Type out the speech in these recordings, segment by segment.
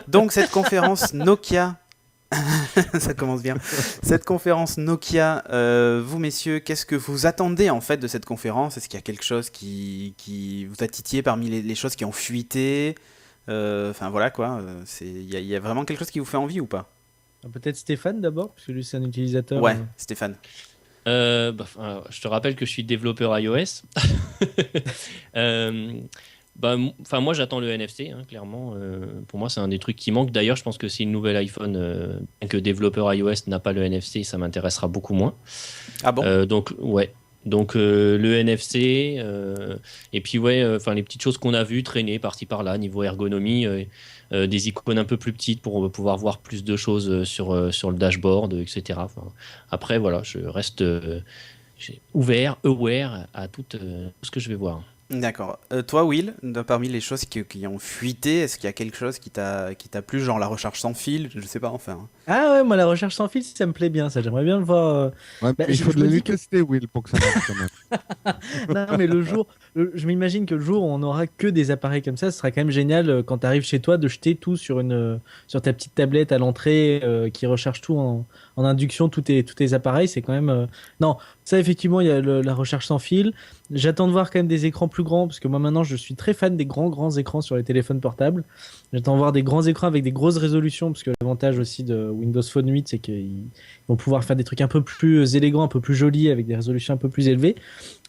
Donc cette conférence Nokia, ça commence bien. Cette conférence Nokia, vous messieurs, qu'est-ce que vous attendez en fait de cette conférence? Est-ce qu'il y a quelque chose qui vous a titillé parmi les choses qui ont fuité? Enfin voilà quoi, il y a vraiment quelque chose qui vous fait envie ou pas? Peut-être Stéphane d'abord, parce que lui c'est un utilisateur. Ouais, Stéphane. Je te rappelle que je suis développeur iOS. Euh, moi j'attends le NFC, hein, clairement. Pour moi c'est un des trucs qui manque. D'ailleurs, je pense que si une nouvelle iPhone, que développeur iOS n'a pas le NFC, ça m'intéressera beaucoup moins. Ah bon? Donc ouais. Donc le NFC, et puis ouais, les petites choses qu'on a vues traîner par-ci par-là, niveau ergonomie, des icônes un peu plus petites pour pouvoir voir plus de choses sur le dashboard, etc. Après voilà, je reste ouvert, aware à tout ce que je vais voir. D'accord. Toi, Will, parmi les choses qui ont fuité, est-ce qu'il y a quelque chose qui t'a plu, genre la recharge sans fil? Je sais pas, enfin. Ah ouais, moi la recherche sans fil, ça me plaît bien, ça. J'aimerais bien le voir. Ouais, Bah, mais il faut de me la dis que tester, Will, pour que ça marche quand même. non, mais je m'imagine que le jour où on n'aura que des appareils comme ça, ce sera quand même génial quand tu arrives chez toi de jeter tout sur ta petite tablette à l'entrée qui recharge tout en induction, tous tes appareils. C'est quand même. Non, ça effectivement, il y a la recherche sans fil. J'attends de voir quand même des écrans plus grands parce que moi maintenant je suis très fan des grands écrans sur les téléphones portables. J'attends de voir des grands écrans avec des grosses résolutions parce que l'avantage aussi de Windows Phone 8 c'est qu'ils vont pouvoir faire des trucs un peu plus élégants, un peu plus jolis avec des résolutions un peu plus élevées.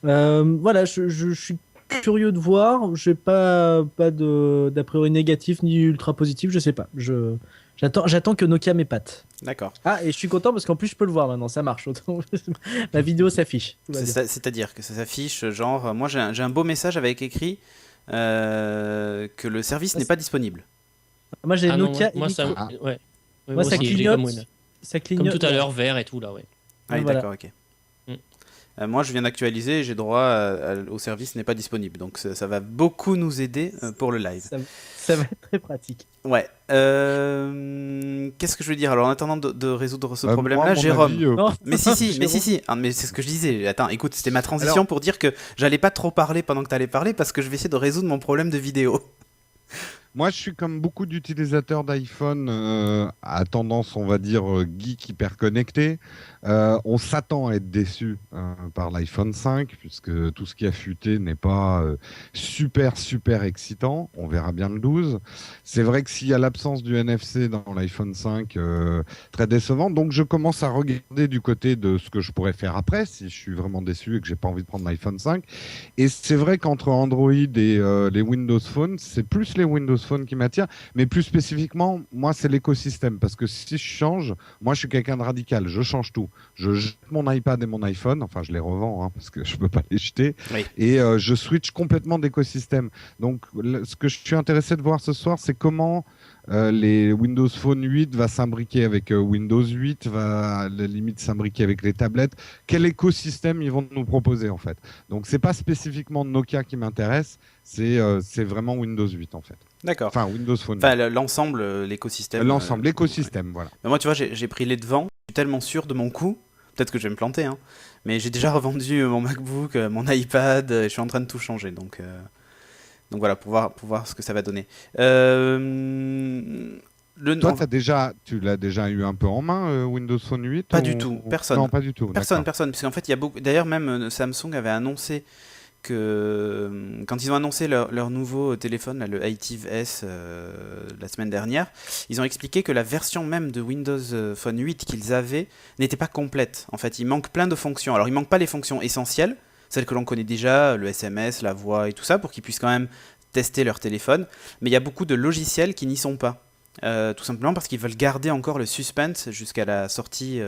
Voilà, je suis curieux de voir. J'ai pas d'a priori négatif ni ultra positif, je sais pas. J'attends que Nokia m'épate. D'accord. Ah, et je suis content parce qu'en plus je peux le voir maintenant, ça marche. La vidéo s'affiche. Tout va bien. C'est-à-dire que ça s'affiche, genre, moi j'ai un beau message avec écrit que le service n'est pas disponible. Moi j'ai Ah non, Nokia. moi, ça, Ah. ouais. Ouais, Moi ça aussi, j'ai clignote. comme, Ça comme clignote. tout à l'heure, vert et tout là, ouais. Ah oui, Voilà. d'accord, ok. Mm. Moi je viens d'actualiser et j'ai droit au service n'est pas disponible. Donc ça va beaucoup nous aider pour le live. Ça va être très pratique. Ouais. Qu'est-ce que je veux dire? Alors en attendant de résoudre ce Moi, problème-là, à mon Jérôme. avis, Non. Mais si, mais Jérôme. si. Ah, mais c'est ce que je disais. Attends, écoute, c'était ma transition Alors- pour dire que j'allais pas trop parler pendant que t'allais parler parce que je vais essayer de résoudre mon problème de vidéo. Moi, je suis comme beaucoup d'utilisateurs d'iPhone à tendance, on va dire, geek hyper connecté. On s'attend à être déçu par l'iPhone 5, puisque tout ce qui a fuité n'est pas super excitant. On verra bien le 12. C'est vrai que s'il y a l'absence du NFC dans l'iPhone 5, très décevant. Donc, je commence à regarder du côté de ce que je pourrais faire après, si je suis vraiment déçu et que j'ai pas envie de prendre l'iPhone 5. Et c'est vrai qu'entre Android et les Windows Phone, c'est plus les Windows Phone qui m'attirent, mais plus spécifiquement, moi, c'est l'écosystème. Parce que si je change, moi, je suis quelqu'un de radical, je change tout. Je jette mon iPad et mon iPhone, enfin, je les revends, hein, parce que je peux pas les jeter, Oui. et je switch complètement d'écosystème. Donc, ce que je suis intéressé de voir ce soir, c'est comment les Windows Phone 8 va s'imbriquer avec Windows 8, va à la limite s'imbriquer avec les tablettes. Quel écosystème ils vont nous proposer en fait. Donc c'est pas spécifiquement Nokia qui m'intéresse, c'est vraiment Windows 8 en fait. D'accord. Enfin Windows Phone 8. Enfin, l'ensemble, l'écosystème. L'ensemble, l'écosystème, voilà. Mais moi, tu vois, j'ai pris les devants. Je suis tellement sûr de mon coup. Peut-être que je vais me planter, hein. Mais j'ai déjà revendu mon MacBook, mon iPad. Et je suis en train de tout changer. Donc voilà, pour voir ce que ça va donner. Toi, tu l'as déjà eu un peu en main, Windows Phone 8 Pas ou- du tout, personne. Non, pas du tout. Personne. D'accord. Parce qu'en fait, il y a beaucoup. D'ailleurs, même Samsung avait annoncé que quand ils ont annoncé leur nouveau téléphone, là, le Active S, la semaine dernière, ils ont expliqué que la version même de Windows Phone 8 qu'ils avaient n'était pas complète. En fait, il manque plein de fonctions. Alors, il manque pas les fonctions essentielles, celles que l'on connaît déjà, le SMS, la voix et tout ça, pour qu'ils puissent quand même tester leur téléphone. Mais il y a beaucoup de logiciels qui n'y sont pas. Tout simplement parce qu'ils veulent garder encore le suspense jusqu'à la sortie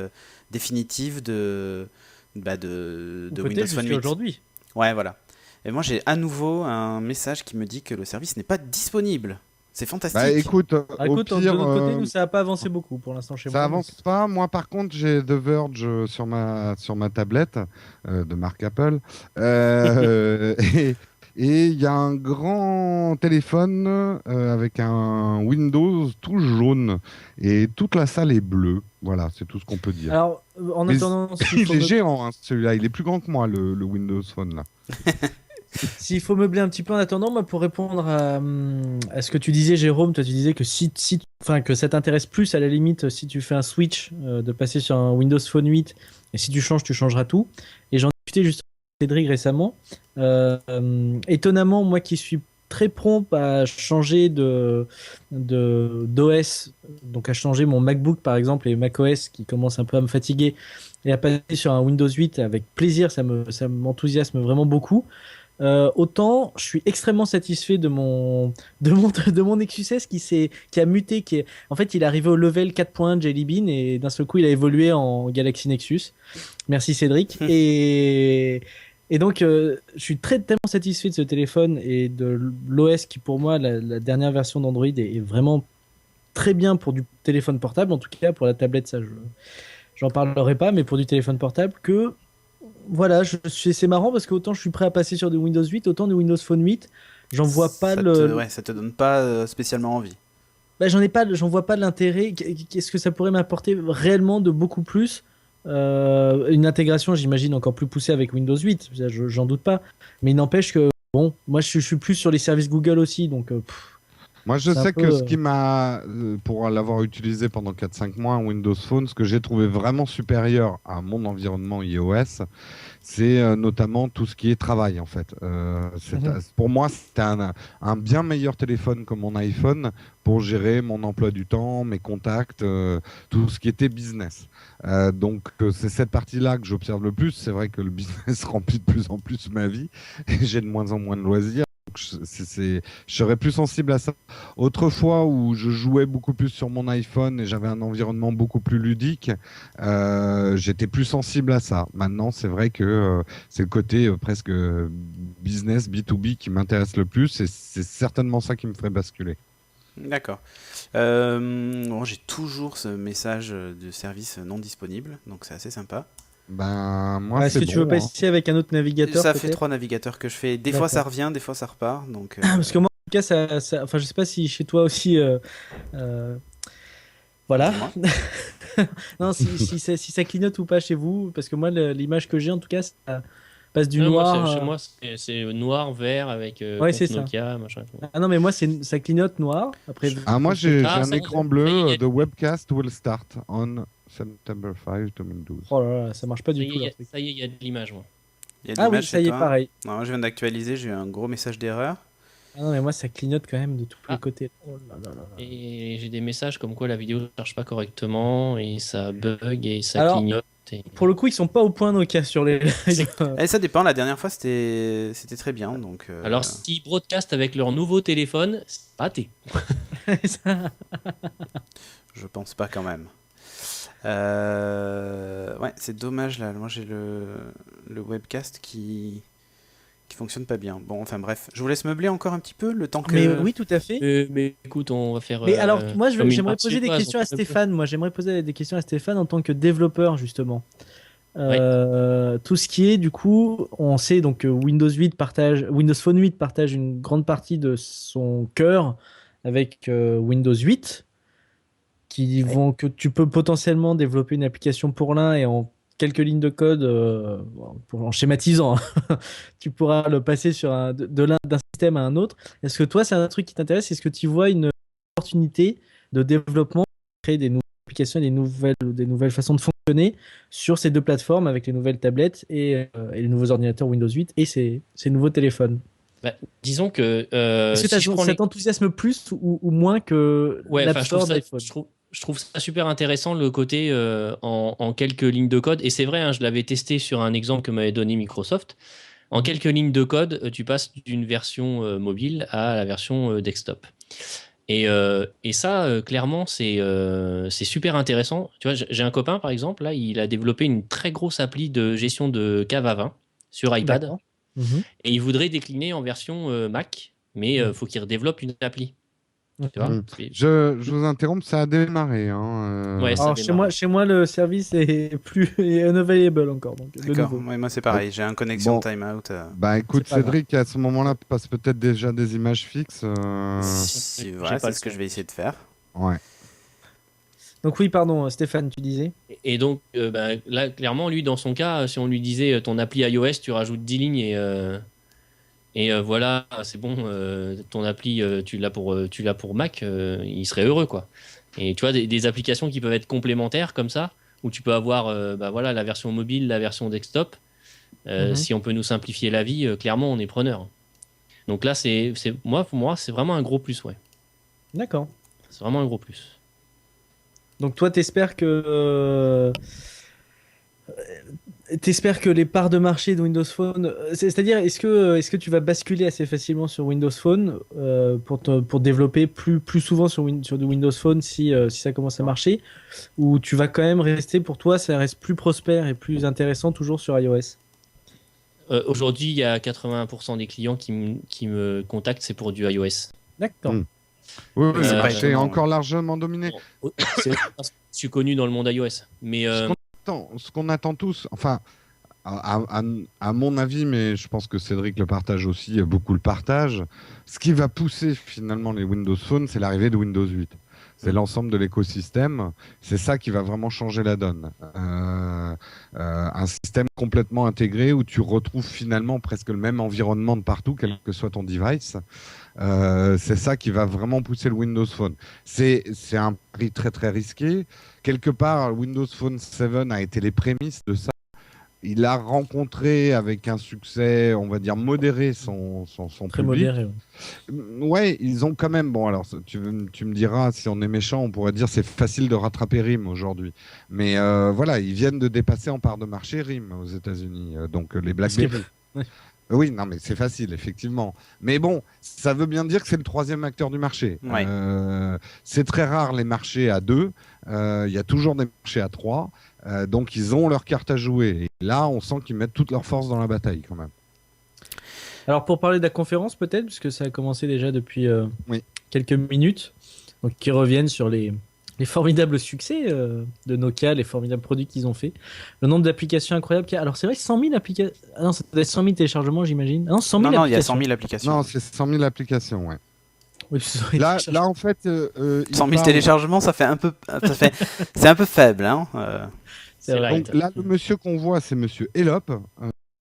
définitive de Ou Windows peut-être Phone jusqu'à 8. aujourd'hui. Ouais, voilà. Et moi, j'ai à nouveau un message qui me dit que le service n'est pas disponible. C'est fantastique. Bah écoute, Ah, au écoute, de pire, notre côté, nous, ça n'a pas avancé beaucoup pour l'instant chez moi. ça avance pas. Moi, par contre, j'ai The Verge sur ma tablette de marque Apple. Et il y a un grand téléphone avec un Windows tout jaune. Et toute la salle est bleue. Voilà, c'est tout ce qu'on peut dire. Alors, en Mais attendant, il est géant, hein, celui-là. Il est plus grand que moi, le Windows Phone, là. S'il faut meubler un petit peu en attendant, moi, pour répondre à ce que tu disais, Jérôme, toi, tu disais que enfin, que ça t'intéresse plus à la limite si tu fais un switch, de passer sur un Windows Phone 8, et si tu changes, tu changeras tout. Et j'en ai discuté justement avec Cédric récemment. Étonnamment, moi qui suis très prompt à changer d'OS, donc à changer mon MacBook par exemple et macOS qui commence un peu à me fatiguer, et à passer sur un Windows 8 avec plaisir, ça m'enthousiasme vraiment beaucoup. Autant je suis extrêmement satisfait de mon Nexus S qui a muté, en fait il est arrivé au level 4.1 de Jelly Bean et d'un seul coup il a évolué en Galaxy Nexus. Merci Cédric. Et donc je suis tellement satisfait de ce téléphone et de l'OS qui pour moi la dernière version d'Android est vraiment très bien pour du téléphone portable, en tout cas pour la tablette ça j'en parlerai pas, mais pour du téléphone portable que voilà, c'est marrant parce que autant je suis prêt à passer sur du Windows 8, autant du Windows Phone 8, j'en vois pas Ouais, ça te donne pas spécialement envie. bah, j'en vois pas l'intérêt. Qu'est-ce que ça pourrait m'apporter réellement de beaucoup plus? Une intégration, j'imagine, encore plus poussée avec Windows 8, j'en doute pas. Mais il n'empêche que, bon, moi je suis plus sur les services Google aussi, donc Moi, je c'est un sais peu, que ce qui m'a, pour l'avoir utilisé pendant 4-5 mois, un Windows Phone, ce que j'ai trouvé vraiment supérieur à mon environnement iOS, c'est notamment tout ce qui est travail, en fait. Pour moi, c'était un bien meilleur téléphone que mon iPhone pour gérer mon emploi du temps, mes contacts, tout ce qui était business. C'est cette partie-là que j'observe le plus. C'est vrai que le business remplit de plus en plus ma vie et j'ai de moins en moins de loisirs. Je serais plus sensible à ça. Autrefois, où je jouais beaucoup plus sur mon iPhone et j'avais un environnement beaucoup plus ludique, j'étais plus sensible à ça. Maintenant, c'est vrai que c'est le côté presque business, B2B qui m'intéresse le plus et c'est certainement ça qui me ferait basculer. D'accord. Bon, j'ai toujours ce message de service non disponible, donc c'est assez sympa. Ben, moi, est-ce c'est que tu veux pas bon. essayer avec un autre navigateur Ça fait peut-être 3 navigateurs que je fais. Des fois ça D'accord. revient, des fois ça repart. Donc, Parce que moi, en tout cas, enfin, je sais pas si chez toi aussi, voilà. dis-moi. Non, si ça clignote ou pas chez vous, parce que moi, l'image que j'ai, en tout cas, ça passe du Non, noir. chez moi, c'est noir, vert avec Ouais, compte c'est ça. Nokia, machin. Ah non, mais moi, ça clignote noir. Après, Ah, moi, j'ai Ah, un écran bleu. The webcast will start on September 5, 2012. oh là là, ça marche pas du tout, leur truc. Ça y est, il y a de l'image, moi. Il y a de Ah oui, l'image ça chez y est, toi? pareil. Non, je viens d'actualiser, j'ai eu un gros message d'erreur. Ah non, mais moi, ça clignote quand même de tous les Ah. côtés. Oh là là là là. Et j'ai des messages comme quoi la vidéo ne charge pas correctement et ça bug et ça Alors, clignote. Pour le coup, ils sont pas au point Nokia sur les. Eh, ça dépend, la dernière fois c'était très bien. Donc, Alors, s'ils broadcast avec leur nouveau téléphone, c'est raté. je pense pas quand même. Ouais, c'est dommage là. Moi j'ai le webcast qui fonctionne pas bien. Bon, enfin bref, je vous laisse meubler encore un petit peu le temps que. Mais oui, tout à fait. Mais écoute, on va faire. Mais alors, moi, comme une j'aimerais partie poser des chinoise, questions on à fait Stéphane. Moi, j'aimerais poser des questions à Stéphane en tant que développeur, justement. Tout ce qui est, du coup, on sait donc que Windows Phone 8 partage une grande partie de son cœur avec Windows 8, que tu peux potentiellement développer une application pour l'un et en quelques lignes de code, en schématisant, hein, tu pourras le passer d'un système à un autre. Est-ce que toi, c'est un truc qui t'intéresse? Est-ce que tu vois une opportunité de développement, créer des nouvelles applications et des nouvelles façons de fonctionner sur ces deux plateformes avec les nouvelles tablettes et les nouveaux ordinateurs Windows 8 et ces nouveaux téléphones? Bah, disons que Est-ce que si je prends ça t'enthousiasme plus ou moins que ouais, l'App enfin, Store d'iPhone? je trouve ça super intéressant le côté en quelques lignes de code. Et c'est vrai, hein, je l'avais testé sur un exemple que m'avait donné Microsoft. En quelques lignes de code, tu passes d'une version mobile à la version desktop. Et ça, clairement, c'est super intéressant. Tu vois, j'ai un copain, par exemple, là, il a développé une très grosse appli de gestion de cave à vin sur iPad. D'accord. Mhm. Et il voudrait décliner en version Mac, mais il faut qu'il redéveloppe une appli. Tu vois Je vous interromps, ça a démarré. Hein, Ouais, ça Alors démarre. chez moi le service est est unavailable encore donc de D'accord, nouveau. ouais, moi c'est pareil, j'ai un connexion Bon. timeout. Bah écoute, C'est pas Cédric, à ce moment-là, passe peut-être déjà des images fixes. Voilà, c'est ce que je vais essayer de faire. Ouais. Donc oui, pardon Stéphane, tu disais. Et donc, là, clairement, lui, dans son cas, si on lui disait ton appli iOS, tu rajoutes 10 lignes Et voilà, c'est bon, ton appli, tu l'as pour Mac, il serait heureux, quoi. Et tu vois, des applications qui peuvent être complémentaires comme ça, où tu peux avoir voilà, la version mobile, la version desktop. Si on peut nous simplifier la vie, clairement, on est preneur. Donc là, pour moi, c'est vraiment un gros plus, ouais. D'accord. C'est vraiment un gros plus. Donc toi, t'espères que les parts de marché de Windows Phone, c'est-à-dire est-ce que tu vas basculer assez facilement sur Windows Phone pour développer plus souvent sur du Windows Phone si ça commence à marcher, ou tu vas quand même rester, pour toi ça reste plus prospère et plus intéressant toujours sur iOS? Aujourd'hui, il y a 80% des clients qui me contactent, c'est pour du iOS. D'accord. Oui, c'est pas c'est étonnant, encore largement dominé. C'est parce que je suis connu dans le monde iOS. Mais Ce qu'on attend tous, enfin, à mon avis, mais je pense que Cédric le partage aussi, beaucoup le partagent, ce qui va pousser finalement les Windows Phone, c'est l'arrivée de Windows 8. C'est l'ensemble de l'écosystème. C'est ça qui va vraiment changer la donne. Un système complètement intégré où tu retrouves finalement presque le même environnement de partout, quel que soit ton device. C'est ça qui va vraiment pousser le Windows Phone. C'est un prix très très risqué. Quelque part, Windows Phone 7 a été les prémices de ça. Il a rencontré avec un succès, on va dire, modéré son Très public. modéré. Ouais, ils ont quand même. Bon, alors, tu me diras, si on est méchant, on pourrait dire c'est facile de rattraper RIM aujourd'hui. Mais voilà, ils viennent de dépasser en part de marché RIM aux États-Unis. Donc, les BlackBerry. Ouais. Oui, non, mais c'est facile, effectivement. Mais bon, ça veut bien dire que c'est le troisième acteur du marché. Ouais. C'est très rare les marchés à deux. Il y a toujours des marchés à trois. Donc, ils ont leur carte à jouer. Et là, on sent qu'ils mettent toute leur force dans la bataille, quand même. Alors pour parler de la conférence peut-être, puisque ça a commencé déjà depuis Oui. quelques minutes, donc qui reviennent sur les formidables succès de Nokia, les formidables produits qu'ils ont fait, le nombre d'applications incroyables qu'il y a. Alors c'est vrai, 100 000 applications. Ah non, ça doit être 100 000 téléchargements, j'imagine. Ah non, 100 000 Non, il y a applications. 100 000 applications. Non, c'est 100 000 applications, ouais. Oui, ça aurait Là, été en fait, 100 000 téléchargements, c'est un peu faible, hein. C'est vrai. Donc là, le monsieur qu'on voit, c'est monsieur Elop.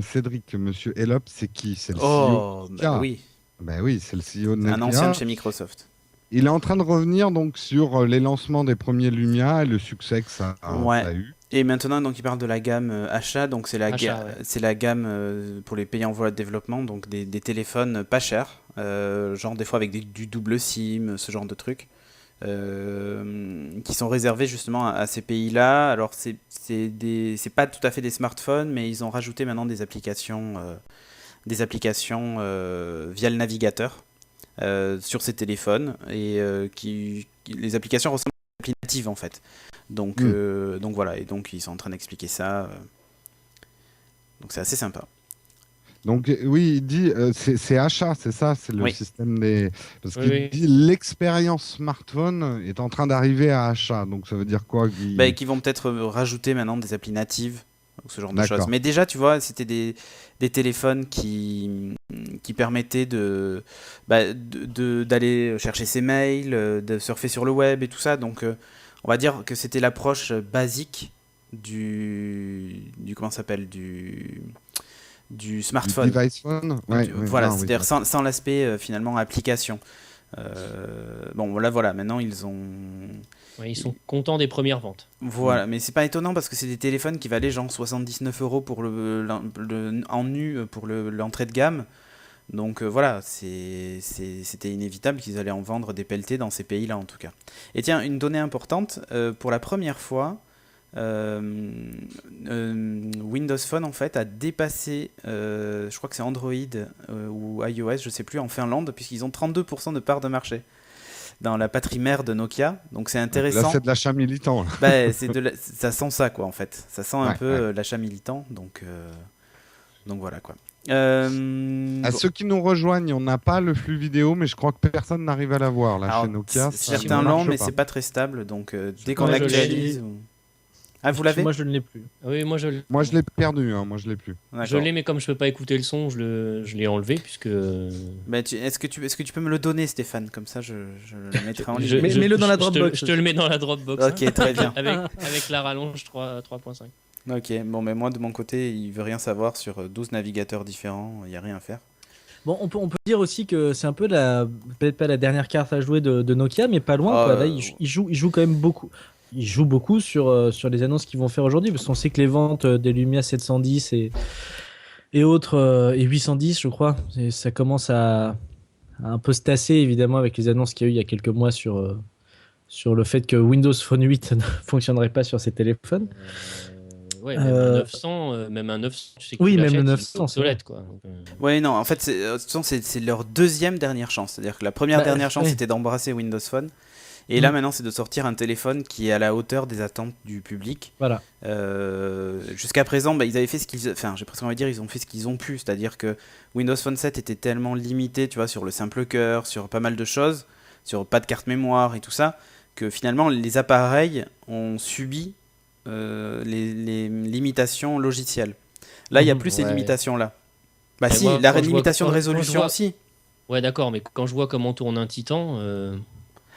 Cédric, monsieur Elop, c'est qui? C'est le CEO. Oh, de bah Nokia. oui, Ben oui, c'est le CEO de un Nokia. ancien de chez Microsoft. Il est en train de revenir donc sur les lancements des premiers Lumia et le succès que ça Ouais. a eu. Et maintenant, donc, il parle de la gamme achat, donc c'est Achat, ouais. c'est la gamme pour les pays en voie de développement, donc des téléphones pas chers, genre des fois avec du double SIM, ce genre de trucs, qui sont réservés justement à ces pays-là. Alors c'est pas tout à fait des smartphones, mais ils ont rajouté maintenant des applications via le navigateur sur ces téléphones, et les applications ressemblent à des applis natives en fait. Donc voilà, et donc ils sont en train d'expliquer ça. Donc c'est assez sympa. Donc oui, il dit c'est achat, c'est ça, c'est le Oui. système des. Parce Oui, qu'il oui. dit l'expérience smartphone est en train d'arriver à achat. Donc ça veut dire quoi Bah, qui vont peut-être rajouter maintenant des applis natives, ou ce genre de D'accord. choses. Mais déjà, tu vois, c'était des téléphones qui permettaient d'aller chercher ses mails, de surfer sur le web et tout ça. Donc on va dire que c'était l'approche basique du comment ça s'appelle, du smartphone. device phone. Ouais, oui, Voilà, non, oui, c'est-à-dire sans l'aspect finalement application. Bon, voilà, maintenant ils ont. ouais, ils sont contents des premières ventes. Voilà, mais c'est pas étonnant parce que c'est des téléphones qui valaient genre 79 € pour en nu pour l'entrée de gamme. Donc voilà, c'était inévitable qu'ils allaient en vendre des pelletés dans ces pays-là en tout cas. Et tiens, une donnée importante, pour la première fois, Windows Phone en fait a dépassé, je crois que c'est Android ou iOS, je sais plus, en Finlande, puisqu'ils ont 32% de part de marché dans la patrie mère de Nokia. Donc c'est intéressant. Là, c'est de l'achat militant. Là. Bah, ça sent ça quoi en fait. Ça sent un Ouais, peu l'achat militant. Donc voilà quoi. À Bon. ceux qui nous rejoignent, on n'a pas le flux vidéo, mais je crois que personne n'arrive à la voir là Alors, chez Nokia. certains ne l'ont, marche mais pas. c'est pas très stable. Donc dès qu'on Moi, je actualise. Ah, vous l'avez? Moi je ne l'ai plus. Oui, moi je l'ai perdu, hein, moi je l'ai plus. je l'ai, mais comme je peux pas écouter le son, je l'ai enlevé puisque. Bah, est-ce que tu peux me le donner, Stéphane? Comme ça, je le mettrai en Je- ligne. Mets-le dans la je te- Dropbox. Je te le mets dans la Dropbox. Ok, très bien. Avec la rallonge 3.5. Ok, bon, mais moi de mon côté, il veut rien savoir sur 12 navigateurs différents, il n'y a rien à faire. Bon, on peut dire aussi que c'est un peu peut-être pas la dernière carte à jouer de Nokia, mais pas loin, Oh, quoi. Là, il joue quand même beaucoup. Il joue beaucoup sur les annonces qu'ils vont faire aujourd'hui, parce qu'on sait que les ventes des Lumia 710 et autres, et 810, je crois, ça commence à un peu se tasser, évidemment, avec les annonces qu'il y a eu il y a quelques mois sur le fait que Windows Phone 8 ne fonctionnerait pas sur ces téléphones. Ouais, même un Euh, 900, tu sais que oui, tu même le l'achètes, il est 900, c'est obsolète, quoi. Donc, Ouais, non, en fait, de toute façon, c'est leur deuxième dernière chance. C'est-à-dire que la première Bah, dernière chance, ouais. c'était d'embrasser Windows Phone. Et là, Mm. maintenant, c'est de sortir un téléphone qui est à la hauteur des attentes du public. Voilà. Jusqu'à présent, ils avaient fait ce qu'ils... Enfin, j'ai presque envie de dire, ils ont fait ce qu'ils ont pu. C'est-à-dire que Windows Phone 7 était tellement limité, tu vois, sur le simple cœur, sur pas mal de choses, sur pas de carte mémoire et tout ça, que finalement, les appareils ont subi les limitations logicielles. Là, il n'y a plus ces Ouais. limitations-là. Bah Mais si, moi, la quand je vois- limitation de quand je résolution vois- aussi. Ouais, d'accord, mais quand je vois comment tourne un Titan,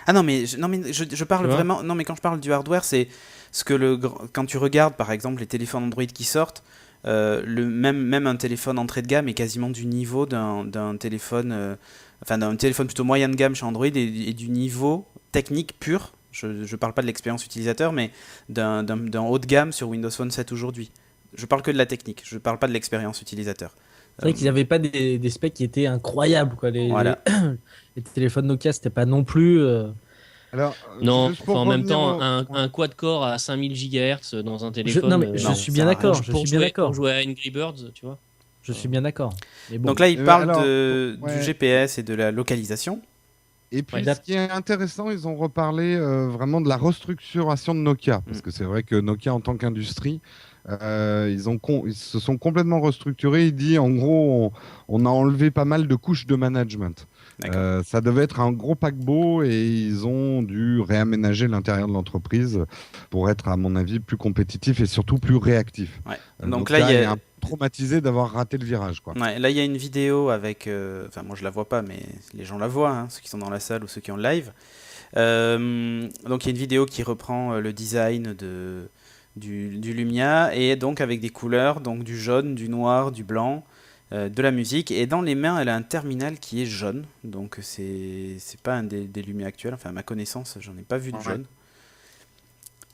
Ah non, mais je parle Tu vois vraiment. Non, mais quand je parle du hardware, c'est ce que quand tu regardes par exemple les téléphones Android qui sortent, même un téléphone entrée de gamme est quasiment du niveau d'un téléphone, enfin d'un téléphone plutôt moyen de gamme chez Android et du niveau technique pur. Je parle pas de l'expérience utilisateur, mais d'un haut de gamme sur Windows Phone 7 aujourd'hui. Je parle que de la technique, je parle pas de l'expérience utilisateur. C'est vrai qu'ils n'avaient pas des specs qui étaient incroyables, quoi. Voilà. Les téléphones Nokia, c'était pas non plus. Alors, non, juste pour enfin, en même revenir temps, au- un quad-core à 5000 GHz dans un Non, téléphone. mais je non, suis ça bien sert à d'accord. rien. Je suis bien d'accord. Pour jouer à Angry Birds, tu vois. Je suis bien d'accord. Mais bon. Donc là, il ben, parle alors, du ouais. GPS et de la localisation. Et puis, Ouais. ce qui est intéressant, ils ont reparlé vraiment de la restructuration de Nokia. Parce que c'est vrai que Nokia, en tant qu'industrie, ils se sont complètement restructurés. Il dit, en gros, on a enlevé pas mal de couches de management. D'accord. Ça devait être un gros paquebot et ils ont dû réaménager l'intérieur de l'entreprise pour être, à mon avis, plus compétitif et surtout plus réactif. Ouais. Donc là, il y est a... un peu traumatisé d'avoir raté le virage, quoi. Ouais, là, il y a une vidéo avec. Enfin, moi, je la vois pas, mais les gens la voient, hein, ceux qui sont dans la salle ou ceux qui ont le live. Donc, il y a une vidéo qui reprend le design du Lumia et donc avec des couleurs, donc du jaune, du noir, du blanc, de la musique. Et dans les mains, elle a un terminal qui est jaune. Donc, c'est pas un des Lumia actuels. Enfin, à ma connaissance, j'en ai pas vu de Ouais. jaune.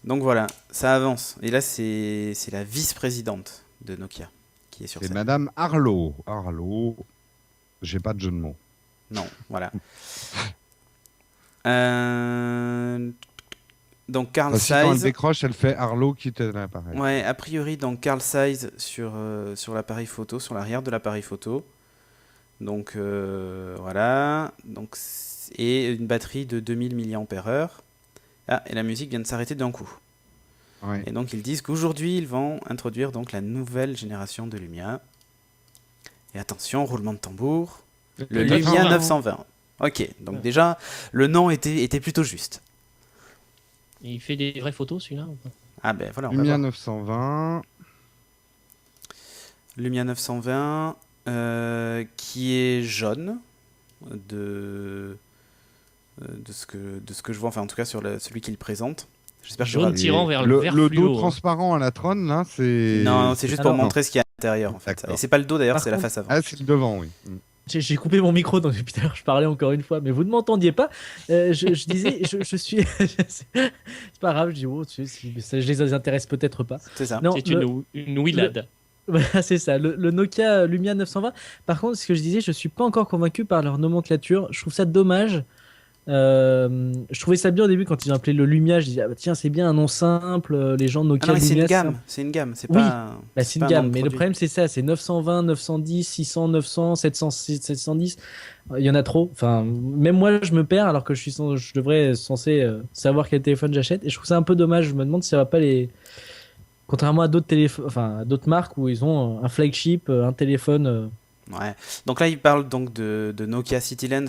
Donc voilà, ça avance. Et là, c'est la vice-présidente de Nokia qui est sur C'est scène. Madame Arlo. Arlo, j'ai pas de jeu de mots. Non, voilà. Donc Carl Enfin, si quand elle Zeiss, décroche, elle fait Arlo quitte l'appareil. ouais, a priori donc Carl Zeiss sur l'appareil photo, sur l'arrière de l'appareil photo. Donc voilà, donc et une batterie de 2000 mAh. Ah, et la musique vient de s'arrêter d'un coup. Ouais. Et donc ils disent qu'aujourd'hui ils vont introduire donc la nouvelle génération de Lumia. Et attention, roulement de tambour, le Lumia 920. Ok, donc déjà le nom était plutôt juste. Et il fait des vraies photos, celui-là ou pas Ah ben voilà, on va Lumia voir. 920. Lumia 920 qui est jaune de ce que je vois, enfin en tout cas sur celui qui le présente. J'espère que Jaune j'aurai- tirant vers le vert le fluo, dos hein. transparent à la Tron, là, c'est. Non, c'est juste pour Alors, montrer ce qu'il y a à l'intérieur en fait. D'accord. Et c'est pas le dos d'ailleurs, Par c'est la contre- face avant. Ah, c'est le devant, oui. J'ai coupé mon micro, donc depuis tout à l'heure, je parlais encore une fois, mais vous ne m'entendiez pas. Je disais, je suis. C'est pas grave, je dis, oh, ça, je les intéresse peut-être pas. C'est ça. Non, C'est une Willad. Voilà, c'est ça, le Nokia Lumia 920. Par contre, ce que je disais, je suis pas encore convaincu par leur nomenclature. Je trouve ça dommage. Je trouvais ça bien au début quand ils ont appelé le Lumia. Je disais, ah, bah, tiens, c'est bien un nom simple. Les gens de Ah Nokia non, mais c'est Lumia. une gamme, c'est une gamme, c'est Oui, pas. Bah, c'est une pas un nom gamme, de mais le produit. problème c'est ça, c'est 920, 910, 600, 900, 700, 710. Il y en a trop. Enfin, même moi je me perds alors que je devrais censé savoir quel téléphone j'achète. Et je trouve ça un peu dommage. Je me demande si ça va pas les. Contrairement à d'autres téléphones, enfin à d'autres marques où ils ont un flagship, un téléphone. Ouais. Donc là, il parle donc de Nokia CityLens,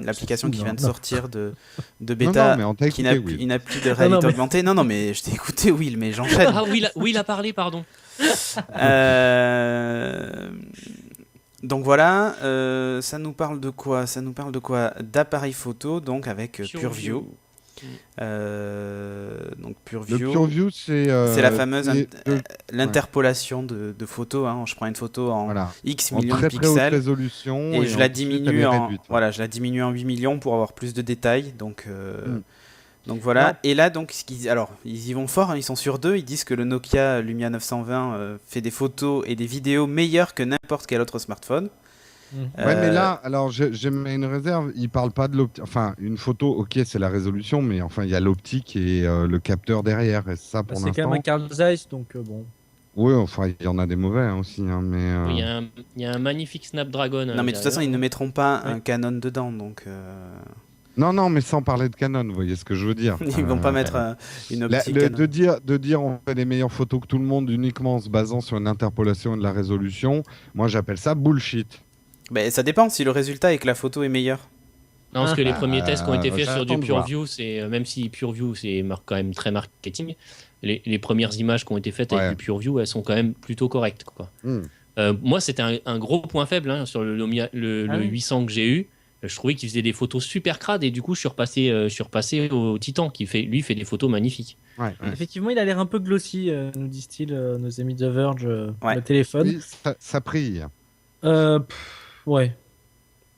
l'application qui Non, vient de non. sortir de Non, bêta, non, mais on t'a qui écouté, oui. n'a plus de réalité mais- augmentée. Non, non, mais je t'ai écouté, Will, mais j'enchaîne. Ah oui, il a parlé, pardon. Euh, Donc voilà, ça nous parle de quoi? Ça nous parle de quoi? D'appareil photo, donc avec PureView. Donc Le PureView, PureView, c'est la fameuse ouais. l'interpolation de photos. Hein. Je prends une photo en Voilà. X En millions de très très haute pixels résolution et je la ensuite, elle diminue est en réduite. voilà, je la diminue en 8 millions pour avoir plus de détails. Mm. Donc voilà. Non. Et là donc alors ils y vont fort. Hein. Ils sont sur deux. Ils disent que le Nokia Lumia 920 fait des photos et des vidéos meilleures que n'importe quel autre smartphone. Ouais, mais là, alors j'ai mis une réserve. Il parle pas de l'optique. Enfin, une photo, ok, c'est la résolution, mais enfin, il y a l'optique et le capteur derrière. Et ça, pour C'est quand même l'instant. un Carl Zeiss, donc bon. Oui, enfin, il y en a des mauvais hein, aussi, hein, mais. Oui, il y a un magnifique Snapdragon. Non mais de toute façon ils ne mettront pas un Ouais. Canon dedans. Donc Non, mais sans parler de Canon, vous voyez ce que je veux dire. ils vont pas mettre une optique Canon. De dire on fait les meilleures photos que tout le monde uniquement en se basant sur une interpolation et de la résolution, moi j'appelle ça bullshit. Ben, ça dépend si le résultat est que la photo est meilleure. Non, parce que les premiers tests qui ont été faits sur du j'attends de voir. PureView, même si PureView c'est quand même très marketing, les premières images qui ont été faites Ouais. avec du PureView, elles sont quand même plutôt correctes, quoi. Moi, c'était un gros point faible hein, sur le Lumia, le Ah oui. 800 que j'ai eu. Je trouvais qu'il faisait des photos super crades et du coup, je suis repassé au Titan qui fait des photos magnifiques. Ouais. Effectivement, il a l'air un peu glossy, nous disent-ils, nos amis de The Verge, Ouais. le téléphone. Oui, ça brille. Ouais.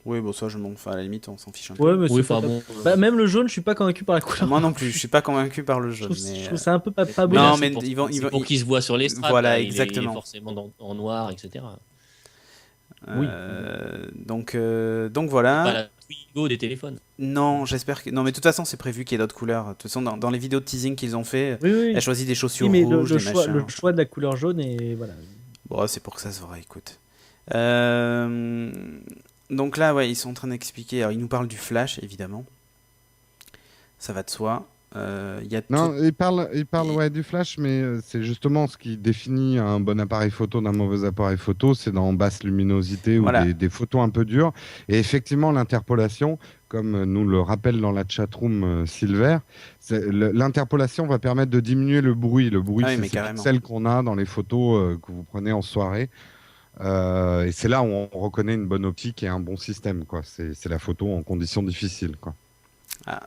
Oui, bon ça je m'en enfin, à la limite on s'en fiche un peu. Ouais, mais Oui, c'est enfin pas- bon. Bah, même le jaune, je suis pas convaincu par la couleur. Moi non plus, je suis pas convaincu par le Je jaune. trouve, Mais, je trouve ça un peu pas beau. Non, c'est mais pour, ils vont- c'est pour qu'ils se voient sur les straps. Voilà, là, il est exactement. forcément en noir, etc. Oui. Donc Pas voilà. la Twigo des téléphones. Non, j'espère que. Non, mais de toute façon, c'est prévu qu'il y ait d'autres couleurs. De toute façon, dans les vidéos de teasing qu'ils ont fait, Oui, oui. elle choisit des chaussures Oui, mais rouges, le des choix, machins. le choix de la couleur jaune et voilà. Bon, c'est pour que ça se voit, écoute. Donc là, ouais, ils sont en train d'expliquer. Alors, ils nous parlent du flash, évidemment. Ça va de soi. Il y a Non, tout- il parle ouais, du flash, mais c'est justement ce qui définit un bon appareil photo d'un mauvais appareil photo, c'est dans basse luminosité ou Voilà. des photos un peu dures. Et effectivement, l'interpolation, comme nous le rappelle dans la chatroom Silver, l'interpolation va permettre de diminuer le bruit. Le bruit, Ah oui, c'est mais ces carrément. pixels qu'on a dans les photos que vous prenez en soirée. Et c'est là où on reconnaît une bonne optique et un bon système, quoi. C'est la photo en conditions difficiles, quoi. Ah.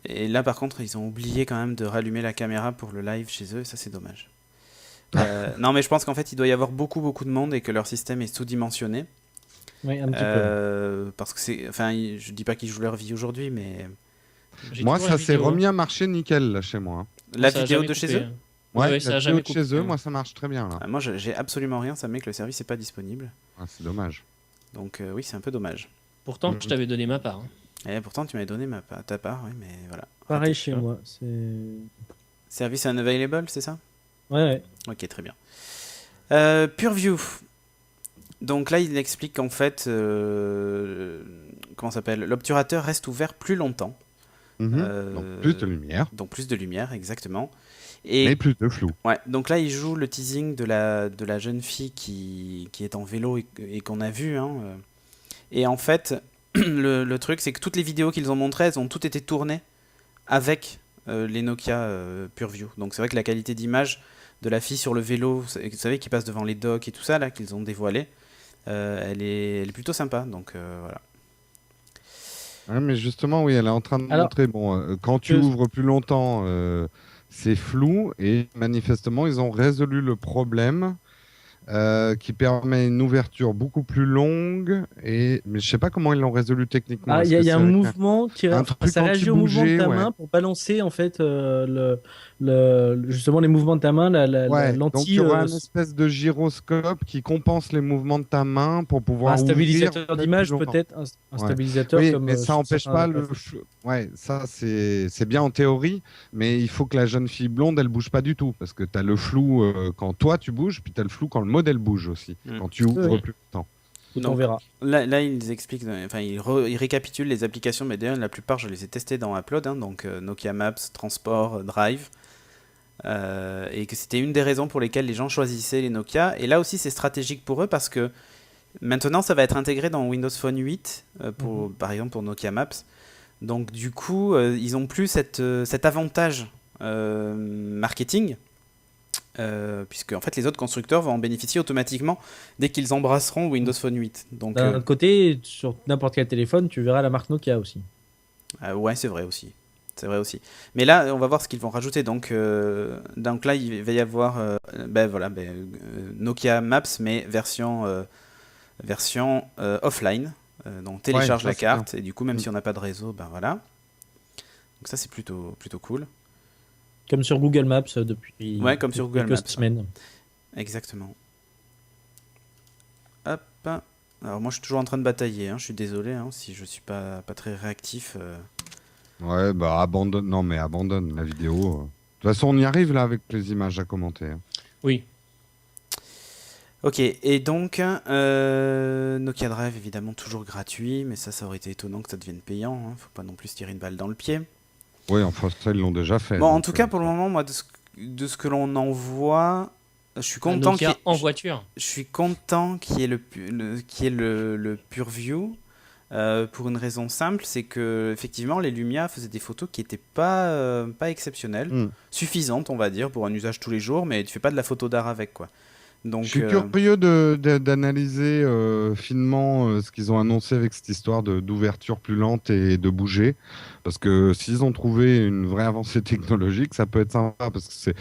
Et là, par contre, ils ont oublié quand même de rallumer la caméra pour le live chez eux, et ça, c'est dommage. Non, mais je pense qu'en fait, il doit y avoir beaucoup de monde et que leur système est sous-dimensionné. Oui, un petit peu. Parce que c'est. Enfin, je dis pas qu'ils jouent leur vie aujourd'hui, mais. J'ai Moi, toujours ça la s'est vidéo. remis à marcher nickel, là, chez moi. La Ça a vidéo jamais de chez coupé. eux Ouais, la ça a vidéo jamais de chez coupé. eux, moi, ça marche très bien, là. Moi, j'ai absolument rien, ça met que le service n'est pas disponible. Ah, c'est dommage. Donc, oui, c'est un peu dommage. Pourtant, je t'avais donné ma part. hein. Et pourtant, tu m'avais donné ta part, oui, mais voilà. Pareil Raté. chez moi. C'est. Service unavailable, c'est ça? Ouais. Ok, très bien. PureView. Donc là, il explique qu'en fait, comment ça s'appelle? L'obturateur reste ouvert plus longtemps. Donc, plus de lumière, Donc plus de lumière, exactement. mais Et plus de flou. ouais, donc là, il joue le teasing de la jeune fille qui est en vélo et qu'on a vu. Hein. Et en fait, le truc, c'est que toutes les vidéos qu'ils ont montrées, elles ont toutes été tournées avec les Nokia PureView. Donc c'est vrai que la qualité d'image de la fille sur le vélo, vous savez, qui passe devant les docks et tout ça, là, qu'ils ont dévoilé, elle est plutôt sympa. Donc voilà. Ouais, mais justement, oui, elle est en train de Alors, montrer, bon, quand tu je- ouvres plus longtemps, c'est flou, et manifestement, ils ont résolu le problème qui permet une ouverture beaucoup plus longue, mais je sais pas comment ils l'ont résolu techniquement. Ah, Est-ce il y a, que il y a c'est un avec mouvement qui un truc ça réagit au mouvement de ta anti-bouger, main ouais. pour balancer en fait justement les mouvements de ta main, Ouais, donc il l'anti y aura une espèce de gyroscope qui compense les mouvements de ta main pour pouvoir un stabilisateur ouvrir d'image plus longtemps. peut-être un Ouais. stabilisateur Oui, comme mais ça n'empêche certains pas le flou. Ouais, ça c'est bien en théorie, mais il faut que la jeune fille blonde elle bouge pas du tout parce que tu as le flou quand toi tu bouges, puis tu as le flou quand le modèle bouge aussi, quand tu ouvres Oui. plus longtemps. on Donc, verra. Là, ils expliquent, enfin, ils récapitulent les applications, mais d'ailleurs, la plupart, je les ai testées dans Upload, hein, donc Nokia Maps, Transport, Drive, et que c'était une des raisons pour lesquelles les gens choisissaient les Nokia. Et là aussi, c'est stratégique pour eux parce que maintenant, ça va être intégré dans Windows Phone 8, par exemple pour Nokia Maps. Donc, du coup, ils n'ont plus cet avantage marketing. Puisque en fait les autres constructeurs vont en bénéficier automatiquement dès qu'ils embrasseront Windows Phone 8. Donc D'un autre côté, sur n'importe quel téléphone, tu verras la marque Nokia aussi. ouais, c'est vrai aussi. C'est vrai aussi. Mais là, on va voir ce qu'ils vont rajouter. Donc là, il va y avoir Nokia Maps, mais version offline. Donc on télécharge ça, la c'est carte et du coup, même Mm. si on n'a pas de réseau, ben voilà. Donc ça, c'est plutôt cool. Comme sur Google Maps depuis Ouais, comme sur Google quelques Maps. semaines. Exactement. Hop. Alors moi, je suis toujours en train de batailler. Je suis désolé si je suis pas très réactif. Ouais, bah abandonne. Non, mais abandonne la vidéo. De toute façon, on y arrive là avec les images à commenter. Oui. Ok, et donc Nokia Drive évidemment toujours gratuit, mais ça aurait été étonnant que ça devienne payant. Faut pas non plus se tirer une balle dans le pied. Oui, enfin, ça, ils l'ont déjà fait. Bon, en donc, tout cas, pour le moment, moi, de ce que l'on en voit, je suis content Nokia en voiture. je suis content qu'il y ait le PureView. Pour une raison simple, c'est que effectivement les Lumia faisaient des photos qui n'étaient pas exceptionnelles, suffisantes on va dire pour un usage tous les jours, mais tu fais pas de la photo d'art avec quoi. Donc, je suis curieux d'analyser finement ce qu'ils ont annoncé avec cette histoire d'ouverture plus lente et de bouger. Parce que s'ils ont trouvé une vraie avancée technologique, ça peut être sympa. Parce que de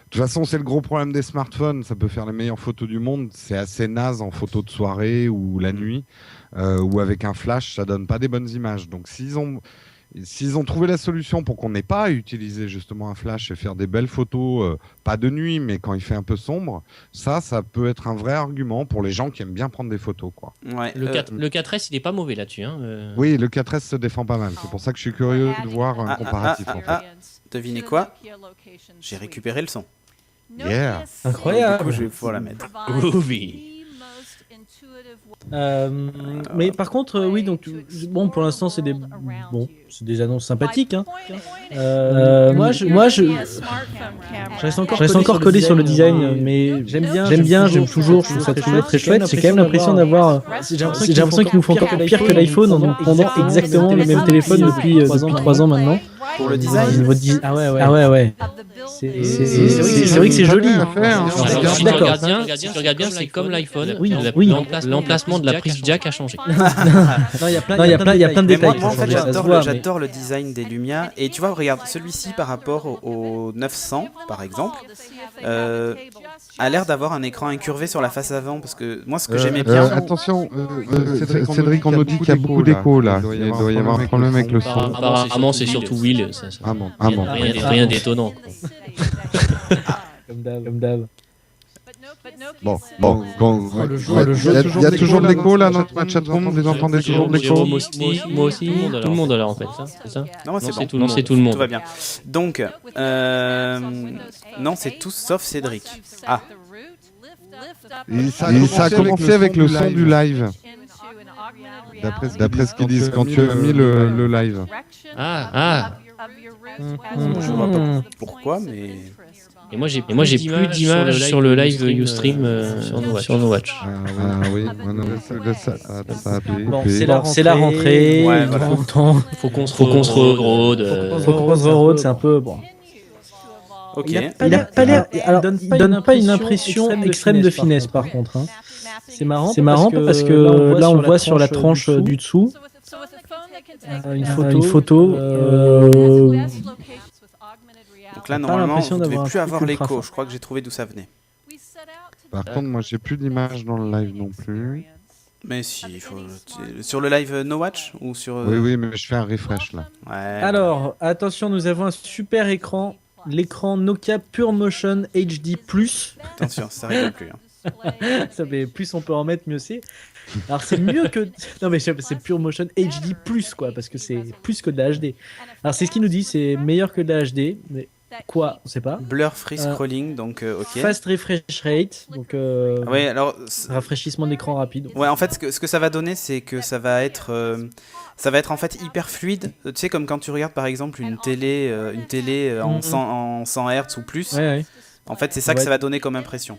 toute façon, c'est le gros problème des smartphones. Ça peut faire les meilleures photos du monde. C'est assez naze en photo de soirée ou la nuit. Ou avec un flash, ça donne pas des bonnes images. Donc s'ils ont trouvé la solution pour qu'on n'ait pas à utiliser justement un flash et faire des belles photos, pas de nuit, mais quand il fait un peu sombre, ça peut être un vrai argument pour les gens qui aiment bien prendre des photos, quoi. ouais, Le 4S, il est pas mauvais là-dessus. Oui, le 4S se défend pas mal. C'est pour ça que je suis curieux de voir un comparatif. En fait. devinez quoi ? J'ai récupéré le son. Yeah. Incroyable. Du coup, je vais pouvoir la mettre. Groovy. Mais par contre, oui, donc bon, pour l'instant, c'est des annonces sympathiques. Moi, je reste encore collé sur le design, mais j'aime toujours, je trouve ça toujours très chouette. J'ai quand même l'impression d'avoir, j'ai l'impression qu'ils nous font encore pire que l'iPhone en nous pondant exactement le même téléphone depuis 3 ans maintenant. Pour le design. Ah ouais. C'est vrai que c'est joli. Alors, si tu D'accord. regardes bien, c'est comme l'iPhone. Oui. L'emplacement de la prise jack a changé. Non, il y a plein de Mais détails. moi en fait, qui ont changé, ça se voit, mais- j'adore le design des Lumia. Et tu vois, regarde, celui-ci par rapport au 900, par exemple, a l'air d'avoir un écran incurvé sur la face avant. Parce que moi, ce que j'aimais bien. Attention, Cédric, on nous dit qu'il y a beaucoup d'écho là. Il doit y avoir un problème avec le son. Apparemment, c'est surtout Will. Ah bon. Rien d'étonnant. Comme d'hab. Bon. Le Il y a toujours de l'écho là dans ma chatroom. Vous entendez toujours de l'écho? Jérôme aussi, moi aussi, tout le monde alors en fait, c'est ça? Non, c'est bon. C'est tout le monde. Tout va bien. Donc, non, c'est tous sauf Cédric. Ah, Ça a commencé avec le son du live. D'après ce qu'ils disent quand tu as mis le live. je vois pas pourquoi, mais. Et moi j'ai plus d'images sur le live Ustream sur No Watch. Ah oui, ça a pu Bon, couper. c'est la rentrée. Ouais, voilà. Faut qu'on se regrode. Faut qu'on se re-road, c'est un peu bon. Ok. Il a pas l'air. Alors, il donne pas une impression extrême de finesse, par contre. C'est marrant parce que là, on voit sur la tranche du dessous une photo. Donc là, Pas normalement, l'impression vous ne devez d'avoir plus un avoir truc ultra l'écho. fort. Je crois que j'ai trouvé d'où ça venait. Par contre, moi, j'ai plus d'image dans le live non plus. Mais si, il faut. Sur le live No Watch ou sur. Oui, mais je fais un refresh là. Ouais. Alors, attention, nous avons un super écran. L'écran Nokia PureMotion HD+. Attention, ça rigole plus. Ça fait plus on peut en mettre, mieux c'est. Alors c'est mieux que. Non mais c'est PureMotion HD+, quoi, parce que c'est plus que de la HD. Alors c'est ce qu'il nous dit, c'est meilleur que de la HD, mais quoi, on sait pas. Blur free scrolling, donc ok. Fast refresh rate, donc Ouais, alors. rafraîchissement d'écran rapide. Ouais, en fait, ce que ça va donner, c'est que ça va être en fait hyper fluide. Tu sais, comme quand tu regardes par exemple une télé en 100 Hz ou plus. Ouais. En fait, c'est ça que ça va donner comme impression.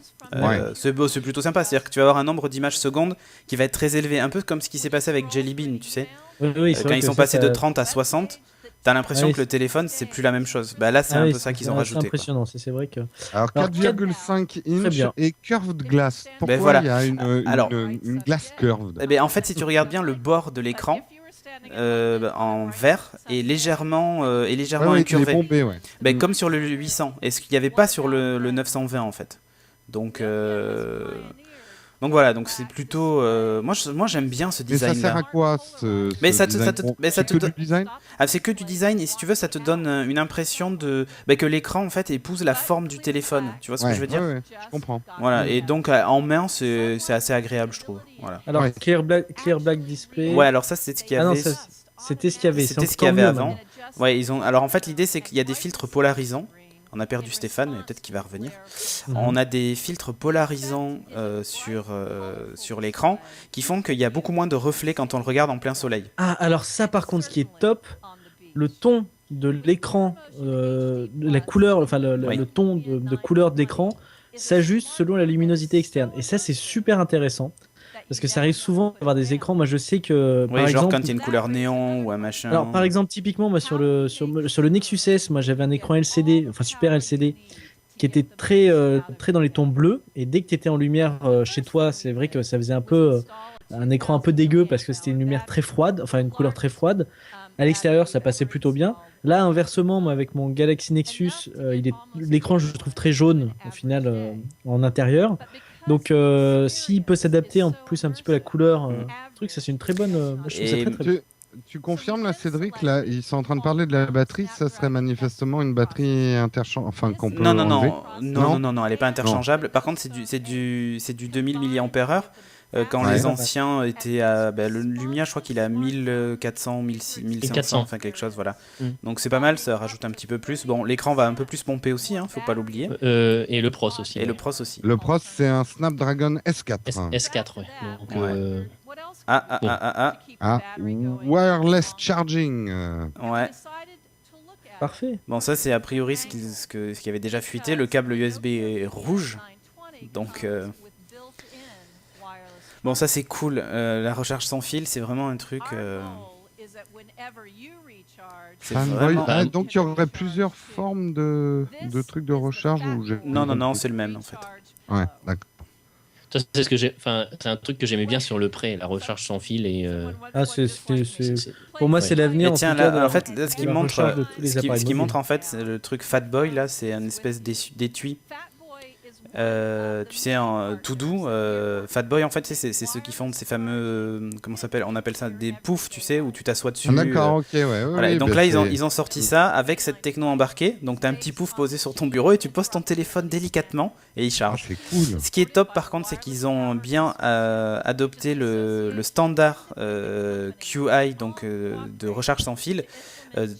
C'est beau, c'est plutôt sympa. C'est-à-dire que tu vas avoir un nombre d'images secondes qui va être très élevé, un peu comme ce qui s'est passé avec Jelly Bean, tu sais. Oui, c'est Quand vrai ils que sont ça, passés de 30 à 60, t'as l'impression Ouais, que le téléphone, c'est plus la même chose. Bah là, c'est un peu ça qu'ils ont rajouté. C'est impressionnant, c'est vrai que. Alors Alors, 4,5 Très inch bien. et curved glass. Pourquoi voilà. il y a une glass curved? Eh ben, en fait, si tu regardes bien le bord de l'écran, en vert et légèrement Ouais, ouais, il est incurvé. bombé, ouais. Ben, comme sur le 800. Et ce qu'il n'y avait pas sur le 920 en fait. Donc, voilà, donc c'est plutôt. Moi j'aime bien ce Mais ça design sert là. à quoi Mais ce ça te- design? ça te- Bon, mais ça c'est te que donne- du design? Ah, c'est que du design et si tu veux, ça te donne une impression que l'écran en fait épouse la forme du téléphone. Tu vois ce que Ouais, je veux dire? ouais, ouais, je comprends. Voilà, et donc en main c'est assez agréable, je trouve. Voilà. Alors, Ouais. Clear Black Display. Ouais, alors ça c'est ce qu'il y Ah non, avait. c'était ce qu'il y avait. C'était C'est ce qu'il y encore avait mieux avant. maintenant. Ouais, alors en fait l'idée c'est qu'il y a des filtres polarisants. On a perdu Stéphane, mais peut-être qu'il va revenir. On a des filtres polarisants sur l'écran qui font qu'il y a beaucoup moins de reflets quand on le regarde en plein soleil. Ah, alors ça, par contre, ce qui est top, le ton de l'écran, la couleur, enfin Oui. le ton de couleur de l'écran s'ajuste selon la luminosité externe. Et ça, c'est super intéressant. Parce que ça arrive souvent d'avoir des écrans. Moi, je sais que, Oui, par genre exemple, quand il y a une couleur néon ou un machin. alors, par exemple, typiquement, moi, sur le Nexus S, moi, j'avais un écran LCD, enfin Super LCD, qui était très dans les tons bleus. Et dès que tu étais en lumière chez toi, c'est vrai que ça faisait un peu un écran un peu dégueu parce que c'était une lumière très froide, enfin une couleur très froide. À l'extérieur, ça passait plutôt bien. Là, inversement, moi, avec mon Galaxy Nexus, l'écran, je le trouve très jaune au final en intérieur. Donc, s'il peut s'adapter en plus un petit peu à la couleur, truc, ça c'est une très bonne. Moi, je trouve ça Et très très bien. Tu confirmes là, Cédric, là, ils sont en train de parler de la batterie, ça serait manifestement une batterie enfin qu'on peut Non, non, enlever. non, elle n'est pas interchangeable. Par contre, c'est du 2000 mAh. Quand Ouais. les anciens étaient à. Le Lumia, je crois qu'il est à 1400, 1600, 1500, enfin quelque chose, voilà. Donc c'est pas mal, ça rajoute un petit peu plus. Bon, l'écran va un peu plus pomper aussi, faut pas l'oublier. Et le Pros aussi. Et le Pros aussi. Le Pros, c'est un Snapdragon S4. S4, ouais. Donc, Ouais. Wireless charging. Ouais. Parfait. Bon, ça c'est a priori ce qui avait déjà fuité. Le câble USB est rouge. Donc. Bon, ça c'est cool. La recharge sans fil, c'est vraiment un truc. C'est Fanboy. vraiment. Ah, donc il y aurait plusieurs formes de trucs de recharge ou Non, c'est le même en fait. Ouais, d'accord. ça, c'est un truc que j'aimais bien sur le Prêt, la recharge sans fil et. Ah, pour moi, c'est l'avenir. Et tiens, en tout cas, là, en fait, là, ce qui la montre, recharge de tous les ce qui appareils montre mobiles. en fait, c'est le truc Fatboy là, c'est une espèce d'étui. Tu sais, tout doux. Fatboy, en fait, c'est ceux qui font ces fameux, comment ça s'appelle? On appelle ça des poufs, tu sais, où tu t'assois dessus. Ah, d'accord, ok, ouais. Voilà, et donc là, ils ont sorti ça avec cette techno embarquée. Donc, tu as un petit pouf posé sur ton bureau et tu poses ton téléphone délicatement et il Ah, charge. c'est cool. Ce qui est top, par contre, c'est qu'ils ont bien adopté le standard QI, donc de recharge sans fil.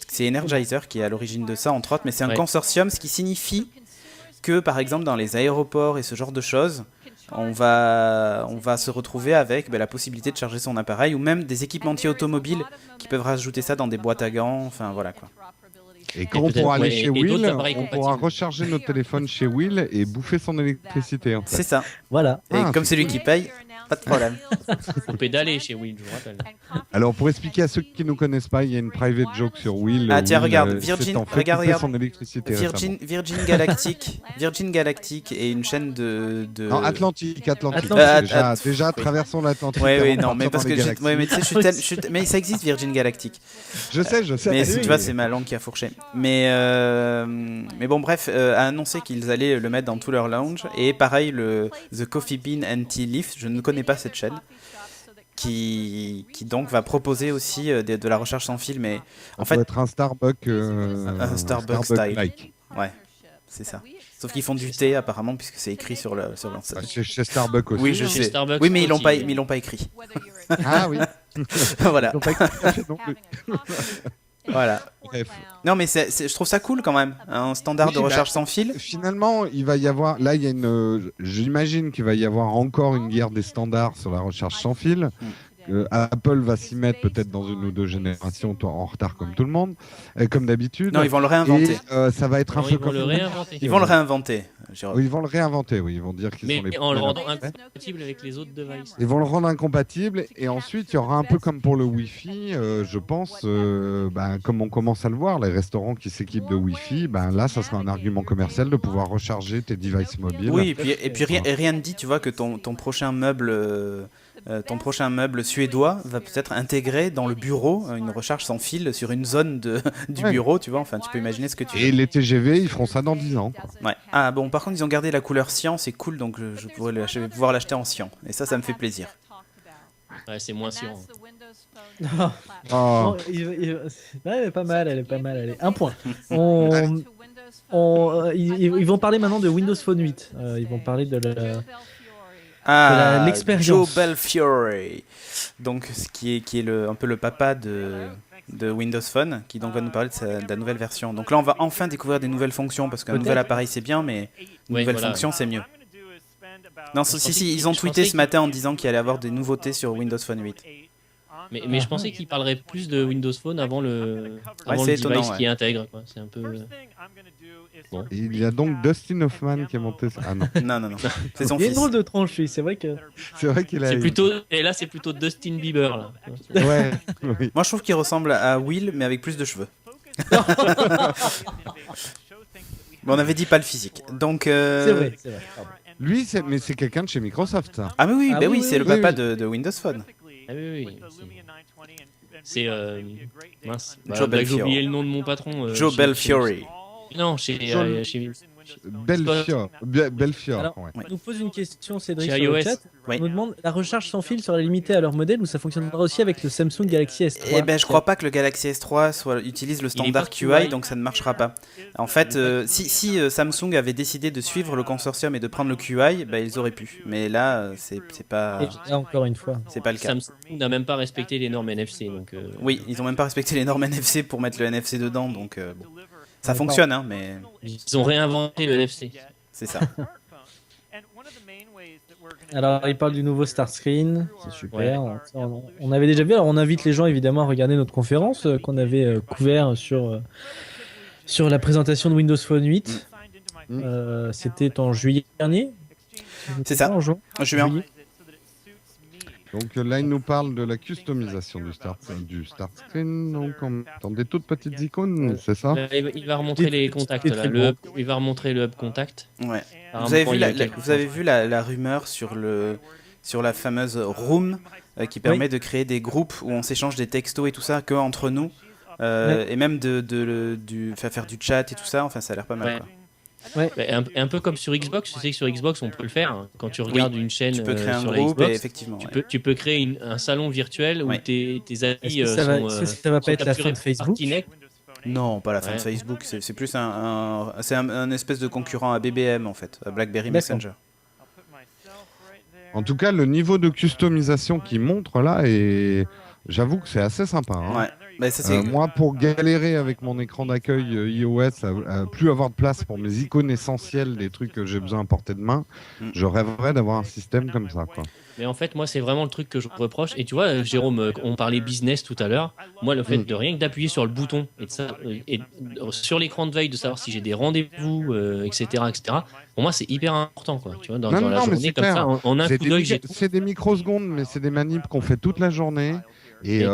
C'est Energizer qui est à l'origine de ça, entre autres, mais c'est un consortium, ce qui signifie que, par exemple, dans les aéroports et ce genre de choses, on va se retrouver avec la possibilité de charger son appareil, ou même des équipementiers automobiles qui peuvent rajouter ça dans des boîtes à gants, enfin voilà quoi. Et quand on pourra aller chez et d'autres Will, appareils on pourra compatibles. recharger notre téléphone chez Will et bouffer son électricité, en fait. C'est ça. Voilà. Et Ah, comme c'est c'est lui qui paye, pas de problème. Faut pédaler chez Will, je vous rappelle. Alors, pour expliquer à ceux qui ne connaissent pas, il y a une private joke sur Will. Ah, tiens, Will, regarde, s'est Virgin, en fait regarde, couper regarde. son électricité récemment. Virgin Galactic est une chaîne de... Non, Atlantique. Déjà, traversons l'Atlantique. Ouais, oui, avant de non, mais partir parce dans que les mais tu sais, galaxies. mais ça existe Virgin Galactic. Je sais. Mais tu vois, c'est ma langue qui a fourché. Mais bon, bref, a annoncé qu'ils allaient le mettre dans tout leur lounge. Et pareil, le The Coffee Bean and Tea Leaf, je ne connais pas cette chaîne, qui donc va proposer aussi de la recharge sans fil. Mais en Ça fait, doit être un Starbucks. un Starbucks style. like. Ouais, c'est ça. Sauf qu'ils font du thé apparemment, puisque c'est écrit sur l'enseigne. Bah, chez Starbucks aussi. Oui, je Chez sais. Starbucks Oui, mais ils aussi. l'ont pas écrit. Ah oui. Voilà. Ils n'ont pas écrit café non plus. Voilà. Bref. Non, mais je trouve ça cool quand même. Un standard Oui, de recharge sans fil. Finalement, il va y avoir. Là, il y a une. J'imagine qu'il va y avoir encore une guerre des standards sur la recharge sans fil. Apple va s'y mettre peut-être dans une ou deux générations, toi en retard comme tout le monde, comme d'habitude. Non, ils vont le réinventer. Et ça va être un Non, peu ils vont comme. le réinventer. Ils vont le réinventer. Jérôme. Oui, ils vont le réinventer, oui. Ils vont dire qu'ils sont Mais les en le premiers à rendant le faire. incompatible avec les autres devices. Ils vont le rendre incompatible et ensuite il y aura un peu comme pour le Wi-Fi, je pense, comme on commence à le voir, les restaurants qui s'équipent de Wi-Fi, là ça sera un argument commercial de pouvoir recharger tes devices mobiles. Oui, et puis rien ne dit, tu vois, que ton prochain meuble ton prochain meuble suédois va peut-être intégrer dans le bureau une recharge sans fil sur une zone du bureau, tu vois. Enfin, tu peux imaginer ce que tu veux. Et les TGV, ils feront ça dans 10 ans. Quoi. Ouais. Ah bon, par contre, ils ont gardé la couleur cyan, c'est cool, donc je vais pouvoir l'acheter en cyan. Et ça me fait plaisir. Ouais, c'est moins sûr. Oh. Elle est pas mal, elle est pas mal. Allez, un point. Ils vont parler maintenant de Windows Phone 8. Ils vont parler de l'expérience. Joe Belfiore, donc qui est un peu le papa de Windows Phone, qui donc va nous parler de la nouvelle version. Donc là, on va enfin découvrir des nouvelles fonctions, parce qu'un nouvel appareil c'est bien, mais une nouvelle fonction c'est mieux. Non, si, ils ont tweeté ce matin en disant qu'il allait avoir des nouveautés sur Windows Phone 8. Mais je pensais qu'il parlerait plus de Windows Phone avant le c'est device étonnant, qui intègre. Quoi. C'est un peu... Bon. Il y a donc Dustin Hoffman qui est monté. Ah non. Non. C'est son Il y a une fils. drôle de tranche, lui. C'est vrai que. C'est vrai qu'il a. Et là, c'est plutôt Dustin Bieber. Là. Ouais. Oui. Moi, je trouve qu'il ressemble à Will, mais avec plus de cheveux. Bon, on avait dit pas le physique. Donc. C'est vrai. Pardon. Lui, c'est quelqu'un de chez Microsoft, ça. Ah, mais oui, oui, c'est le oui, papa oui. de Windows Phone. Ah oui. C'est mince. Joe J'ai Belfiore. oublié le nom de mon patron. Joe Belfiore. Non, chez Belfiore. Belfiore. Alors, Ouais. on nous pose une question, Cédric, Chez sur le iOS. chat. Oui. On nous demande la recharge sans fil sera limitée à leur modèle ou ça fonctionnera aussi avec le Samsung Galaxy S3. Eh ben, je crois pas que le Galaxy S3 utilise le standard pas QI, QI. donc ça ne marchera pas. En fait, si Samsung avait décidé de suivre le consortium et de prendre le QI, ben, ils auraient pu. Mais là, c'est pas Et là, encore une fois. c'est pas le cas. Samsung n'a même pas respecté les normes NFC. Donc, Oui, ils ont même pas respecté les normes NFC pour mettre le NFC dedans, donc bon. Ça D'accord. fonctionne, hein, mais ils ont réinventé le NFC. c'est ça. Alors, il parle du nouveau Start Screen, c'est super. On avait déjà vu, alors on invite les gens évidemment à regarder notre conférence qu'on avait couvert sur la présentation de Windows Phone 8. C'était en juillet dernier. C'est ça. En juin. Juillet. Donc là, il nous parle de la customisation du start screen. Donc on attend des toutes petites icônes, c'est ça? Il va remontrer les contacts. Là. Il va remontrer le hub contact. Ouais. Apparemment, Vous avez vu la rumeur sur la fameuse Room qui permet de créer des groupes où on s'échange des textos et tout ça que entre nous et même faire du chat et tout ça. Enfin, ça a l'air pas mal. Ouais. Quoi. Ouais. Un peu comme sur Xbox, tu sais que sur Xbox on peut le faire. Hein. Quand tu regardes une chaîne Tu peux créer un sur la groupe Xbox, et effectivement. tu peux créer un salon virtuel où Ouais. tes amis Est-ce que ça va pas être la fin de Facebook? Non, pas la fin de Facebook. C'est plus un espèce de concurrent à BBM en fait, à BlackBerry D'accord. Messenger. En tout cas, le niveau de customisation qu'il montre là, et j'avoue que c'est assez sympa. Hein. Ouais. Bah, ça, c'est... Moi, pour galérer avec mon écran d'accueil iOS, à plus avoir de place pour mes icônes essentielles, des trucs que j'ai besoin à portée de main, je rêverais d'avoir un système comme ça. Quoi. Mais en fait, moi, c'est vraiment le truc que je reproche. Et tu vois, Jérôme, on parlait business tout à l'heure. Moi, le fait de rien que d'appuyer sur le bouton et sur l'écran de veille, de savoir si j'ai des rendez-vous, etc., pour moi, c'est hyper important. Quoi. Tu vois, dans la mais journée, c'est comme clair. ça, en un coup d'œil, j'ai tout. C'est des microsecondes, mais c'est des manips qu'on fait toute la journée. Et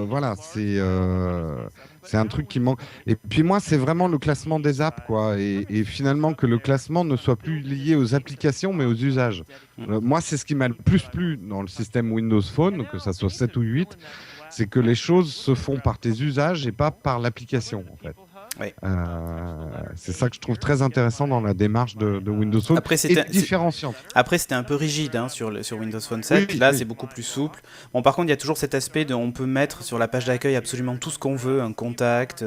voilà, c'est un truc qui manque. Et puis moi, c'est vraiment le classement des apps, quoi. Et finalement, que le classement ne soit plus lié aux applications, mais aux usages. Moi, c'est ce qui m'a le plus plu dans le système Windows Phone, que ça soit 7 ou 8, c'est que les choses se font par tes usages et pas par l'application, en fait. Oui. C'est ça que je trouve très intéressant dans la démarche de Windows Phone. Après, et différenciante. Après, c'était un peu rigide hein, sur Windows Phone 7. Là, c'est beaucoup plus souple. Bon, par contre, il y a toujours cet aspect de on peut mettre sur la page d'accueil absolument tout ce qu'on veut, un contact.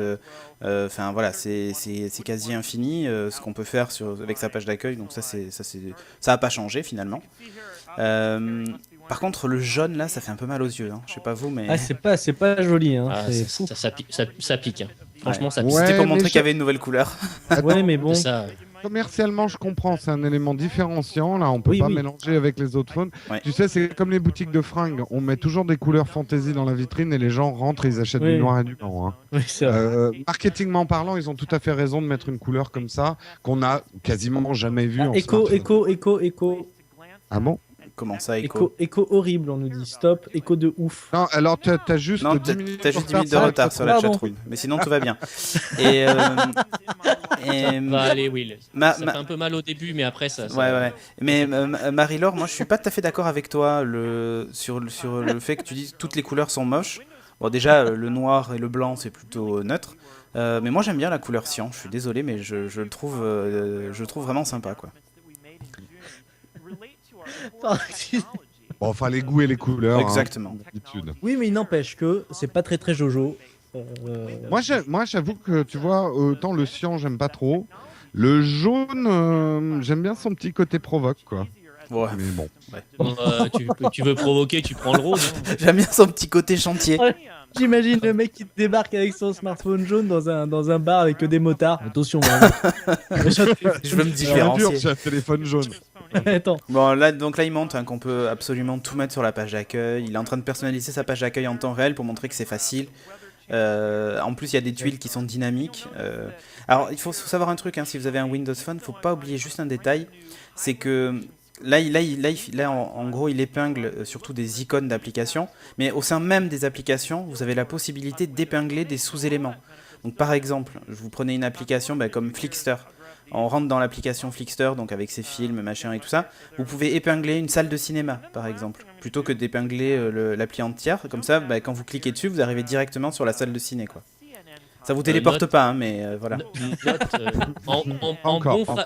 Enfin, voilà, c'est quasi infini ce qu'on peut faire avec sa page d'accueil. Donc ça n'a pas changé finalement. Par contre, le jaune là, ça fait un peu mal aux yeux. Hein. Je sais pas vous, mais C'est pas joli. Hein. Ah, C'est fou. ça pique. Hein. Franchement, ça pique. Ouais, c'était pour montrer mais qu'il y avait une nouvelle couleur. Ouais, mais bon. Ça, Commercialement, je comprends, c'est un élément différenciant. Là, on peut pas mélanger avec les autres phones. Ouais. Tu sais, c'est comme les boutiques de fringues. On met toujours des couleurs fantasy dans la vitrine et les gens rentrent et ils achètent du noir et du blanc. Hein. Oui, c'est vrai. Marketingment parlant, ils ont tout à fait raison de mettre une couleur comme ça qu'on a quasiment jamais vue en Écho. Ah bon? Comment ça, écho Écho horrible, on nous dit. Stop, écho de ouf. Non, alors t'as juste Non, 10 minutes t'as juste 10 minutes de retard sur la Pardon. chatroom. Mais sinon, tout va bien. Et Et, Va aller, Will. Ma- Ça ma- fait un peu mal au début, mais après ça. Ouais. Mais Marie-Laure, moi je suis pas tout à fait d'accord avec toi sur le fait que tu dis que toutes les couleurs sont moches. Bon, déjà, le noir et le blanc c'est plutôt neutre. Mais moi j'aime bien la couleur cyan, je suis désolé, mais je le trouve vraiment sympa, quoi. Bon, enfin, les goûts et les couleurs. Exactement. D'habitude. Oui, mais il n'empêche que c'est pas très très Jojo. Moi, j'avoue que tu vois, autant le cyan, j'aime pas trop. Le jaune, j'aime bien son petit côté provoque, quoi. Ouais. Mais bon. Bon, tu veux provoquer, tu prends le rose. Hein. J'aime bien son petit côté chantier. J'imagine le mec qui débarque avec son smartphone jaune dans un bar avec que des motards. Attention, hein. Je veux me C'est dur, différencier. j'ai un téléphone jaune. Attends. Bon, donc là, il montre qu'on peut absolument tout mettre sur la page d'accueil. Il est en train de personnaliser sa page d'accueil en temps réel pour montrer que c'est facile. En plus, il y a des tuiles qui sont dynamiques. Alors, il faut savoir un truc, hein, si vous avez un Windows Phone, faut pas oublier juste un détail, c'est que là, en gros, il épingle surtout des icônes d'applications, mais au sein même des applications, vous avez la possibilité d'épingler des sous-éléments. Donc, par exemple, vous prenez une application comme Flickster. On rentre dans l'application Flickster, donc avec ses films, machin et tout ça. Vous pouvez épingler une salle de cinéma, par exemple, plutôt que d'épingler l'appli entière. Comme ça, quand vous cliquez dessus, vous arrivez directement sur la salle de ciné, quoi. Ça vous téléporte pas, hein, mais voilà.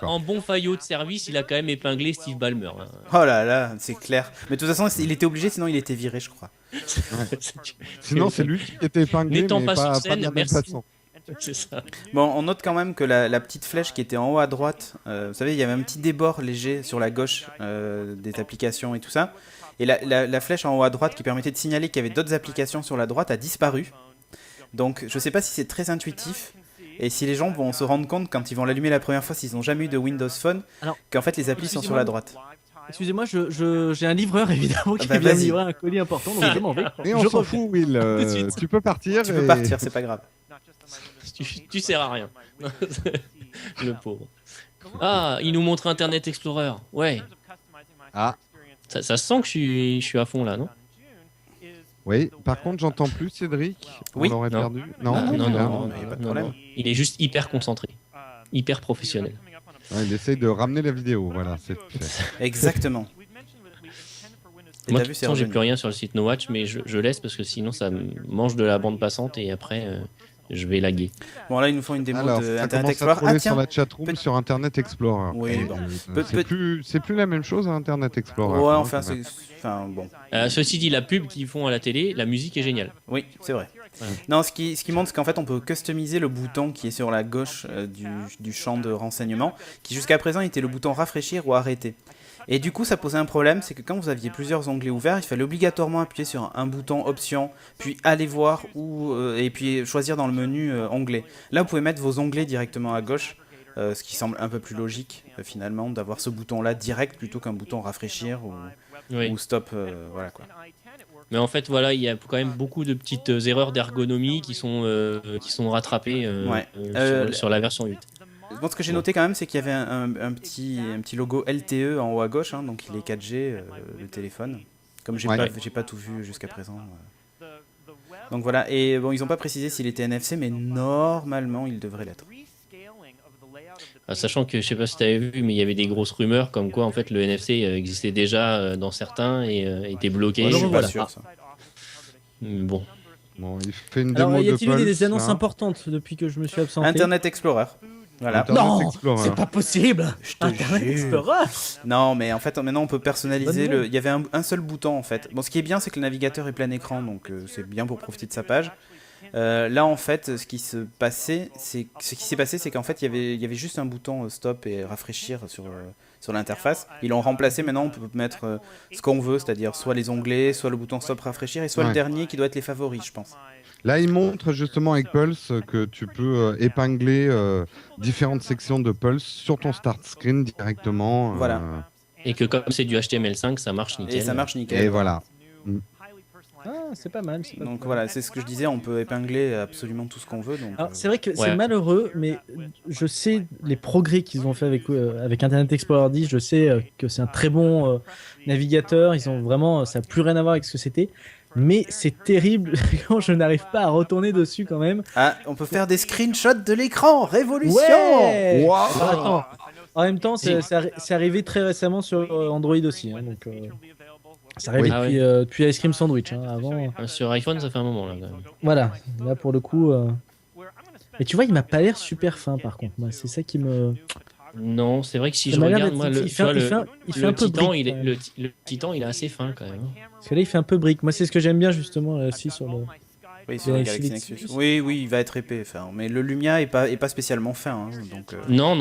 En bon faillot de service, il a quand même épinglé Steve Ballmer. Hein. Oh là là, c'est clair. Mais de toute façon, il était obligé, sinon il était viré, je crois. Sinon, c'est lui qui était épinglé, N'étant mais pas sur pas scène, de la même merci. façon. C'est ça. Bon, on note quand même que la petite flèche qui était en haut à droite, vous savez, il y avait un petit débord léger sur la gauche des applications et tout ça. Et la flèche en haut à droite qui permettait de signaler qu'il y avait d'autres applications sur la droite a disparu. Donc, je sais pas si c'est très intuitif. Et si les gens vont se rendre compte quand ils vont l'allumer la première fois, s'ils n'ont jamais eu de Windows Phone, qu'en fait les applis sont sur la droite. Excusez-moi, j'ai un livreur évidemment qui bah, vient me vas-y. livrer un colis important, donc je m'en vais. Et on Je s'en reviens. fout, Will. de suite. Tu peux partir. Tu peux et- partir, c'est pas grave. Tu sers à rien. Le pauvre. Ah, il nous montre Internet Explorer. Ouais. Ah, Ça se sent que je suis à fond là, non? oui. Par contre, j'entends plus Cédric. Oui. On l'aurait Non. perdu. Ah, Non, non, il est là. non, mais y a pas de non, problème. non. Il est juste hyper concentré. Hyper professionnel. Ouais, il essaye de ramener la vidéo. Voilà, c'est fait. Exactement. Et Moi, t'as de vu, toute c'est façon, j'ai revenu. plus rien sur le site No Watch, mais je laisse parce que sinon ça me mange de la bande passante et après je vais laguer. Bon, là, ils nous font une démo Alors, de ça Internet commence à Explorer. troller Ah, sur tiens, la chatroom peut- sur Internet Explorer. Oui, Et, bon. c'est plus la même chose à Internet Explorer. ouais, hein, enfin, quand même. enfin, bon. Ceci dit, la pub qu'ils font à la télé, la musique est géniale. Oui, c'est vrai. Ouais. Non, ce qui montre, c'est qu'en fait, on peut customiser le bouton qui est sur la gauche du champ de renseignement, qui jusqu'à présent était le bouton rafraîchir ou arrêter. Et du coup, ça posait un problème, c'est que quand vous aviez plusieurs onglets ouverts, il fallait obligatoirement appuyer sur un bouton option, puis aller voir et puis choisir dans le menu onglet. Là, vous pouvez mettre vos onglets directement à gauche, ce qui semble un peu plus logique finalement, d'avoir ce bouton-là direct plutôt qu'un bouton rafraîchir Oui. ou stop, voilà quoi. Mais en fait, voilà, il y a quand même beaucoup de petites erreurs d'ergonomie qui sont rattrapées Ouais. sur la version 8. Bon, ce que j'ai noté quand même, c'est qu'il y avait un petit logo LTE en haut à gauche, hein, donc il est 4G, le téléphone. Comme j'ai Ouais. pas tout vu jusqu'à présent. Donc voilà, et bon, ils n'ont pas précisé s'il était NFC, mais normalement il devrait l'être. Sachant que je sais pas si tu avais vu, mais il y avait des grosses rumeurs comme quoi en fait le NFC existait déjà dans certains et était bloqué. Moi, je suis pas voilà. sûr, ça. Bon, Bon, il fait une démo Alors, y de a-t-il eu des Pulse, annonces là. importantes depuis que je me suis absenté? Internet Explorer. Voilà. Internet Non, Explorer. c'est pas possible. Je te Internet jure. Explorer. Non, mais en fait, maintenant on peut personnaliser Bonne il y avait un seul bouton en fait. Bon, ce qui est bien, c'est que le navigateur est plein écran, donc c'est bien pour profiter de sa page. Là, en fait, ce qui s'est passé, c'est qu'en fait, il y avait juste un bouton stop et rafraîchir sur l'interface. Ils l'ont remplacé. Maintenant, on peut mettre ce qu'on veut, c'est-à-dire soit les onglets, soit le bouton stop rafraîchir, et soit le Ouais. dernier qui doit être les favoris, je pense. Là, il montre justement avec Pulse que tu peux épingler différentes sections de Pulse sur ton start screen directement. Voilà. et que comme c'est du HTML5, ça marche nickel. Et ça marche nickel. Et voilà. Ah, c'est pas mal. c'est pas Donc mal. voilà, c'est ce que je disais, on peut épingler absolument tout ce qu'on veut. Donc, Alors, c'est vrai que Ouais. c'est malheureux, mais je sais les progrès qu'ils ont fait avec Internet Explorer 10. Je sais que c'est un très bon navigateur. Ils ont vraiment, ça n'a plus rien à voir avec ce que c'était. mais c'est terrible quand je n'arrive pas à retourner dessus quand même. Ah, on peut faire des screenshots de l'écran, révolution. Ouais. Wow. Alors, attends. En même temps, c'est arrivé très récemment sur Android aussi, hein, donc ça arrive Oui. depuis Ice Cream Sandwich. Hein, avant, Sur iPhone, ça fait un moment là. Quand même. voilà. Là pour le coup. Mais tu vois, il m'a pas l'air super fin par contre. Moi, c'est ça qui me. Non, c'est vrai que si Ça je m'a l'air regarde, d'être- moi, il fait un peu Titan, brique, quand même. le Titan, il est assez fin quand même. Parce que là, il fait un peu brique. Moi, c'est ce que j'aime bien justement là, aussi sur le. Oui, sur le Galaxy Galaxy Nexus. Nexus. Oui, oui, il va être épais. Enfin, mais le Lumia est pas spécialement fin. Hein, donc, Non.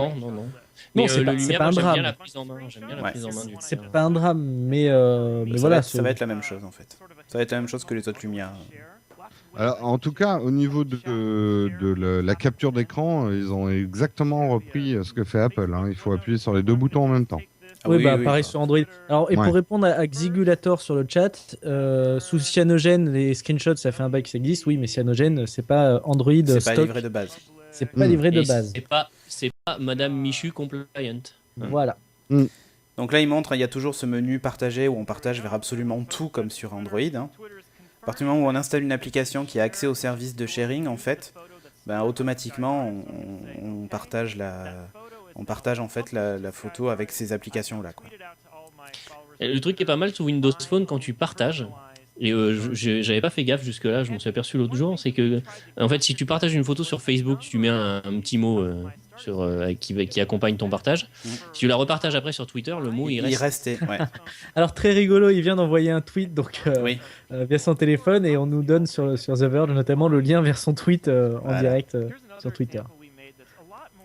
Mais c'est le pas- c'est Lumia, pas moi, un j'aime bien drame. la prise en main. J'aime bien la Ouais. prise en main du C'est Lumia. pas un drame, mais ça, voilà. ça va être la même chose en fait. Ça va être la même chose que les autres Lumia. Alors, en tout cas, au niveau de la capture d'écran, ils ont exactement repris ce que fait Apple. Hein. Il faut appuyer sur les deux boutons en même temps. Ah Oui, oui, bah oui, pareil bah. sur Android. Alors, et Ouais. pour répondre à Xigulator sur le chat, sous Cyanogen, les screenshots, ça fait un bail que ça existe. Oui, mais Cyanogen, c'est pas Android C'est stock. pas livré de base. C'est pas livré de Et base. c'est pas Madame Michu compliant. Voilà. Donc là, il montre, il y a toujours ce menu partagé où on partage vers absolument tout comme sur Android. Hein. À partir du moment où on installe une application qui a accès au service de sharing, en fait, ben, automatiquement, on partage en fait la photo avec ces applications-là. Quoi. Et le truc qui est pas mal sur Windows Phone quand tu partages, et j'avais pas fait gaffe jusque-là, je m'en suis aperçu l'autre jour, c'est que en fait si tu partages une photo sur Facebook, tu mets un petit mot qui accompagne ton partage. Si tu la repartages après sur Twitter, le mot il Il reste. restait, ouais. Alors, très rigolo, il vient d'envoyer un tweet donc, Oui. via son téléphone et on nous donne sur The Verge notamment le lien vers son tweet en Voilà. direct sur Twitter.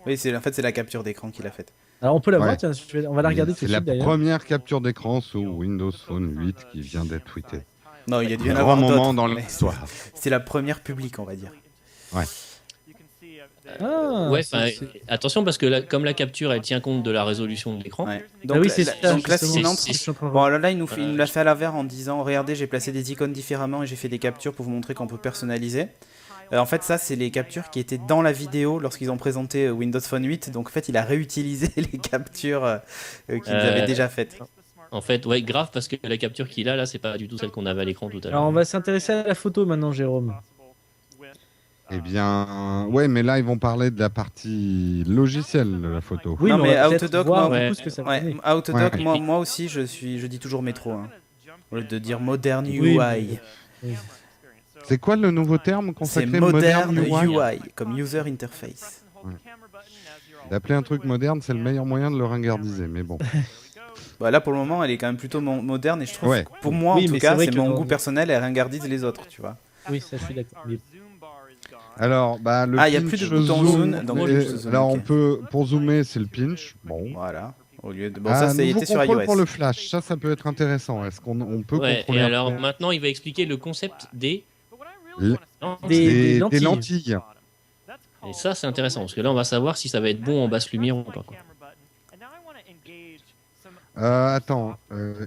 Oui, en fait, c'est la capture d'écran qu'il a faite. Alors, on peut la voir, Ouais. tiens, on va la regarder tout C'est de la suite d'ailleurs. première capture d'écran sous Windows Phone 8 qui vient d'être tweetée. Non, il y a dû y en Un avoir grand moment d'autres, dans mais l'histoire. c'est la première publique, on va dire. Ah, Ouais, c'est- attention parce que comme la capture elle tient compte de la résolution de l'écran. Ouais. Ah oui, c'est là, ça. donc là, ce justement, qui montre, c'est ce que je suis en train de bon, voir. là, il nous l'a fait à l'envers en disant, regardez, j'ai placé des icônes différemment et j'ai fait des captures pour vous montrer qu'on peut personnaliser. En fait, ça, c'est les captures qui étaient dans la vidéo lorsqu'ils ont présenté Windows Phone 8. Donc, en fait, il a réutilisé les captures qu'ils avaient déjà faites. En fait, ouais, grave parce que la capture qu'il a là, c'est pas du tout celle qu'on avait à l'écran tout à l'heure. Alors, on va s'intéresser à la photo maintenant, Jérôme. Eh bien, ouais, mais là, ils vont parler de la partie logicielle de la photo. Oui, Non, mais mais on va peut-être Autodoc, voir moi, du coup ouais. ce que ça va Ouais, donner. Autodoc, Ouais. moi aussi, je dis toujours métro. Hein. Au lieu de dire Modern Oui, UI. mais- C'est quoi le nouveau terme C'est consacré Modern UI? UI, comme User Interface. D'appeler un truc moderne, c'est le meilleur moyen de le ringardiser, mais bon. Bah, là, pour le moment, elle est quand même plutôt moderne et je trouve, Ouais. que pour moi, Oui, en tout mais cas, c'est vrai c'est que mon dans- goût personnel, elle ringardise les autres, tu vois. Oui, ça, je suis d'accord. Mais- Alors, bah, le Ah, il y a pinch plus de bouton zoom, donc et- juste zoom, alors, ok. on peut, pour zoomer, c'est le pinch. Bon. Voilà. Au lieu de... Bon, Ah, ça, ça nouveau était sur contrôle iOS. pour le flash, ça peut être intéressant. Est-ce qu'on peut Ouais, contrôler et un alors peu maintenant il va expliquer le concept des L- Des des lentilles. lentilles? Et ça c'est intéressant parce que là on va savoir si ça va être bon en basse lumière ou pas. Quoi. Attends,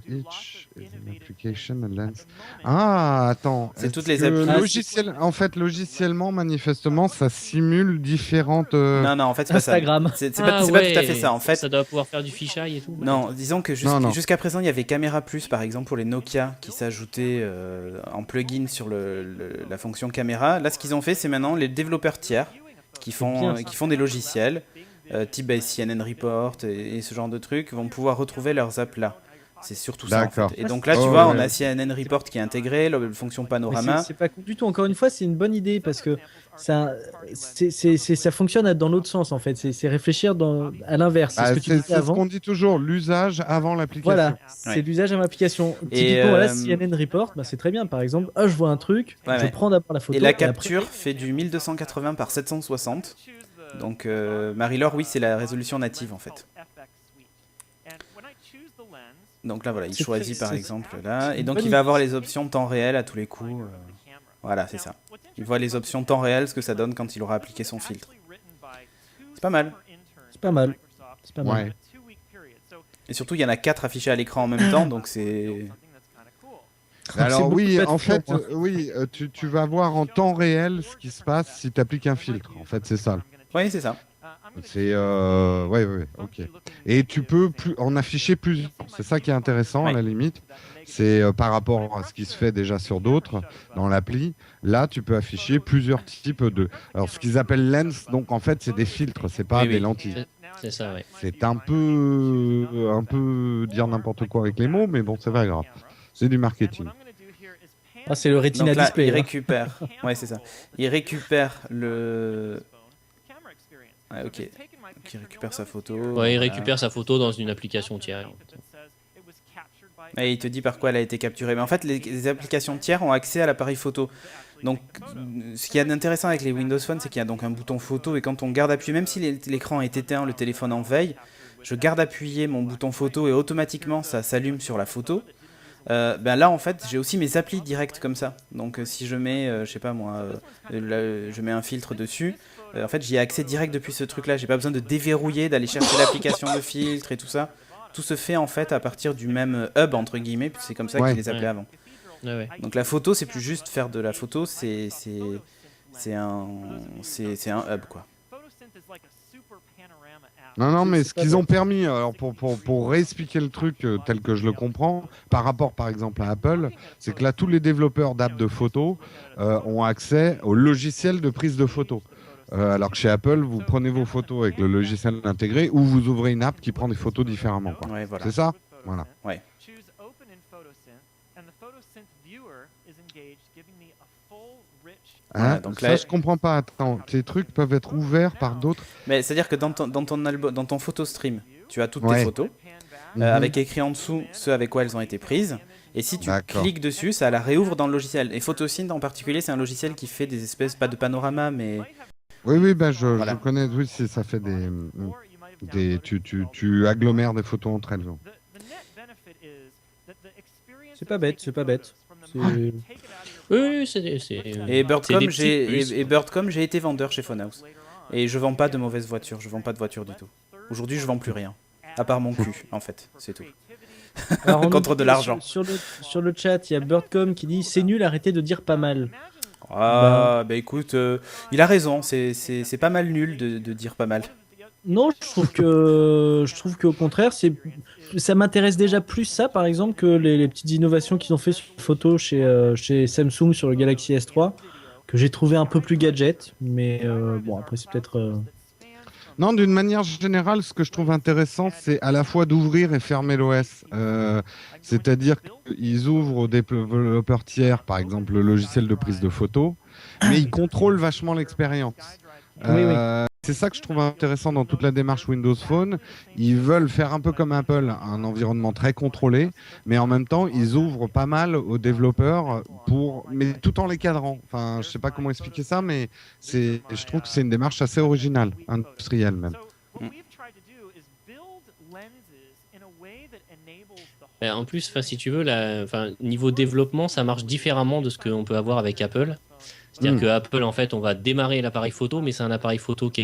each is an application and lens. Ah, attends. C'est est-ce toutes les que applis. En fait, logiciellement, manifestement, ça simule différentes. Non, non, en fait, c'est pas ça. Instagram. C'est Ah, pas tout à fait ça. En fait, ça doit pouvoir faire du fichaille et tout. non, disons que Non. jusqu'à présent, il y avait Camera Plus, par exemple, pour les Nokia, qui s'ajoutait en plugin sur la fonction caméra. Là, ce qu'ils ont fait, c'est maintenant les développeurs tiers qui bien, ça. qui font des logiciels, type CNN Report et ce genre de trucs, vont pouvoir retrouver leurs apps là. C'est surtout ça, en D'accord. fait. Et donc là, tu Oh, vois, ouais. on a CNN Report qui est intégré, la fonction Mais panorama. c'est pas con du tout. Encore une fois, c'est une bonne idée parce que ça, ça fonctionne dans l'autre sens en fait. C'est réfléchir à l'inverse. C'est Ah, ce que tu c'est disais ce avant. qu'on dit toujours, l'usage avant l'application. Voilà, Ouais. c'est l'usage à l'application. Et, Typiquement, là, CNN Report, bah, c'est très bien. Par exemple, je vois un truc, Ouais, je ouais. prends d'abord la photo. Et la après- capture fait du 1280 par 760. Donc, Marie-Laure, oui, c'est la résolution native en fait. Donc là, voilà, il C'est choisit très- par c'est- exemple là. c'est Et une donc, bonne il va avoir les options temps réel à tous les coups. Voilà, c'est ça. Il voit les options temps réel, ce que ça donne quand il aura appliqué son filtre. C'est pas mal. C'est pas mal. C'est pas mal. Ouais. Et surtout, il y en a 4 affichés à l'écran en même temps, donc c'est... C'est Alors beaucoup oui, plus en fait, fatigant, hein. oui, tu vas voir en temps réel ce qui se passe si tu appliques un filtre. En fait, c'est ça. Oui, c'est ça. C'est ouais, ok. Et tu peux en afficher plusieurs. C'est ça qui est intéressant à la limite. C'est par rapport à ce qui se fait déjà sur d'autres dans l'appli. Là, tu peux afficher plusieurs types de. Alors, ce qu'ils appellent lens, donc en fait, c'est des filtres, c'est pas des lentilles. C'est ça, ouais. C'est un peu dire n'importe quoi avec les mots, mais bon, c'est pas grave. C'est du marketing. Ah, c'est le Retina Donc là, Display. il récupère. Ouais, c'est ça. Il récupère le. Ouais, ok. Donc, il récupère sa photo. Ouais, il récupère sa photo dans une application tiers. Et il te dit par quoi elle a été capturée. Mais en fait, les applications tiers ont accès à l'appareil photo. Donc, ce qui est intéressant avec les Windows Phone, c'est qu'il y a donc un bouton photo. Et quand on garde appuyé, même si l'écran est éteint, le téléphone en veille, je garde appuyé mon bouton photo et automatiquement ça s'allume sur la photo. Ben là, en fait, j'ai aussi mes applis directes comme ça. Donc, si je mets, je sais pas moi, je mets un filtre dessus, en fait, j'y ai accès direct depuis ce truc-là. J'ai pas besoin de déverrouiller, d'aller chercher l'application de filtre et tout ça. Tout se fait en fait à partir du même hub entre guillemets, puis c'est comme ça qu'ils les appelaient avant. Ouais. Donc la photo, c'est plus juste faire de la photo, c'est un hub quoi. Non, mais ce qu'ils ont permis, alors pour réexpliquer le truc tel que je le comprends, par rapport par exemple à Apple, c'est que là, tous les développeurs d'apps de photos ont accès au logiciel de prise de photos. Alors que chez Apple, vous prenez vos photos avec le logiciel intégré ou vous ouvrez une app qui prend des photos différemment. Quoi. Ouais, voilà. C'est ça ? Voilà. Ouais. Hein, donc ça, là, je comprends pas. Attends, tes trucs peuvent être ouverts par d'autres. Mais c'est-à-dire que dans ton photo stream, tu as toutes tes photos, avec écrit en dessous ce avec quoi elles ont été prises. Et si tu cliques dessus, ça la réouvre dans le logiciel. Et PhotoSynth en particulier, c'est un logiciel qui fait des espèces, pas de panorama, mais... Oui, ben je connais, oui, ça fait tu agglomères des photos entre elles. C'est pas bête. Oui, c'est. Et Birdcom, j'ai été vendeur chez Phonehouse. Et je vends pas de mauvaises voitures, je vends pas de voitures du tout. Aujourd'hui, je vends plus rien. À part mon cul, en fait, c'est tout. Alors, contre de l'argent. Sur le chat, il y a Birdcom qui dit c'est nul, arrêtez de dire pas mal. Ah, bah écoute, il a raison, c'est pas mal nul de dire pas mal. Non, je trouve qu'au contraire, ça m'intéresse déjà plus ça, par exemple, que les petites innovations qu'ils ont fait sur photo chez Samsung sur le Galaxy S3, que j'ai trouvé un peu plus gadget, mais bon, après c'est peut-être... Non, d'une manière générale, ce que je trouve intéressant, c'est à la fois d'ouvrir et fermer l'OS. C'est-à-dire qu'ils ouvrent aux développeurs tiers, par exemple, le logiciel de prise de photo, mais ils contrôlent vachement l'expérience. Oui. C'est ça que je trouve intéressant dans toute la démarche Windows Phone. Ils veulent faire un peu comme Apple, un environnement très contrôlé, mais en même temps, ils ouvrent pas mal aux développeurs mais tout en les cadrant. Enfin, je sais pas comment expliquer ça, mais je trouve que c'est une démarche assez originale, industrielle même. En plus, si tu veux, niveau développement, ça marche différemment de ce qu'on peut avoir avec Apple. C'est-à-dire que Apple, en fait, on va démarrer l'appareil photo, mais c'est un appareil photo qui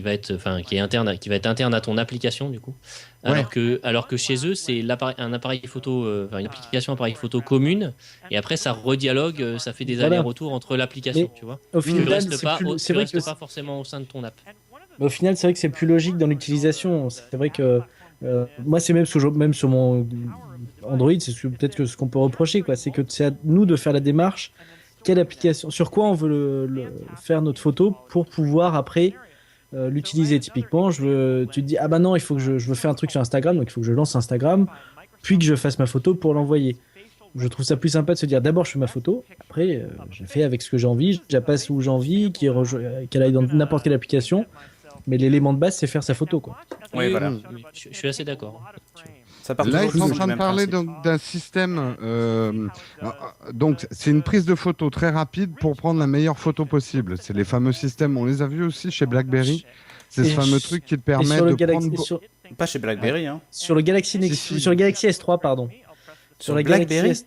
va être interne à ton application du coup. Alors que chez eux, c'est une application appareil photo commune, et après ça redialogue, ça fait des allers-retours entre l'application, tu vois. Au final, tu restes pas forcément au sein de ton app. Mais au final, c'est vrai que c'est plus logique dans l'utilisation. C'est vrai que moi, c'est même sur mon Android, c'est peut-être ce qu'on peut reprocher, quoi. C'est que c'est à nous de faire la démarche. Quelle application, sur quoi on veut faire notre photo pour pouvoir après l'utiliser. Typiquement, tu te dis, ah bah non, il faut que je veux faire un truc sur Instagram, donc il faut que je lance Instagram, puis que je fasse ma photo pour l'envoyer. Je trouve ça plus sympa de se dire, d'abord je fais ma photo, après je fais avec ce que j'ai envie, je la passe où j'ai envie, qu'elle aille dans n'importe quelle application, mais l'élément de base c'est faire sa photo, quoi. Oui, voilà. Je suis assez d'accord. Là, ils sont en train de parler d'un système. Donc, c'est une prise de photo très rapide pour prendre la meilleure photo possible. C'est les fameux systèmes, on les a vus aussi chez BlackBerry. C'est ce fameux truc qui te permet de prendre... Pas chez BlackBerry, hein. Sur le Galaxy sur le Galaxy S3, pardon. Sur la BlackBerry.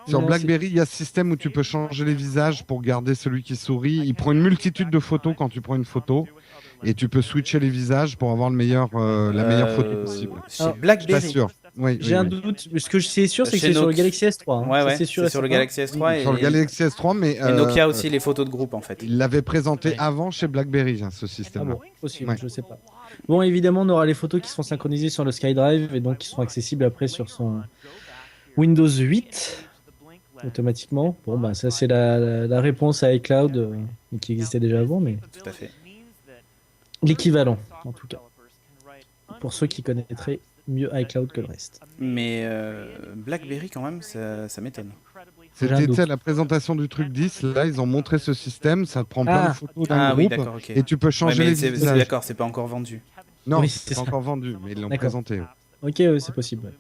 Sur BlackBerry, il y a ce système où tu peux changer les visages pour garder celui qui sourit. Il prend une multitude de photos quand tu prends une photo. Et tu peux switcher les visages pour avoir la meilleure photo possible. Chez BlackBerry. Je t'assure. Oui, J'ai un doute. Ce que je sais sûr, c'est que Chez c'est sur le Nokia. Galaxy S3. hein. Ouais, Ça, ouais, c'est sûr c'est et sur le certain. Galaxy S3 sur le Galaxy S3, mais et Nokia aussi les photos de groupe en fait. il l'avait présenté Ouais. avant chez BlackBerry, hein, ce Ah système-là. bon, possible, Ouais. je sais pas. Bon, évidemment, on aura les photos qui seront synchronisées sur le SkyDrive et donc qui seront accessibles après sur son Windows 8 automatiquement. Bon, bah ça c'est la réponse à iCloud qui existait déjà avant, mais Tout à fait. l'équivalent en tout cas. Pour ceux qui connaîtraient mieux iCloud que le reste. Mais BlackBerry quand même, ça m'étonne. J'ai un C'était doute. la présentation du truc 10. Là, ils ont montré ce système. Ça te prend plein Ah. de photos d'un Ah oui, groupe. d'accord, ok. Et tu peux Ouais, changer mais les c'est visages. d'accord, c'est pas encore vendu. Non, Oui, c'est c'est pas ça. encore vendu, mais ils l'ont D'accord. présenté. Ok, ouais, c'est possible. Ouais.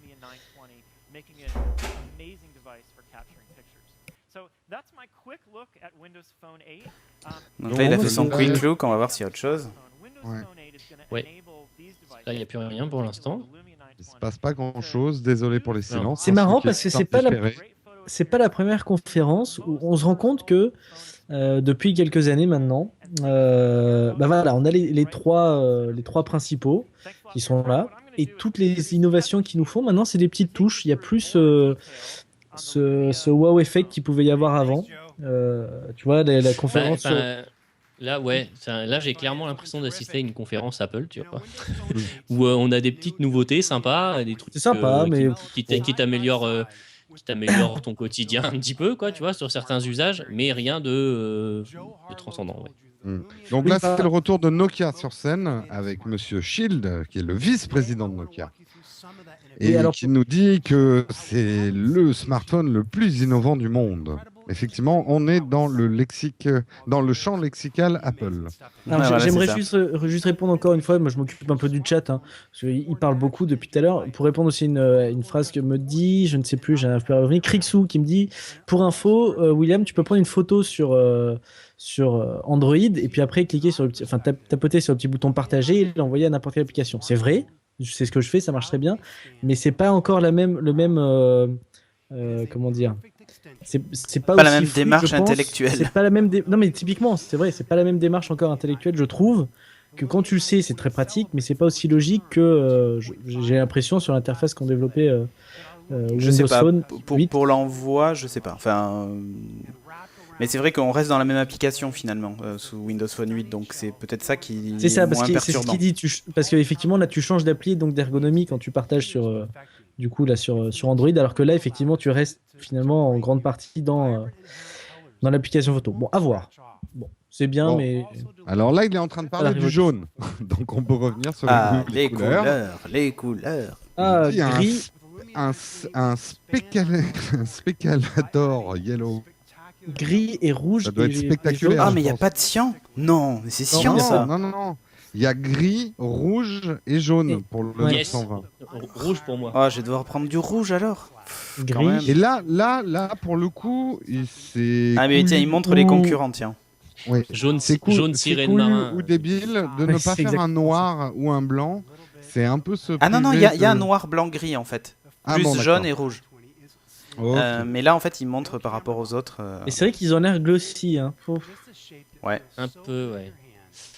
Donc là, il a Bon, fait son bah, quick look, on va voir s'il y a autre chose. Ouais. Ouais. Là, il n'y a plus rien pour l'instant. Il se passe pas grand-chose. Désolé pour les silences. C'est hein, marrant ceux qui parce que étaient c'est pas la- désespérés. C'est pas la première conférence où on se rend compte que depuis quelques années maintenant, bah voilà, on a les trois principaux qui sont là et toutes les innovations qu'ils nous font maintenant, c'est des petites touches. Il y a plus ce wow effect qu'il pouvait y avoir avant. Tu vois, la conférence sur- Là, ouais, là j'ai clairement l'impression d'assister à une conférence Apple, tu vois, où on a des petites nouveautés sympas, des trucs C'est sympa, mais qui t'améliorent ton quotidien un petit peu, quoi, tu vois, sur certains usages, mais rien de transcendant. Ouais. Donc Oui, là, pas- c'était le retour de Nokia sur scène avec Monsieur Shield, qui est le vice-président de Nokia. Oui, Et alors- qui nous dit que c'est le smartphone le plus innovant du monde. Effectivement, on est dans le champ lexical Apple. Alors, Ouais, voilà, j'aimerais c'est ça. juste répondre encore une fois. Moi, je m'occupe un peu du chat, hein, parce qu'il parle beaucoup depuis tout à l'heure. Pour répondre aussi à une phrase que me dit, je ne sais plus, j'arrive pas à revenir, Krixou qui me dit, pour info, William, tu peux prendre une photo sur Android et puis après cliquer sur le petit, enfin tapoter sur le petit bouton partager et l'envoyer à n'importe quelle application. C'est vrai, c'est ce que je fais, ça marche très bien, mais c'est pas encore le même, comment dire. C'est pas Pas la aussi même fluide, démarche je pense. intellectuelle. C'est pas la même non mais typiquement, c'est vrai, c'est pas la même démarche encore intellectuelle, je trouve. Que quand tu le sais, c'est très pratique, mais c'est pas aussi logique que j'ai l'impression sur l'interface qu'ont développé Je sais Windows pas. Phone 8. Pour l'envoi, je sais pas. Enfin, mais c'est vrai qu'on reste dans la même application finalement sous Windows Phone 8, donc c'est peut-être ça qui C'est ça, est parce moins que c'est ce perturbant. qu'il dit. Parce qu'effectivement, là, tu changes d'appli donc d'ergonomie quand tu partages du coup, là, sur Android, alors que là, effectivement, tu restes finalement en grande partie dans l'application photo. Bon, à voir. Bon, c'est bien, Bon. mais. Alors là, il est en train de parler Voilà, du jaune. Donc on peut revenir sur Ah, les couleurs. les couleurs. Ah, Il y a gris, un spéculator yellow. gris et rouge. Ça doit et- être et spectaculaire. jaune. Ah, mais il n'y a pense. pas de cyan. Non, mais c'est Non, cyan il y a ça. Non. Il y a gris, rouge et jaune Et- pour le Ouais. 920. Rouge pour moi. Oh, je vais devoir prendre du rouge alors. Quand même. Gris. Et là, pour le coup, c'est. Ah, mais cool tiens, il montre les ou- concurrents, tiens. Oui. Jaune, C'est cool, jaune c'est sirène cool marin. ou débile de Ouais, ne c'est pas faire un exactement noir ou un blanc. C'est un peu ce. Ah non, non, il priver y a un de- noir, blanc, gris en fait. Ah, Plus bon, jaune d'accord. et rouge. Ok. Mais là, en fait, il montre par rapport aux autres. Et c'est vrai qu'ils ont l'air glossy. Hein. Un peu, ouais.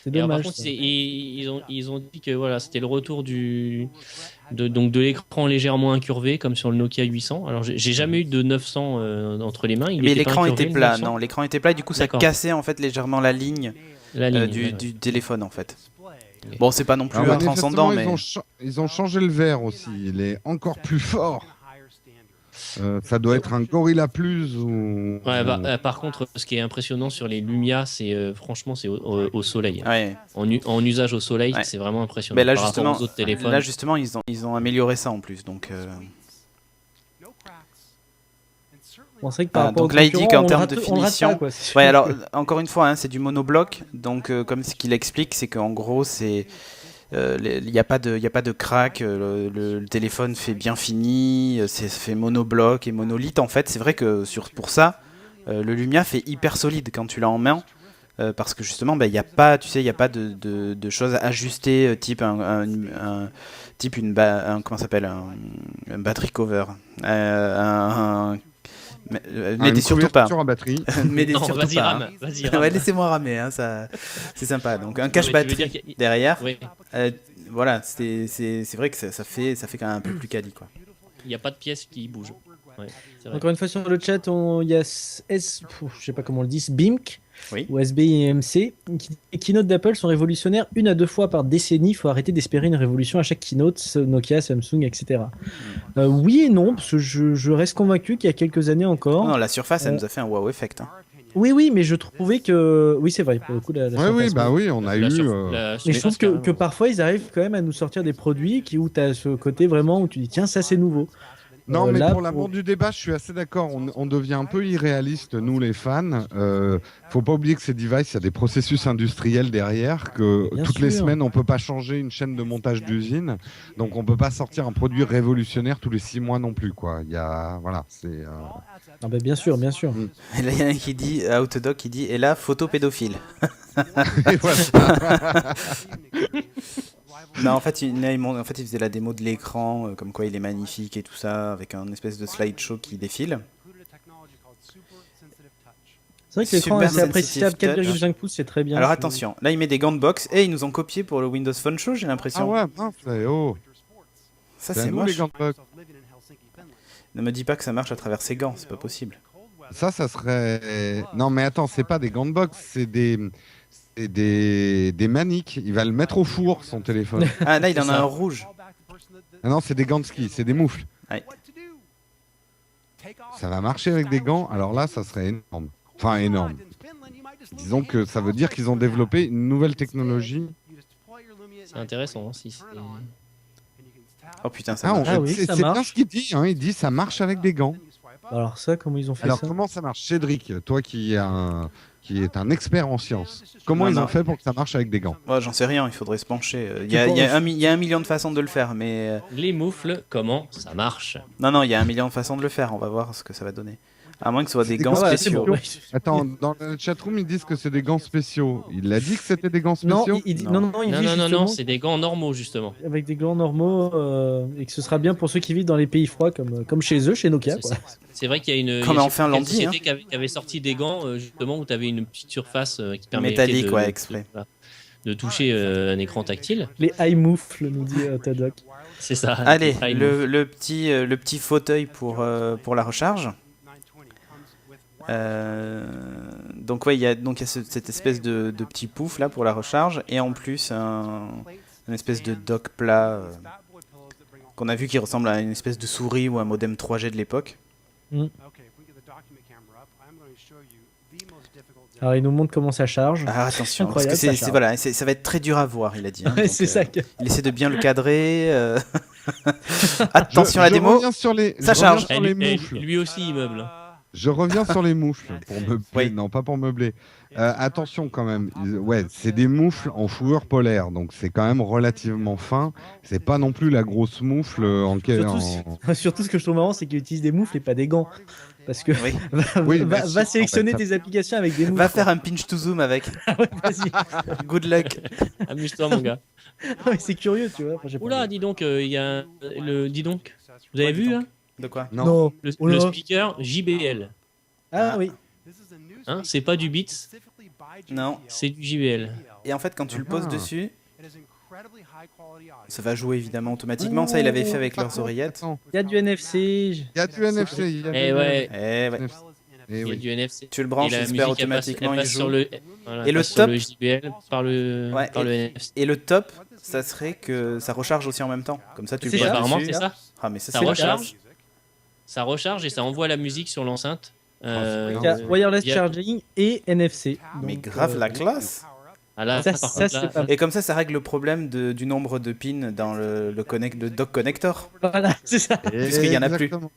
C'est Et alors, par dommage. contre, ça. ils ont dit que voilà, c'était le retour de l'écran légèrement incurvé, comme sur le Nokia 800. Alors, j'ai jamais eu de 900 entre les mains. Il Mais était pas l'écran incurvé, était le plat. 900. Non, l'écran était plat. Et du coup, ça D'accord. cassait en fait légèrement la ligne, La ligne. du, voilà. du téléphone en fait. Ok. Bon, c'est pas non plus Alors, transcendant, mais. manifestement, ils ont changé le verre aussi. Il est encore plus fort. Ça doit être un Gorilla Plus ou. Ouais, par contre, ce qui est impressionnant sur les Lumia, c'est franchement, c'est au soleil. Ouais. En usage au soleil, Ouais. c'est vraiment impressionnant. Mais là par justement, rapport aux autres téléphones. là justement, ils ont amélioré ça en plus. Donc, Bon, c'est vrai que par Ah, rapport donc aux là, il dit concurrents, qu'en on le termes rate- de on le rate finition- pas, quoi, c'est sûr. ouais. Alors encore une fois, hein, c'est du monobloc. Donc comme ce qu'il explique, c'est qu'en gros, c'est il n'y a pas de crack. Le téléphone fait bien fini. C'est fait monobloc et monolithe. En fait, c'est vrai que pour ça, le Lumia fait hyper solide quand tu l'as en main. Parce que justement, il n'y a pas, tu sais, il y a pas de choses à ajuster, type type comment ça s'appelle, un battery cover, mettez surtout pas, Sur batterie. mettez Non, surtout vas-y, pas. rame. hein. Vas-y, rame. Ouais, laissez-moi ramer, hein, ça, c'est sympa. Donc un cache Tu veux batterie dire qu'il y a- derrière, Oui. voilà, c'est vrai que ça fait quand même un peu plus quali quoi. il n'y a pas de pièce qui bouge. Ouais, c'est vrai. Encore une fois sur le chat, il y a je sais pas comment on le dit, Bimk Oui. ou SBIMC qui dit les keynotes d'Apple sont révolutionnaires 1 à 2 fois par décennie. Il faut arrêter d'espérer une révolution à chaque keynote, Nokia, Samsung, etc. Oui et non, parce que je reste convaincu qu'il y a quelques années encore. Non, la Surface, elle nous a fait un wow effect. Hein. Oui, mais je trouvais que. Oui, c'est vrai, pour le coup, la Oui, Surface, bah oui, on a eu. Mais je trouve que parfois ils arrivent quand même à nous sortir des produits où tu as ce côté vraiment où tu dis tiens, ça c'est nouveau. Non, mais là, pour l'amour du débat, je suis assez d'accord. On devient un peu irréaliste, nous les fans. Faut pas oublier que ces devices, il y a des processus industriels derrière, que Bien toutes les sûr. semaines, on peut pas changer une chaîne de montage d'usine. Donc, on peut pas sortir un produit révolutionnaire tous les 6 mois non plus, quoi. Il y a, voilà, c'est. Ah bah, bien sûr, bien sûr. Et là, il y en a un qui dit, Outdoc, qui dit, et là, photo pédophile. Et voilà. Non, en fait, il faisait la démo de l'écran, comme quoi il est magnifique et tout ça, avec un espèce de slideshow qui défile. C'est vrai que l'écran Super est assez appréciable, sensitive 4,5 pouces, c'est très bien. Alors attention, là il met des gants de boxe et ils nous ont copié pour le Windows Phone Show, j'ai Ah l'impression. ouais, mince, oh. Ça C'est à c'est nous, les moche. gants de boxe. Ne me dis pas que ça marche à travers ses gants, c'est pas possible. Ça serait. Non, mais attends, c'est pas des gants de boxe, c'est des maniques. Il va le mettre au four, son téléphone. Ah là il en C'est a ça. un rouge. Ah non, c'est des gants de ski, c'est des moufles. Ouais. Ça va marcher avec des gants, alors là, ça serait énorme. Enfin, énorme. Disons que ça veut dire qu'ils ont développé une nouvelle technologie. C'est intéressant. Hein, si c'est- Oh putain, ça Ah, marche. Ah oui, c'est ça c'est bien marche. ce qu'il dit, hein. Il dit ça marche avec des gants. Alors ça, comment ils ont fait Alors ça comment ça marche, Cédric, toi qui est un expert en sciences, comment Non, ils ont non. fait pour que ça marche avec des gants? Ouais, j'en sais rien, il faudrait se pencher. Il Tu y a penses- il y a 1 million de façons de le faire, mais... Les moufles, comment ça marche? Non, il y a 1 million de façons de le faire, on va voir ce que ça va donner. À moins que ce soit C'est des des gants gants Ah ouais, c'est spéciaux. bon, ouais. Attends, dans le chatroom, ils disent que c'est des gants spéciaux. Il a dit que c'était des gants Non, spéciaux? il dit Non. non, il Non, dit non, non, justement non, c'est des gants normaux justement. avec des gants normaux et que ce sera bien pour ceux qui vivent dans les pays froids comme chez eux, chez Nokia. C'est Quoi. c'est vrai qu'il y a une, Comme il y a en je sais pas quelle Finlandie, société qui avait sorti des gants justement où tu avais une petite surface qui permettait Métallique, ouais, exprès. de toucher un écran tactile. Les high moufles, nous dit Tadok. C'est ça. Allez, Ah, il le petit fauteuil pour la recharge. Donc ouais, il y a cette espèce de petit pouf là pour la recharge et en plus une espèce de dock plat qu'on a vu qui ressemble à une espèce de souris ou un modem 3G de l'époque. Alors il nous montre comment ça charge. Ah attention, parce Incroyable, que ça charge. voilà, ça va être très dur à voir, il a dit. Hein, Ouais, donc, c'est ça. il essaie de bien le cadrer. Attention à la démo. reviens sur les, Ça je reviens charge. sur les moufles. lui aussi immeuble. Je reviens sur les moufles pour meubler. Oui. Non, pas pour meubler. Attention quand même. Ouais, c'est des moufles en fourrure polaire, donc c'est quand même relativement fin. C'est pas non plus la grosse moufle Surtout ce que je trouve marrant, c'est qu'ils utilisent des moufles et pas des gants. Parce que Oui. Oui, va mais si, sélectionner en fait, des applications avec des moufles. Va faire un pinch to zoom avec. Ouais, vas-y. Good luck. Amuse-toi mon gars. Ouais, c'est curieux, tu vois. Enfin, j'ai pas Oula, envie. dis donc, il y a dis donc. Vous avez Ouais, dis vu donc. hein, De quoi? Non. le Oula. speaker JBL. Ah oui. Hein, c'est pas du Beats, Non. c'est du JBL. Et en fait, quand tu le poses Ah. dessus, ça va jouer évidemment automatiquement. Ça, il avait fait avec leurs oreillettes. Attends, Il y a du NFC. il y a du NFC. Il y a Eh du ouais, Eh ouais. NFC. Eh il y a oui. du NFC. Tu le branches, Et la j'espère musique, elle passe automatiquement, il sur joue. le, voilà, Et elle le passe sur top le JBL par le, Ouais, par le NFC. Et le top, ça serait que ça recharge aussi en même temps. Comme ça, tu le C'est poses ça. Apparemment, dessus. c'est ça. Ah, mais ça, Ça c'est la recharge. classe. Ça recharge et ça envoie la musique sur l'enceinte. Il y a wireless il y a- charging et NFC. Mais Donc, grave la classe. Ah là, Ça, par ça, contre, c'est là, pas Et comme ça règle le problème du nombre de pins dans le dock connector. Voilà, c'est ça. Puisqu'il y en a plus. Exactement.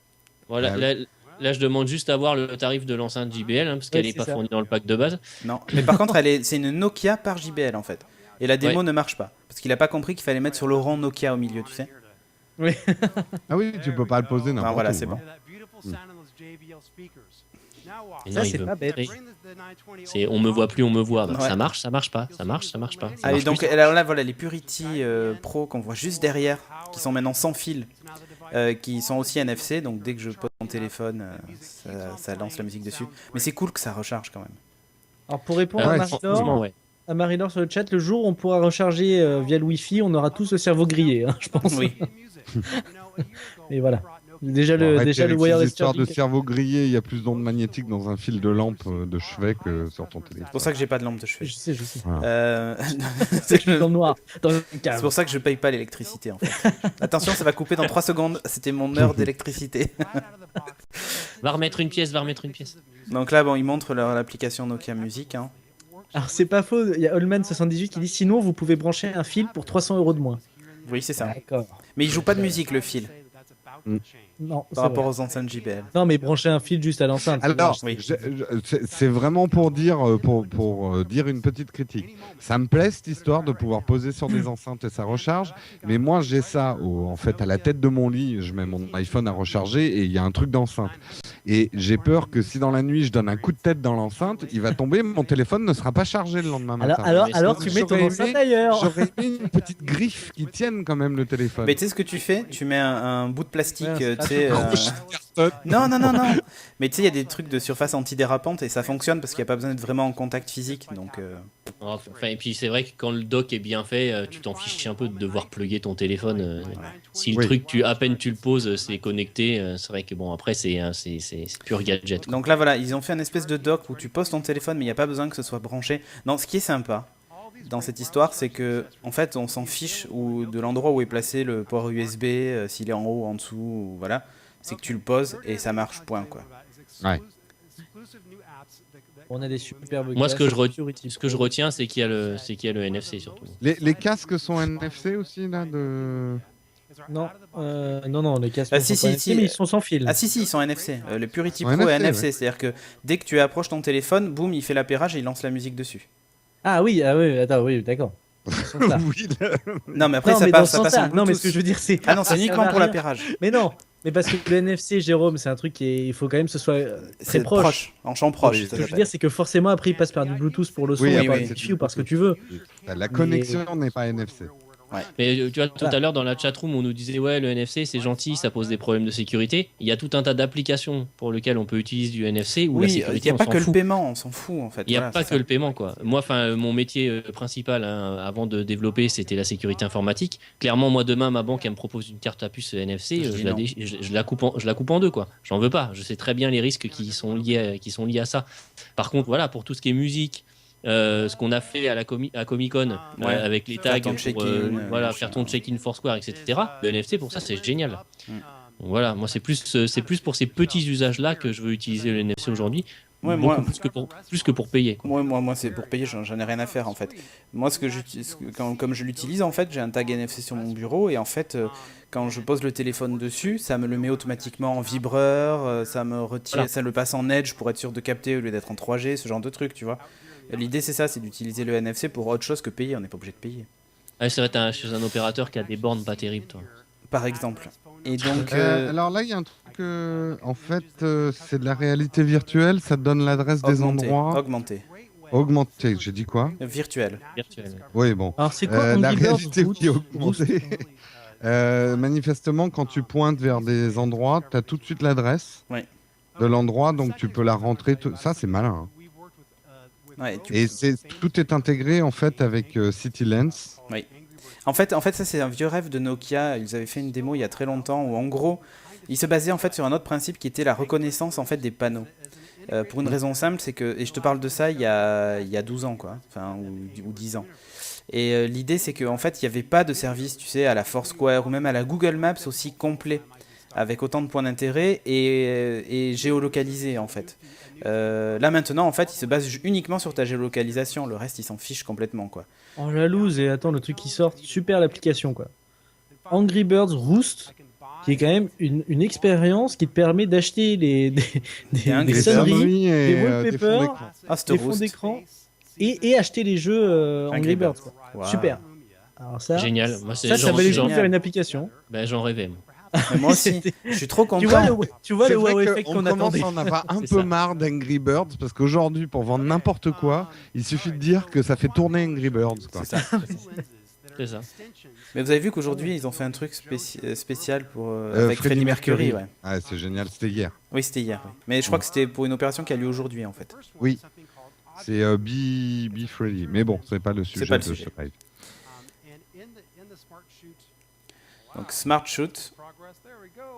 voilà, Ah oui. là, je demande juste à voir le tarif de l'enceinte JBL, hein, parce qu'elle Ouais, n'est c'est pas ça. fournie dans le pack de base. Non. Mais par contre, c'est une Nokia par JBL en fait. Et la démo Ouais. ne marche pas. Parce qu'il a pas compris qu'il fallait mettre sur le rang Nokia au milieu, tu sais. Ah oui, tu peux pas le poser n'importe voilà, où. c'est hein. bon. Et Ça, non, c'est il veut pas bête. montrer. C'est on me voit plus, on me voit. Bah, Ouais. Ça marche, ça marche pas. Ça marche, ça marche pas. Ça Allez, marche donc plus. alors là, voilà les Purity Pro qu'on voit juste derrière, qui sont maintenant sans fil, qui sont aussi NFC. Donc dès que je pose mon téléphone, ça lance la musique dessus. Mais c'est cool que ça recharge quand même. Alors pour répondre Ouais, à franchement, Marinor, ouais. Sur le chat, le jour où on pourra recharger via le Wi-Fi, on aura tous le cerveau grillé, hein, je pense. Oui. Et voilà. Déjà Bon, arrête, déjà le avec wireless ces histoires de charging. cerveau grillé, il y a plus d'ondes magnétiques dans un fil de lampe de chevet que sur ton téléphone. C'est pour ça que j'ai pas de lampe de chevet. Je sais. Voilà. C'est Dans le noir, dans une c'est cave. pour ça que je paye pas l'électricité en fait. Attention, ça va couper dans 3 secondes. C'était mon heure d'électricité. Va remettre une pièce. Donc là, bon, ils montrent l'application Nokia Music. Hein. Alors c'est pas faux, il y a Allman78 qui dit sinon vous pouvez brancher un fil pour 300 € de moins. Oui, c'est ça. D'accord. Mais il joue pas de musique le fil Non, c'est par rapport vrai. aux enceintes JBL. Non, mais brancher un fil juste à l'enceinte. Alors, Oui. c'est vraiment pour dire, dire une petite critique. Ça me plaît cette histoire de pouvoir poser sur des enceintes et ça recharge, mais moi j'ai ça en fait à la tête de mon lit, je mets mon iPhone à recharger et il y a un truc d'enceinte. Et j'ai peur que si dans la nuit je donne un coup de tête dans l'enceinte, il va tomber, mon téléphone ne sera pas chargé le lendemain matin. Alors tu mets ton J'aurais enceinte aimé- ailleurs. J'aurais mis une petite griffe qui tienne quand même le téléphone. Mais tu sais ce que tu fais? Tu mets un bout de plastique, Ouais, tu sais. Non. Mais tu sais, il y a des trucs de surface antidérapante et ça fonctionne parce qu'il n'y a pas besoin d'être vraiment en contact physique. Donc, Enfin, et puis c'est vrai que quand le dock est bien fait, tu t'en fiches un peu de devoir plugger ton téléphone. Si le Oui. truc, à peine tu le poses, c'est connecté, c'est vrai que bon, après c'est pur gadget, quoi. donc là, voilà, ils ont fait un espèce de dock où tu poses ton téléphone, mais il n'y a pas besoin que ce soit branché. Non, ce qui est sympa dans cette histoire, c'est que en fait, on s'en fiche de l'endroit où est placé le port USB, s'il est en haut, en dessous, ou voilà. C'est que tu le poses et ça marche, point, quoi. Ouais. On a des superbes. Moi, ce que classes, ce que je retiens, c'est qu'il y a le NFC surtout. Les casques sont NFC aussi là de. Non, les casques Ah, sont si, pas NFC, mais ils sont sans fil. Ah si, ils sont NFC. Le Purity En Pro est NFC, NFC, ouais. c'est-à-dire que dès que tu approches ton téléphone, boum, il fait l'appairage et il lance la musique dessus. Ah oui, attends, oui, d'accord. Dans ce sens-là. Oui, Non, mais après, Non, ça mais dans passe, ce ça passe en sens-là. Bluetooth. Non, mais ce que je veux dire, c'est. Ah non, c'est ça uniquement sert à pour rien. l'appairage. Mais non, mais parce que le NFC, Jérôme, c'est un truc il faut quand même que ce soit très C'est proche. en champ proche. Oui, ça Ce que je veux s'appelle. dire, c'est que forcément, après, il passe par du Bluetooth pour le son, Oui, ou par oui. du Wi-Fi ou par ce que tu veux. La connexion n'est pas NFC. Mais tu vois, tout Voilà. à l'heure dans la chatroom, on nous disait ouais, le NFC c'est gentil, ça pose des problèmes de sécurité. Il y a tout un tas d'applications pour lesquelles on peut utiliser du NFC où la Oui, il sécurité, n'y a on pas s'en que fout. le paiement, on s'en fout en fait. Il n'y a Voilà, pas c'est que ça. le paiement, quoi. Moi, enfin, mon métier principal avant de développer, c'était la sécurité informatique. Clairement, moi, demain, ma banque elle me propose une carte à puce NFC, Je dis non. je la coupe en deux, quoi. J'en veux pas. Je sais très bien les risques qui sont liés à ça. Par contre, voilà, pour tout ce qui est musique. Ce qu'on a fait à Comic-Con Ouais. avec les Faire tags ton pour check-in, voilà, machin. faire ton check-in Foursquare, etc. Le NFC pour ça c'est génial. Mm. Donc voilà, moi c'est plus pour ces petits usages là que je veux utiliser le NFC aujourd'hui. Ouais, Beaucoup moi- plus que pour payer, quoi. Moi, c'est pour payer, j'en ai rien à faire en fait. Moi, comme je l'utilise, en fait, j'ai un tag NFC sur mon bureau et en fait, quand je pose le téléphone dessus, ça me le met automatiquement en vibreur, ça me retire, Voilà. ça le passe en Edge pour être sûr de capter au lieu d'être en 3G, ce genre de truc, tu vois. L'idée, c'est ça, c'est d'utiliser le NFC pour autre chose que payer, on n'est pas obligé de payer. Ah, c'est vrai, t'es chez un opérateur qui a des bornes pas terribles, toi. Par exemple. Et donc, Alors là, il y a un truc. En fait, c'est de la réalité virtuelle. Ça te donne l'adresse des endroits. Augmenté. J'ai dit quoi? Virtuel. Virtuel. Oui, bon. Alors, c'est quoi La Angry Birds réalité Root qui est augmentée. Manifestement, quand tu pointes vers des endroits, tu as tout de suite l'adresse Ouais. de l'endroit, donc tu peux la rentrer. Ça, c'est malin. Hein. Ouais, Et tout est intégré en fait avec CityLens. En fait, ça c'est un vieux rêve de Nokia. Ils avaient fait une démo il y a très longtemps où en gros, ils se basaient en fait sur un autre principe qui était la reconnaissance en fait des panneaux. Pour une raison simple, c'est que, et je te parle de ça il y a 12 ans quoi, enfin ou 10 ans. Et l'idée c'est qu'en fait il n'y avait pas de service, tu sais, à la Foursquare ou même à la Google Maps aussi complet, avec autant de points d'intérêt et géolocalisé en fait. Là maintenant en fait ils se basent uniquement sur ta géolocalisation, le reste ils s'en fichent complètement quoi. En jalouse, et attends, le truc qui sort, super l'application quoi. Angry Birds Roost, qui est quand même une expérience qui te permet d'acheter des Angry des Birds. sonneries, et des wallpapers, des fonds d'écran. Ah c'était des fonds Roost. d'écran et acheter les jeux Angry Birds. Quoi. Wow. Super. Alors ça, Génial. Moi, c'est ça genre- valait le coup genre- de faire une application. Ben, j'en rêvais, moi. Mais moi aussi, C'était- je suis trop content. Tu vois C'est le vrai wow effect qu'on qu'on commence attendait. à en avoir un C'est peu ça. marre d'Angry Birds parce qu'aujourd'hui, pour vendre n'importe quoi, il suffit de dire que ça fait tourner Angry Birds. Quoi. C'est ça. C'est ça. Mais vous avez vu qu'aujourd'hui ils ont fait un truc spécial pour avec Freddie Mercury, ouais. Ah, c'est génial, c'était hier. Oui, c'était hier. Oui. Mais je crois que c'était pour une opération qui a lieu aujourd'hui en fait. Oui, c'est Be Freddy. Mais bon, c'est pas le sujet pas le de sujet. ce live. Donc Smart Shoot.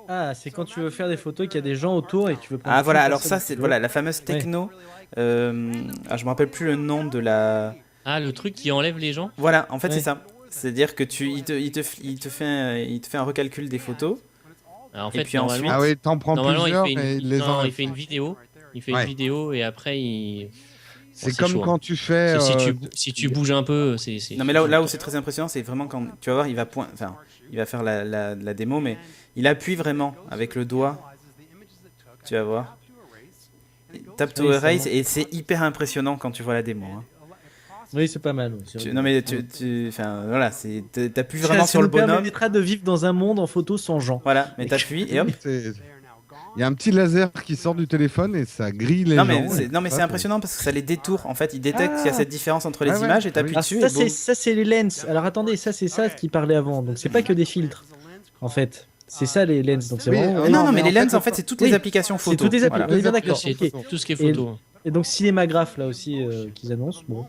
Ah, c'est quand tu veux faire des photos et qu'il y a des gens autour et que tu veux prendre Ah des voilà, photos alors de ça personnes c'est que tu voilà la fameuse techno. Je me rappelle plus le nom de la. Ah, le truc qui enlève les gens. Voilà, en fait Ouais. c'est ça. C'est-à-dire que il te fait un recalcul des photos. Alors, en Et fait, puis normalement, Ah oui, t'en prends normalement, plusieurs il fait et une, il les non, enlève. il fait une vidéo. Il fait Ouais. une vidéo et après il. C'est c'est comme chaud, hein. quand tu fais. Si tu bouges un peu, c'est. Non mais là où c'est très impressionnant, c'est vraiment quand tu vas voir, il va faire la démo, mais il appuie vraiment avec le doigt. Tu vas voir. Tap to Oui, erase ça et c'est hyper impressionnant quand tu vois la démo. Hein. Oui, c'est pas mal. Oui, c'est Non mais enfin voilà, t'appuies vraiment sur le Ça nous bonhomme. permettra de vivre dans un monde en photo sans gens. Voilà, mais t'appuies et hop. Il y a un petit laser qui sort du téléphone et ça grille les Non gens. mais c'est impressionnant parce que ça les détourne. En fait, il détecte qu'il y a cette différence entre les Ouais, ouais. images et t'appuies Ah dessus Alors, et boum. ça c'est les lens. Alors attendez, ça c'est ça qui parlait avant. Donc c'est pas que des filtres. En fait, c'est ça les lens. Donc c'est Oui, vraiment. Non, mais mais en les fait, lens en fait c'est toutes oui, les applications c'est photo. toutes les Voilà. on est bien d'accord. C'est Ok. tout ce qui est photo. Et donc cinémagraphe là aussi qu'ils annoncent. Bon.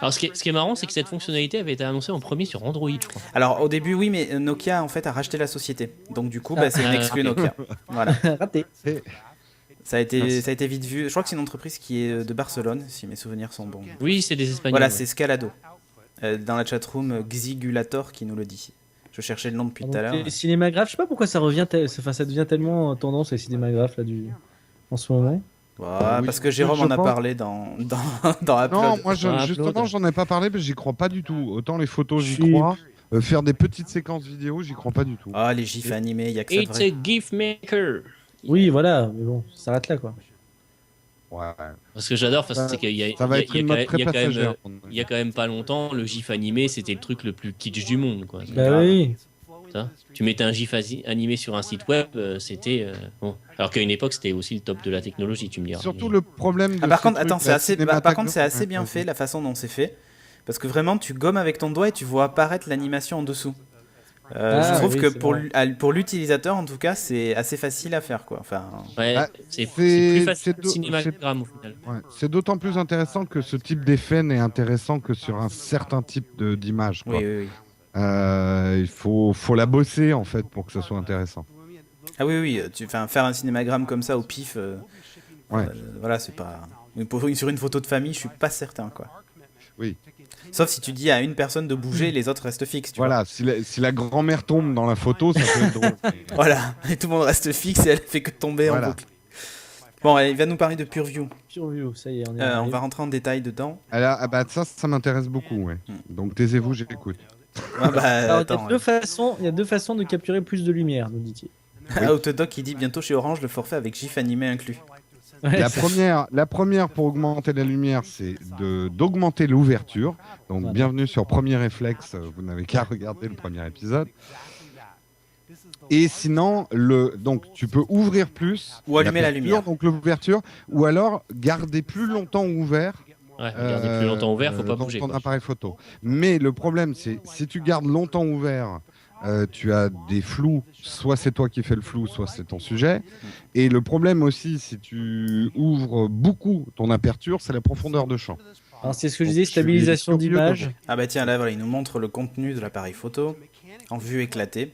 Alors, ce qui est marrant, c'est que cette fonctionnalité avait été annoncée en premier sur Android, je crois. Alors au début oui, mais Nokia en fait a racheté la société. Donc du coup, Ah. c'est une exclue Nokia. Voilà. Raté. Ça a été vite vu. Je crois que c'est une entreprise qui est de Barcelone, si mes souvenirs sont bons. Oui, c'est des Espagnols. Voilà, ouais. c'est Scalado. Dans la chatroom, Xigulator qui nous le dit. Je cherchais le nom depuis tout à l'heure. Les cinémagraphes, je sais pas pourquoi ça revient, ça devient tellement tendance les cinémagraphes là en ce moment. Voilà, Oui, parce que Jérôme je en a pense. parlé dans Upload. Non, moi Upload. justement, j'en ai pas parlé, mais j'y crois pas du tout. Autant les photos, j'y Je suis- crois. Faire des petites séquences vidéo, j'y crois pas du tout. Ah, les gifs animés, il y a que ça de It's vrai. a GIF maker. Oui, voilà, mais bon, ça s'arrête là quoi. Ouais. Parce que j'adore, Ça- c'est qu'il y a, Ça va il y a- être il y a une quand mode même- très il y a quand même, passagère. il y a quand même pas longtemps, le GIF animé, c'était le truc le plus kitsch du monde, quoi. Bah grave. oui. Ça. Tu mettais un GIF animé sur un site web, c'était bon. Alors qu'à une époque, c'était aussi le top de la technologie, tu me diras. Surtout Mais- le problème de Ah, par ce contre, truc, attends, la par contre, c'est assez cinématographie. bien fait la façon dont c'est fait. Parce que vraiment, tu gommes avec ton doigt et tu vois apparaître l'animation en dessous. Je trouve oui, que c'est pour, vrai. pour l'utilisateur, en tout cas, c'est assez facile à faire, quoi. Enfin, Ouais, Ah, c'est c'est- plus facile que le c'est cinémagramme au final. Ouais. C'est d'autant plus intéressant que ce type d'effet n'est intéressant que sur un certain type d'image. oui, oui, oui. Il faut la bosser en fait pour que ça soit intéressant. Ah oui, oui, faire un cinémagramme comme ça au pif, Ouais. voilà, c'est pas. Mais sur une photo de famille, je suis pas certain, quoi. Oui. Sauf si tu dis à une personne de bouger, les autres restent fixes. Tu Voilà, si la grand-mère tombe dans la photo, ça peut être drôle. vois. Voilà, et tout le monde reste fixe et elle fait que tomber Voilà. en boucle. Bon, il va nous parler de PureView. PureView, ça y est, on est On arrivé. va rentrer en détail dedans. Alors, ah bah, ça m'intéresse beaucoup. Ouais. Donc taisez-vous, j'écoute. Ah bah, Alors, attends, il y a deux façons de capturer plus de lumière, nous dit-il. Autodoc qui dit bientôt chez Orange le forfait avec GIF animé inclus. Ouais, La première pour augmenter la lumière, c'est d'augmenter l'ouverture. Donc Voilà. bienvenue sur Premier Réflexe. Vous n'avez qu'à regarder le premier épisode. Et sinon, donc tu peux ouvrir plus Ou allumer la l'aperture, lumière. donc l'ouverture, ou alors garder plus longtemps ouvert. Ouais, garder plus longtemps ouvert, faut pas dans bouger. ton quoi. appareil photo. Mais le problème, c'est si tu gardes longtemps ouvert, tu as des flous. Soit c'est toi qui fais le flou, soit c'est ton sujet. Et le problème aussi, si tu ouvres beaucoup ton aperture, c'est la profondeur de champ. Alors c'est ce que je Donc, disais, je suis stabilisation curieux de d'image. voir. Ah bah tiens, là, voilà, il nous montre le contenu de l'appareil photo en vue éclatée.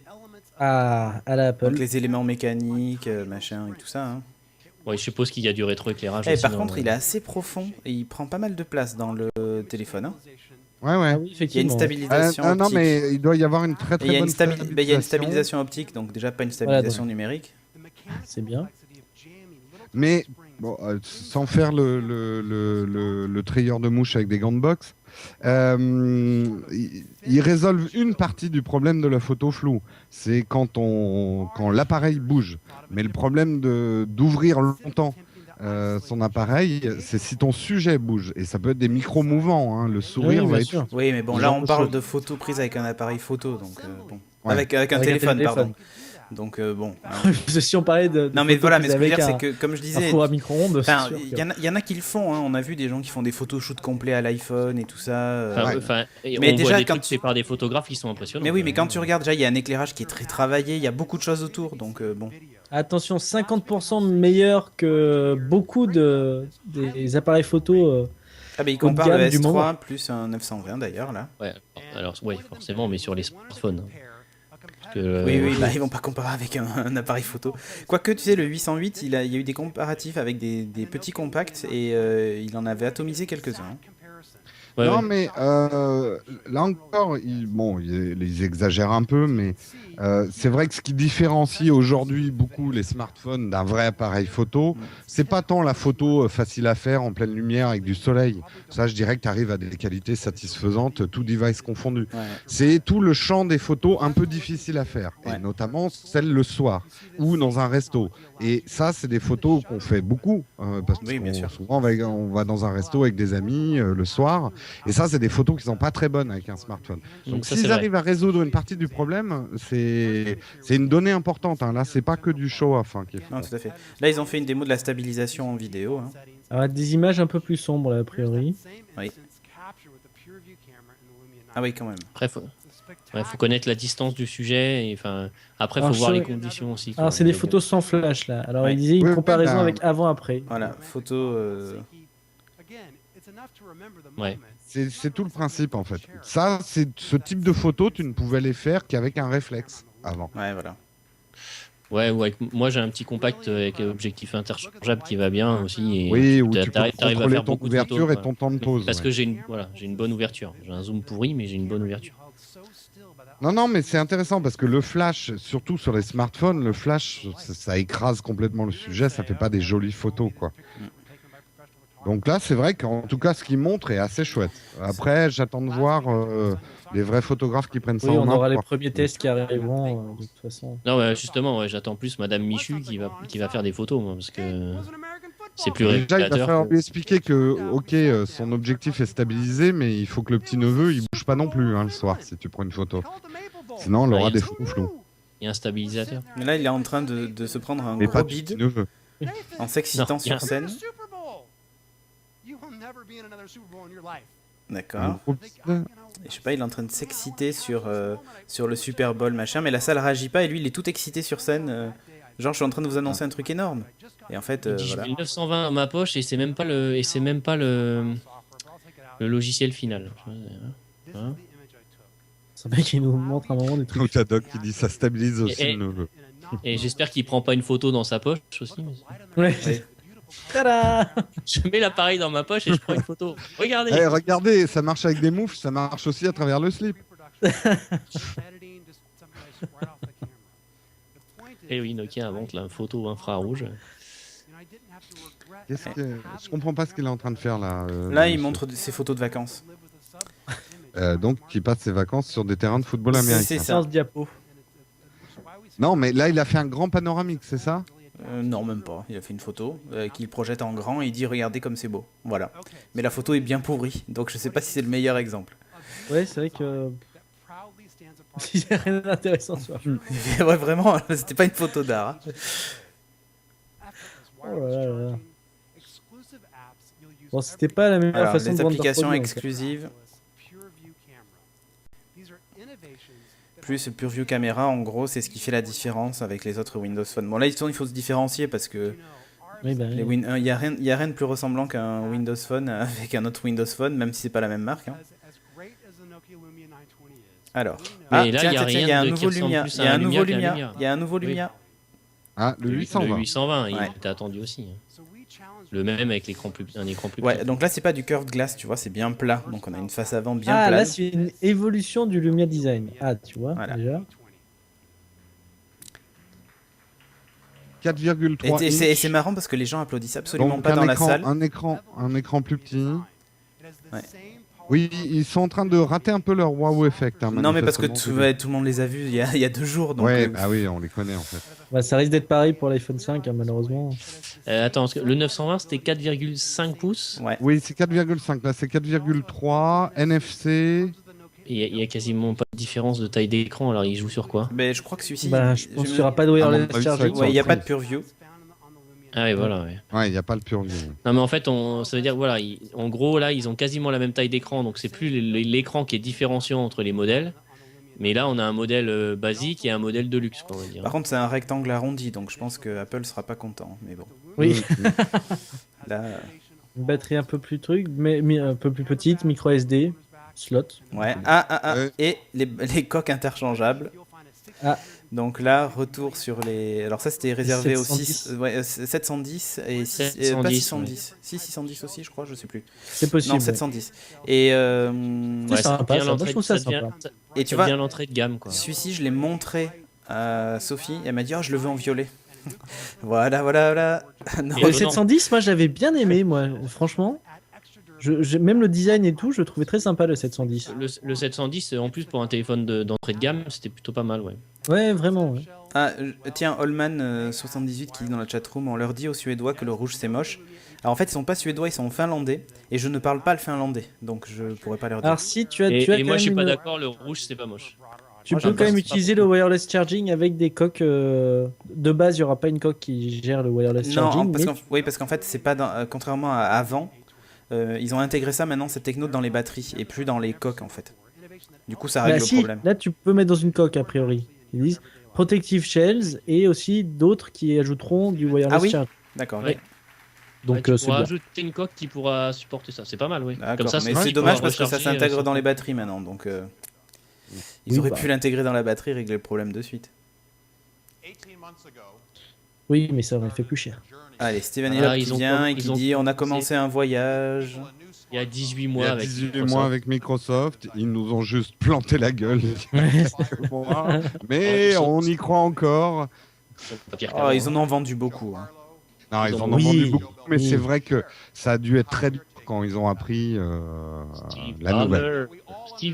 à la Apple. Donc les éléments mécaniques, machin et tout ça. Hein. Ouais, je suppose qu'il y a du rétroéclairage. Eh, aussi par dans contre, le- il est assez profond et il prend pas mal de place dans le téléphone. Hein. Ouais, ouais. Ah oui, Il y a une effectivement. stabilisation Non, optique. mais il doit y avoir une très Et très il y a bonne il y a une stabilisation optique, donc déjà pas une stabilisation numérique. C'est bien. Mais bon, sans faire le trayeur de mouche avec des gants de boxe, il résolve une partie du problème de la photo floue. C'est quand l'appareil bouge. Mais le problème d'ouvrir longtemps son appareil, c'est si ton sujet bouge. Et ça peut être des micro-mouvements. Hein. Le sourire Oui, va bien être... sûr. Oui, mais bon, Ce là genre on de parle choses. de photos prises avec un appareil photo, donc bon. Ouais. Avec un Avec un téléphone, téléphone. pardon. Donc bon. hein. Parce que si on parlait de Non mais photos voilà, mais prises ce que je veux avec dire, un- c'est que comme je un disais, four à micro-ondes, c'est enfin, sûr il que- y en a qui le font. Hein. On a vu des gens qui font des photoshoots complets à l'iPhone et tout ça. Enfin, Ouais. enfin, et Mais on déjà, voit des quand trucs faits par des photographes qui sont impressionnants. Mais oui, mais quand tu regardes, déjà, il y a un éclairage qui est très travaillé, il y a beaucoup de choses autour, donc bon. Attention, 50% meilleur que beaucoup des appareils photo. Ah, mais il Haut de compare gamme le du S3 moment. plus un 920 d'ailleurs, là. Ouais, alors ouais, forcément, mais sur les smartphones. Oui, bah, ils vont pas comparer avec un appareil photo. Quoique, tu sais, le 808, il y a eu des comparatifs avec des petits compacts et il en avait atomisé quelques-uns. Hein. Ouais, Non, ouais. mais là encore, ils exagèrent un peu, mais c'est vrai que ce qui différencie aujourd'hui beaucoup les smartphones d'un vrai appareil photo, c'est pas tant la photo facile à faire en pleine lumière avec du soleil. Ça, je dirais que tu arrives à des qualités satisfaisantes, tout device confondu. Ouais. C'est tout le champ des photos un peu difficile à faire, Ouais. et notamment celles le soir ou dans un resto. Et ça, c'est des photos qu'on fait beaucoup, parce Oui, bien que sûr. souvent on va dans un resto avec des amis le soir. Et ça, c'est des photos qui sont pas très bonnes avec un smartphone. Donc, Ça, c'est s'ils vrai. arrivent à résoudre une partie du problème, c'est une donnée importante. Hein. Là, c'est pas que du show-off qu'ils font. Non, tout à fait. Là, ils ont fait une démo de la stabilisation en vidéo. Hein. Alors, des images un peu plus sombres, là, a priori. Oui. Ah oui, quand même. Après, faut connaître la distance du sujet. Et, après, il Alors, faut voir je- les conditions aussi. quoi. Alors, c'est des photos sans flash, là. Alors, Ouais. il disait une Oui, comparaison bah, avec avant-après. Voilà, photo. Ouais. C'est tout le principe, en fait. Ça, c'est ce type de photos, tu ne pouvais les faire qu'avec un réflexe avant. Ouais, voilà. Ouais, ou moi j'ai un petit compact avec objectif interchangeable qui va bien aussi. Et Oui, où tu peux t'arrives à contrôler faire ton beaucoup de ouverture photos, et ton temps de pause. Parce ouais. que j'ai une bonne ouverture. J'ai un zoom pourri, mais j'ai une bonne ouverture. Non, mais c'est intéressant parce que le flash, surtout sur les smartphones, le flash, ça écrase complètement le sujet, ça fait pas des jolies photos, quoi. Donc là, c'est vrai qu'en tout cas, ce qu'il montre est assez chouette. Après, j'attends de voir les vrais photographes qui prennent ça Oui, en on main. aura les pour- premiers tests qui arriveront, de toute façon. Non, justement, j'attends plus Madame Michu qui va faire des photos, moi, parce que c'est plus Déjà, il va révélateur. falloir lui expliquer que, ok, son objectif est stabilisé, mais il faut que le petit neveu, il bouge pas non plus le soir si tu prends une photo. Sinon, on Ouais, aura il y des a- photos floues. Il y a un stabilisateur. Mais là, il est en train de se prendre un Mais gros pas du petit bide neveu. en s'excitant Non, il y a sur scène. D'accord. Un gros petit- Et je sais pas, il est en train de s'exciter sur le Super Bowl, machin, mais la salle réagit pas et lui, il est tout excité sur scène. Genre, je suis en train de vous annoncer un truc énorme. Et en fait, Il dit, voilà. je mets le 920 à ma poche et c'est même pas le logiciel final. Hein C'est vrai qu'il nous montre un moment des trucs. Ou t'as Doc qui dit ça stabilise aussi Et- le neveu. Et j'espère qu'il prend pas une photo dans sa poche aussi. Ouais. Oui. Tada. Je mets l'appareil dans ma poche et je prends une photo. Regardez. Eh, regardez, ça marche avec des moufles, ça marche aussi à travers le slip. Et oui, Nokia invente la photo infrarouge. Je comprends pas ce qu'il est en train de faire là. Là, le il monsieur. montre ses photos de vacances. Donc, qui passe ses vacances sur des terrains de football C'est américain. ça. Séance diapo. Non, mais là, il a fait un grand panoramique, c'est ça? Non, même pas. Il a fait une photo qu'il projette en grand et il dit regardez comme c'est beau. Voilà. Mais la photo est bien pourrie, donc je sais pas si c'est le meilleur exemple. Ouais, c'est vrai que. Il n'y a rien d'intéressant sur la film. Ouais, vraiment, c'était pas une photo d'art. Hein. Oh là là. Bon, c'était pas la meilleure Alors, façon de les vendre leur applications produit, en fait. exclusives, plus le PureView Camera, en gros, c'est ce qui fait la différence avec les autres Windows Phone. Bon, là, il faut se différencier parce que Oui, bah, oui. il y a rien de plus ressemblant qu'un Windows Phone avec un autre Windows Phone, même si c'est pas la même marque. Hein. Alors, Mais là, tiens, il y a tiens, il y rien a un de qui nouveau ressemble Lumia. plus Il y a à un un nouveau Lumia qu'un Lumia. Lumia. Il y a un nouveau Oui. Lumia. Ah, le 820. Le 820, il Ouais. était attendu aussi. Le même avec un écran plus Ouais, petit. donc là, c'est pas du curved glass, tu vois, c'est bien plat. Donc on a une face avant bien Ah, plane. là, c'est une évolution du Lumia Design. Ah, tu vois, Voilà. déjà. 4,3 Et c'est inch. marrant parce que les gens applaudissent absolument Donc pas dans la écran, salle. un écran plus petit. Ouais. Oui, ils sont en train de rater un peu leur wow effect. Hein, Non, mais parce que manifestement, tout le monde les a vus il y a 2 jours. Donc, Ouais, bah oui, on les connaît en fait. Bah, ça risque d'être pareil pour l'iPhone 5, hein, malheureusement. Attends, parce que le 920 c'était 4,5 pouces. ouais. Oui, c'est 4,5. Là, c'est 4,3. NFC. Et il y a quasiment pas de différence de taille d'écran. Alors il joue sur quoi? Mais je crois que celui-ci. Bah, je pense qu'il me- n'y aura pas de À wireless mon avis, ça va charging. être Ouais, il n'y a pas de surprise. PureView. Ah ouais, voilà. Ouais. Ouais, il n'y a pas le pur view. Non, mais en fait, ça veut dire voilà, en gros là, ils ont quasiment la même taille d'écran, donc c'est plus l'écran qui est différenciant entre les modèles. Mais là, on a un modèle basique et un modèle de luxe, quoi, on va dire. Par contre, c'est un rectangle arrondi, donc je pense que Apple sera pas content. Mais bon, Oui, là, une batterie un peu plus truc, mais un peu plus petite, micro SD, slot. ouais. Ouais. Et les coques interchangeables. Ah. Donc là, retour sur les. Alors ça, c'était réservé aux 710. 710 et 6, 710, pas 610. Si, 610 aussi, je crois, je sais plus. C'est possible. Non, 710. Et, C'est sympa, bien ça. Moi, je trouve ça sympa. et tu C'est vois, bien l'entrée de gamme, quoi. celui-ci, je l'ai montré à Sophie. Elle m'a dit, oh, je le veux en violet. voilà. Non. Le 710, moi, j'avais bien aimé, moi, franchement. Même le design et tout, je le trouvais très sympa, le 710. Le 710, en plus, pour un téléphone d'entrée de gamme, c'était plutôt pas mal, ouais. Ouais, vraiment. Ouais. Ah, tiens, Holman78 qui dit dans la chatroom, on leur dit aux Suédois que le rouge c'est moche. Alors en fait, ils sont pas suédois, ils sont finlandais. Et je ne parle pas le finlandais, donc je pourrais pas leur dire. Alors, si tu as. Et, tu as et quand moi, je suis même pas une- d'accord, le rouge, c'est pas moche. Tu Moi, peux j'aime quand pas, même c'est pas utiliser le wireless charging avec des coques. De base, il n'y aura pas une coque qui gère le wireless Non, charging. parce mais oui, parce qu'en fait, c'est pas contrairement à avant, ils ont intégré ça maintenant, cette techno dans les batteries et plus dans les coques en fait. Du coup, ça Bah, règle si, le problème. là, tu peux mettre dans une coque, a priori. Ils disent Protective Shells et aussi d'autres qui ajouteront du wireless Ah oui charging. D'accord. Ouais. Donc, tu c'est pourras bien. ajouter une coque qui pourra supporter ça. C'est pas mal, oui. D'accord, Comme ça, mais tu c'est pourras dommage parce que ça recharger, s'intègre dans les batteries maintenant, donc ils Oui, auraient bah. pu l'intégrer dans la batterie et régler le problème de suite. Oui, mais ça aurait fait plus cher. Allez, Steven Ah, Elop ils qui ont vient et ils qui ont dit on a commencé. commencé un voyage. Il y a 18 Il y mois a avec 18 Microsoft. mois avec Microsoft, ils nous ont juste planté la gueule. Ouais. Mais on y croit encore. Pas pire Oh, qu'avant, ils hein. en ont vendu beaucoup. Hein. Non, Ils ils en en ont- ont vendu Oui, beaucoup, mais oui. c'est vrai que ça a dû être très dur quand ils ont appris Steve la nouvelle.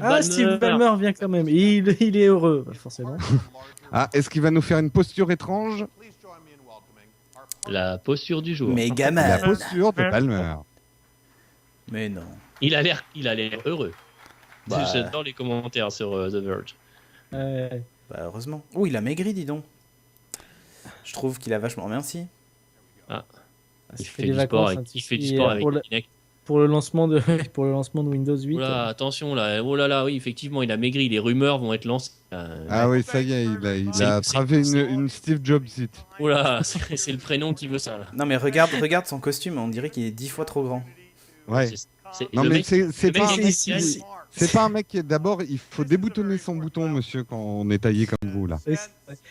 Ballmer. Steve Ballmer vient quand même. Il est heureux, forcément. Ah, est-ce qu'il va nous faire une posture étrange? La posture du jour. Mais La gamin. posture de Palmer. Mais non. Il a l'air heureux. Bah. J'adore les commentaires sur The Verge. Bah heureusement. Oh, il a maigri, dis donc. Je trouve qu'il a vachement. Merci. Il Ça fait des du vacances, sport hein, avec, tu il fait du sais, sport avec pour Kinect. le lancement de pour le lancement de Windows 8. Oula, attention là. Oh là là, oui, effectivement, il a maigri. Les rumeurs vont être lancées. Ah oui, ça y est, il C'est- a c'est- travé c'est- une Steve Jobs hit. Oula, c'est le prénom qui veut ça. Là. Non, mais regarde son costume. On dirait qu'il est 10 fois trop grand. Ouais. Non, Le mais mec- c'est le pas mec un est mec spécial. c'est pas un mec qui est. D'abord, il faut déboutonner son bouton, monsieur, quand on est taillé comme vous, là.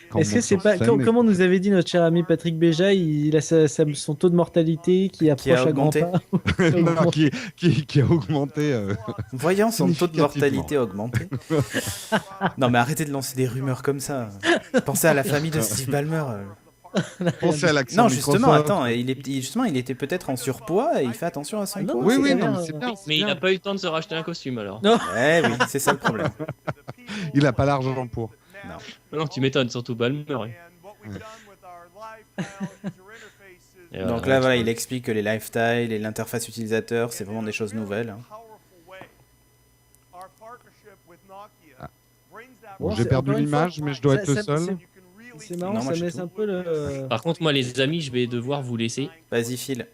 Quand Est-ce on que c'est monte pas sur scène et- comment nous avait dit notre cher ami Patrick Béja, il a son taux de mortalité qui approche à grands augmenté. pas. Non, qui a augmenté. Voyant son taux de Significativement. mortalité augmenter. Non, mais arrêtez de lancer des rumeurs comme ça. Pensez à la famille de Steve Ballmer. Pensez à l'action Non, justement, Microsoft. attends, il était peut-être en surpoids et il fait attention à son Non, poids. Oui, c'est oui, bien, non, mais c'est bien. Mais il n'a pas eu le temps de se racheter un costume alors. Non. Eh oui, c'est ça le problème. Il a pas l'argent pour. Non, tu m'étonnes, surtout Balmer. hein. Et Donc là, voilà, il explique que les lifestyles et l'interface utilisateur, c'est vraiment des choses nouvelles. hein. Bon, Bon, j'ai c'est- perdu encore une fois, l'image, mais je dois être le seul. C'est marrant, Non, moi, ça je sais laisse tout. un peu le. Par contre, moi, les amis, je vais devoir vous laisser. Vas-y, file.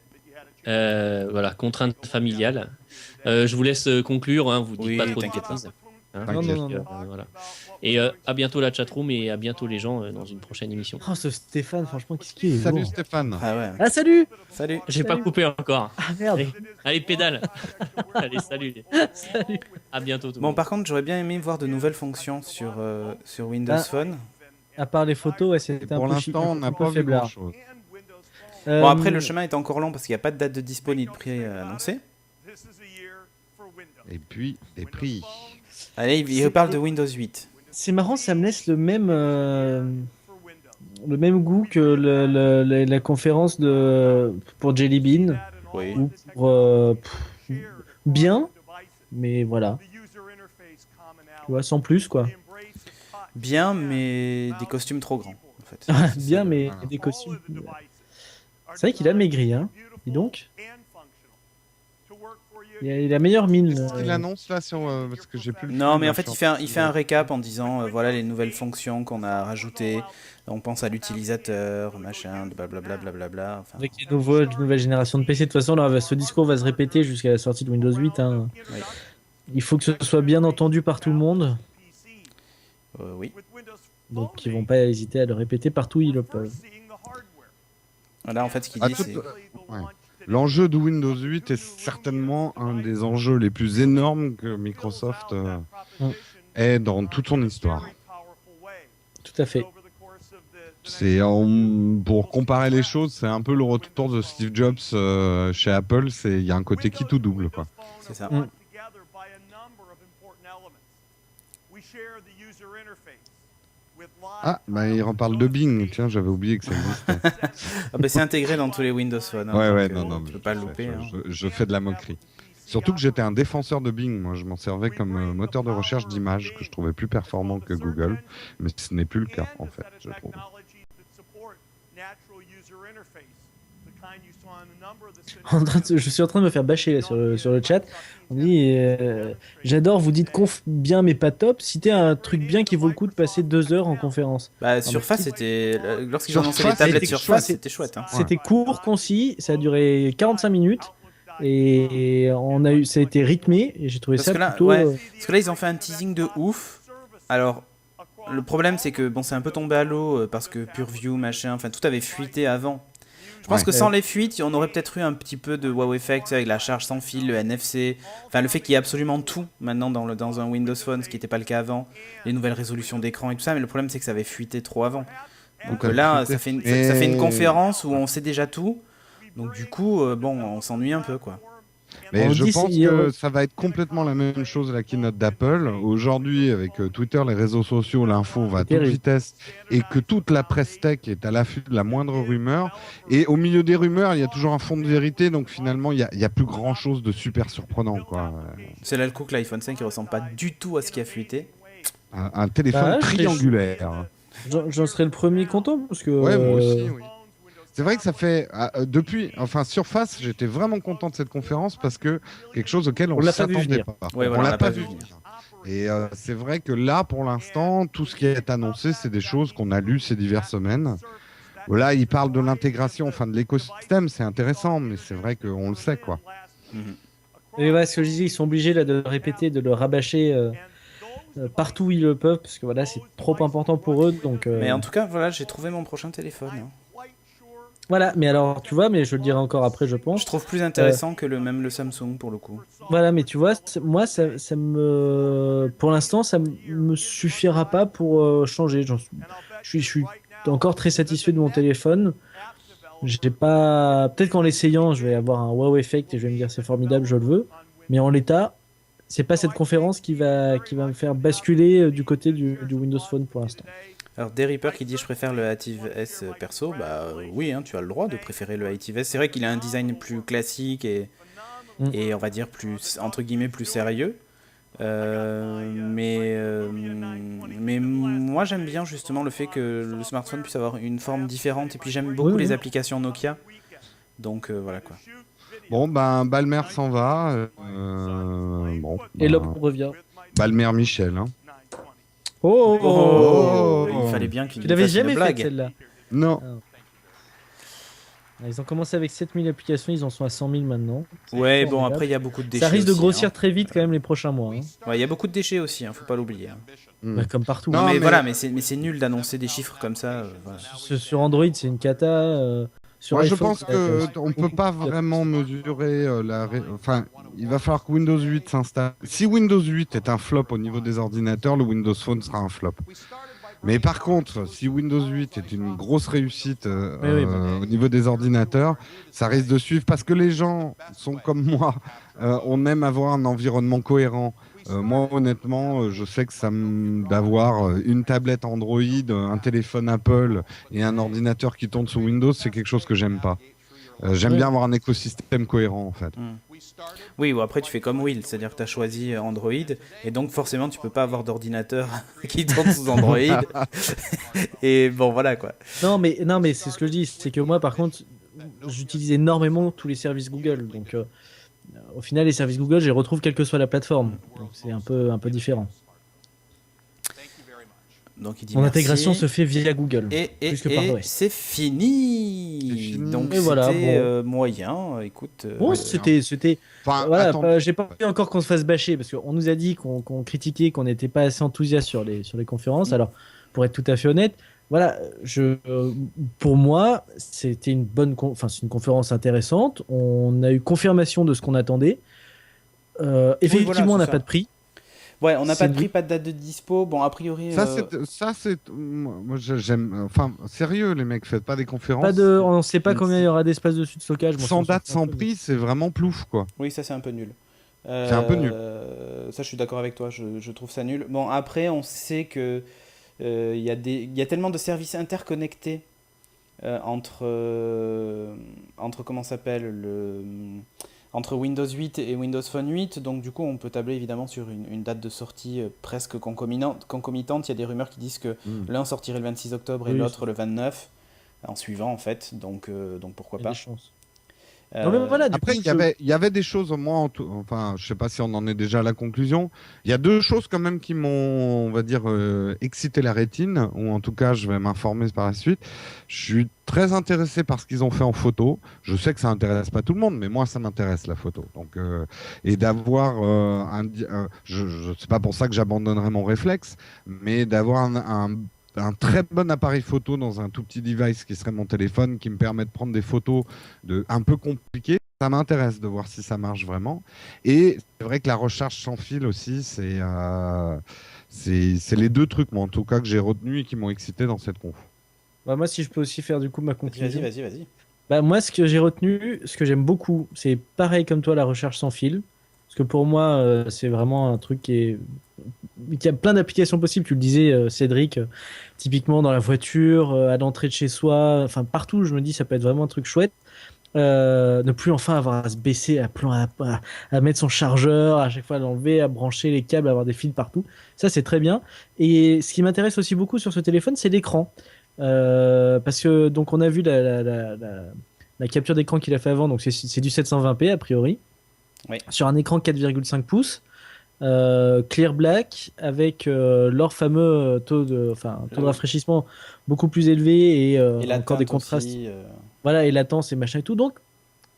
Voilà, contrainte familiale. Je vous laisse conclure, hein, vous dites Oui, pas trop de t'inquiète pas. bêtises. Hein, Non, non, puis, non. voilà. Et à bientôt la chatroom et à bientôt les gens dans une prochaine émission. Oh, ce Stéphane, franchement, qu'est-ce qu'il est Salut lourd. Stéphane. Ah ouais. Ah, salut. Salut. J'ai pas Salut. coupé encore. Ah, merde. Allez, pédale. Allez, salut. Salut. À bientôt tout le Bon, monde. par contre, j'aurais bien aimé voir de nouvelles fonctions sur Windows Ah. Phone. À part les photos, ouais, Et c'était un pour peu l'instant, on n'a un peu pas vu faiblard. grand-chose. Bon, après, le chemin est encore long parce qu'il n'y a pas de date de disponibilité annoncée. Et puis, les prix. Allez, il reparle de Windows 8. C'est marrant, ça me laisse le même goût que la conférence pour Jelly Bean, Oui. ou pour bien, mais voilà, tu vois, sans plus quoi. Bien, mais des costumes trop grands. En fait. Bien, mais Voilà. des costumes. C'est vrai qu'il a maigri, hein. Dis donc. Il a meilleure mine. Qu'est-ce qu'il annonce là sur. Parce que j'ai plus le Non, film, mais là, en fait, sur- il fait un récap en disant voilà les nouvelles fonctions qu'on a rajoutées. On pense à l'utilisateur, machin, blablabla. Blablabla. Enfin, Avec les nouvelles générations de PC, de toute façon, là, ce discours va se répéter jusqu'à la sortie de Windows 8. Hein. Oui. Il faut que ce soit bien entendu par tout le monde, oui. donc ils vont pas hésiter à le répéter partout où ils le peuvent. Là, en fait, ce qu'il Ah, dit, tout- c'est. ouais. L'enjeu de Windows 8 est certainement un des enjeux les plus énormes que Microsoft ait dans toute son histoire. Tout à fait. Pour comparer les choses, c'est un peu le retour de Steve Jobs chez Apple. Il y a un côté qui tout double, quoi. C'est ça. Ah, bah il reparle de Bing. Tiens, j'avais oublié que ça existait. Ah bah, c'est intégré dans tous les Windows Phone. Hein, ouais, donc, non, tu peux pas le louper. Je fais de la moquerie. Surtout que j'étais un défenseur de Bing. Moi, je m'en servais comme moteur de recherche d'images que je trouvais plus performant que Google. Mais ce n'est plus le cas, en fait, je trouve. Je suis en train de me faire bâcher là, sur le chat. On dit j'adore, vous dites conf bien mais pas top. Citez un truc bien qui vaut le coup de passer 2 heures en conférence. Bah, Surface, c'était. Lorsqu'ils ont annoncé les tablettes Surface, c'était chouette. Hein. C'était court, concis, ça a duré 45 minutes. Et ça a été rythmé. Et j'ai trouvé ça plutôt. Parce que là, ils ont fait un teasing de ouf. Alors, le problème, c'est que bon, c'est un peu tombé à l'eau parce que PureView, machin, enfin, tout avait fuité avant. Je pense que sans les fuites, on aurait peut-être eu un petit peu de wow effect avec la charge sans fil, le NFC, enfin le fait qu'il y ait absolument tout maintenant dans un Windows Phone, ce qui n'était pas le cas avant, les nouvelles résolutions d'écran et tout ça, mais le problème c'est que ça avait fuité trop avant. Donc là, ça fait une conférence où on sait déjà tout, donc du coup, on s'ennuie un peu, quoi. Mais je pense que ça va être complètement la même chose la keynote d'Apple. Aujourd'hui, avec Twitter, les réseaux sociaux, l'info va à toute vitesse et que toute la presse tech est à l'affût de la moindre rumeur. Et au milieu des rumeurs, il y a toujours un fond de vérité. Donc finalement, il y a plus grand chose de super surprenant, quoi. C'est là le coup que l'iPhone 5 ne ressemble pas du tout à ce qui a fuité. Un téléphone triangulaire. J'en serais le premier content parce que. Ouais, moi aussi, oui. C'est vrai que ça fait Surface, j'étais vraiment content de cette conférence parce que quelque chose auquel on ne s'attendait pas. Ouais, on l'a pas vu venir. Et c'est vrai que là, pour l'instant, tout ce qui est annoncé, c'est des choses qu'on a lues ces diverses semaines. Là, il parle de l'intégration, de l'écosystème, c'est intéressant, mais c'est vrai qu'on le sait, quoi. Et ce que je disais, ils sont obligés là, de le répéter, de le rabâcher partout où ils le peuvent, parce que voilà, c'est trop important pour eux. Donc, Mais en tout cas, voilà, j'ai trouvé mon prochain téléphone. Hein. Voilà, mais alors, tu vois, mais je le dirai encore après, je pense. Je trouve plus intéressant que le Samsung, pour le coup. Voilà, mais tu vois, moi, ça pour l'instant, ça me suffira pas pour changer. Je suis encore très satisfait de mon téléphone. J'ai pas... Peut-être qu'en l'essayant, je vais avoir un wow effect et je vais me dire c'est formidable, je le veux. Mais en l'état, c'est pas cette conférence qui va me faire basculer du côté du Windows Phone pour l'instant. Alors, Derripper qui dit je préfère le Active S perso, bah oui, hein, tu as le droit de préférer le Active S. C'est vrai qu'il a un design plus classique et on va dire plus, entre guillemets, plus sérieux. Mais moi j'aime bien justement le fait que le smartphone puisse avoir une forme différente et puis j'aime beaucoup les applications Nokia. Donc voilà quoi. Bon Balmer s'en va. Et l'homme revient. Balmer Michel. Hein. Il fallait bien qu'il tu l'avais jamais fait celle-là. Non. Ils ont commencé avec 7000 applications, ils en sont à 100 000 maintenant. Ouais, bon, après, il y a beaucoup de déchets. Ça risque de aussi, grossir très vite quand même les prochains mois. Hein. Ouais, il y a beaucoup de déchets aussi, faut pas l'oublier. Comme partout. Non, mais voilà, mais c'est nul d'annoncer des chiffres comme ça. Voilà. Sur Android, c'est une cata. Sur Moi, iPhone, je pense qu'on ne peut pas vraiment mesurer Enfin, il va falloir que Windows 8 s'installe. Si Windows 8 est un flop au niveau des ordinateurs, le Windows Phone sera un flop. Mais par contre, si Windows 8 est une grosse réussite au niveau des ordinateurs, ça risque de suivre parce que les gens sont comme moi. On aime avoir un environnement cohérent. Moi, honnêtement, je sais que d'avoir une tablette Android, un téléphone Apple et un ordinateur qui tourne sous Windows, c'est quelque chose que j'aime pas. J'aime bien avoir un écosystème cohérent, en fait. Oui, ou après tu fais comme Will, c'est-à-dire que tu as choisi Android, et donc forcément tu peux pas avoir d'ordinateur qui tourne sous Android. Et bon, voilà quoi. Non, mais c'est ce que je dis, c'est que moi par contre, j'utilise énormément tous les services Google. Donc au final, les services Google, je les retrouve quelle que soit la plateforme. Donc c'est un peu différent. Donc, il dit mon intégration se fait via Google. Et c'est fini. Donc c'était moyen. Écoute. Bon, c'était. Enfin, voilà, j'ai pas envie encore qu'on se fasse bâcher parce qu'on nous a dit qu'on critiquait, qu'on n'était pas assez enthousiaste sur les conférences. Alors, pour être tout à fait honnête, voilà, pour moi, c'était une c'est une conférence intéressante. On a eu confirmation de ce qu'on attendait. Effectivement, on n'a pas de prix. Ouais, on n'a pas de C'est prix, pas de date de dispo. Bon, a priori. Moi, j'aime. Enfin, sérieux, les mecs, faites pas des conférences. on ne sait pas combien il y aura d'espace dessus de stockage. Bon, Sans ça, on date, s'en fout sans un peu, prix, c'est vraiment plouf, quoi. Oui, ça c'est un peu nul. C'est un peu nul. Ça, je suis d'accord avec toi. Je trouve ça nul. Bon, après, on sait que il y a tellement de services interconnectés entre comment s'appelle entre Windows 8 et Windows Phone 8, donc du coup on peut tabler évidemment sur une date de sortie presque concomitante. Il y a des rumeurs qui disent que l'un sortirait le 26 octobre et Oui, l'autre le 29, en suivant en fait, donc pourquoi Il y a pas. des chances. Non, mais voilà, du Après, coup, il y avait des choses, enfin, je sais pas si on en est déjà à la conclusion. Il y a deux choses quand même qui m'ont, on va dire, excité la rétine, ou en tout cas, je vais m'informer par la suite. Je suis très intéressé par ce qu'ils ont fait en photo. Je sais que ça intéresse pas tout le monde, mais moi, ça m'intéresse la photo. Donc, et d'avoir je sais pas pour ça que j'abandonnerai mon réflexe, mais d'avoir un très bon appareil photo dans un tout petit device qui serait mon téléphone, qui me permet de prendre des photos un peu compliquées. Ça m'intéresse de voir si ça marche vraiment. Et c'est vrai que la recharge sans fil aussi, c'est les deux trucs, moi, en tout cas, que j'ai retenu et qui m'ont excité dans cette conf. bah, moi, si je peux aussi faire du coup ma conclusion. Vas-y. Bah, moi, ce que j'ai retenu, ce que j'aime beaucoup, c'est pareil comme toi, la recherche sans fil. Parce que pour moi, c'est vraiment un truc qui a plein d'applications possibles. Tu le disais, Cédric, typiquement dans la voiture, à l'entrée de chez soi, enfin partout, je me dis, ça peut être vraiment un truc chouette. Ne plus enfin avoir à se baisser, à mettre son chargeur, à chaque fois à l'enlever, à brancher les câbles, à avoir des fils partout. Ça, c'est très bien. Et ce qui m'intéresse aussi beaucoup sur ce téléphone, c'est l'écran. Parce que donc on a vu la capture d'écran qu'il a fait avant, donc c'est du 720p a priori, Oui. sur un écran 4,5 pouces, clear black, avec leur fameux taux de rafraîchissement beaucoup plus élevé et Et encore des l'atteinte contrastes. aussi, Voilà, et latence et machin et tout. Donc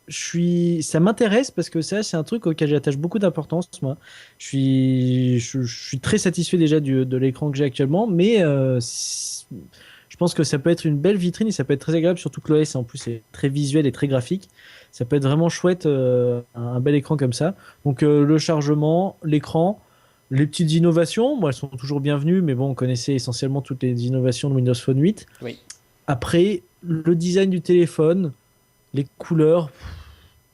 ça m'intéresse parce que ça, c'est un truc auquel j'attache beaucoup d'importance, moi. Je suis très satisfait déjà de l'écran que j'ai actuellement, mais je pense que ça peut être une belle vitrine et ça peut être très agréable, surtout que l'OS en plus est très visuel et très graphique. Ça peut être vraiment chouette, un bel écran comme ça. Donc le chargement, l'écran, les petites innovations, moi elles sont toujours bienvenues, mais bon, on connaissait essentiellement toutes les innovations de Windows Phone 8. Oui. Après, le design du téléphone, les couleurs,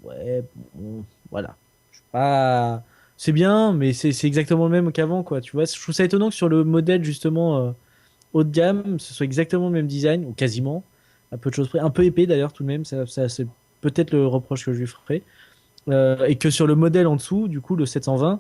ouais, bon, voilà. Je suis pas... C'est bien, mais c'est exactement le même qu'avant, quoi. Tu vois, je trouve ça étonnant que sur le modèle, justement, haut de gamme, ce soit exactement le même design, ou quasiment, à peu de choses près. Un peu épais, d'ailleurs, tout de même. Ça, c'est peut-être le reproche que je lui ferai. Et que sur le modèle en dessous, du coup, le 720,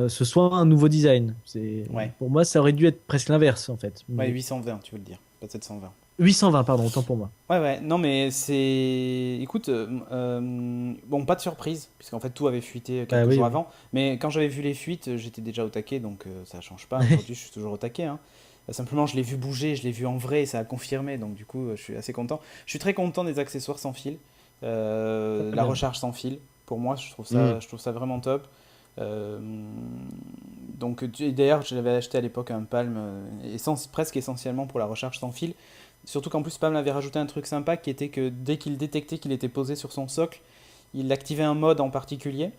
ce soit un nouveau design. Ouais. Pour moi, ça aurait dû être presque l'inverse, en fait. Ouais, 820, tu veux le dire, pas 720. 820, pardon, autant pour moi. Ouais, non, mais c'est. Écoute, bon, pas de surprise, puisqu'en fait tout avait fuité quelques oui, jours oui. avant. Mais quand j'avais vu les fuites, j'étais déjà au taquet, donc ça change pas. Aujourd'hui, je suis toujours au taquet, hein. Simplement, je l'ai vu bouger, je l'ai vu en vrai, et ça a confirmé, donc du coup, je suis assez content. Je suis très content des accessoires sans fil, la bien. recharge sans fil. Pour moi, je trouve ça vraiment top. Euh, donc, et d'ailleurs, j'avais acheté à l'époque un Palm, presque essentiellement pour la recharge sans fil. Surtout qu'en plus, Palm avait rajouté un truc sympa qui était que dès qu'il détectait qu'il était posé sur son socle, il activait un mode en particulier.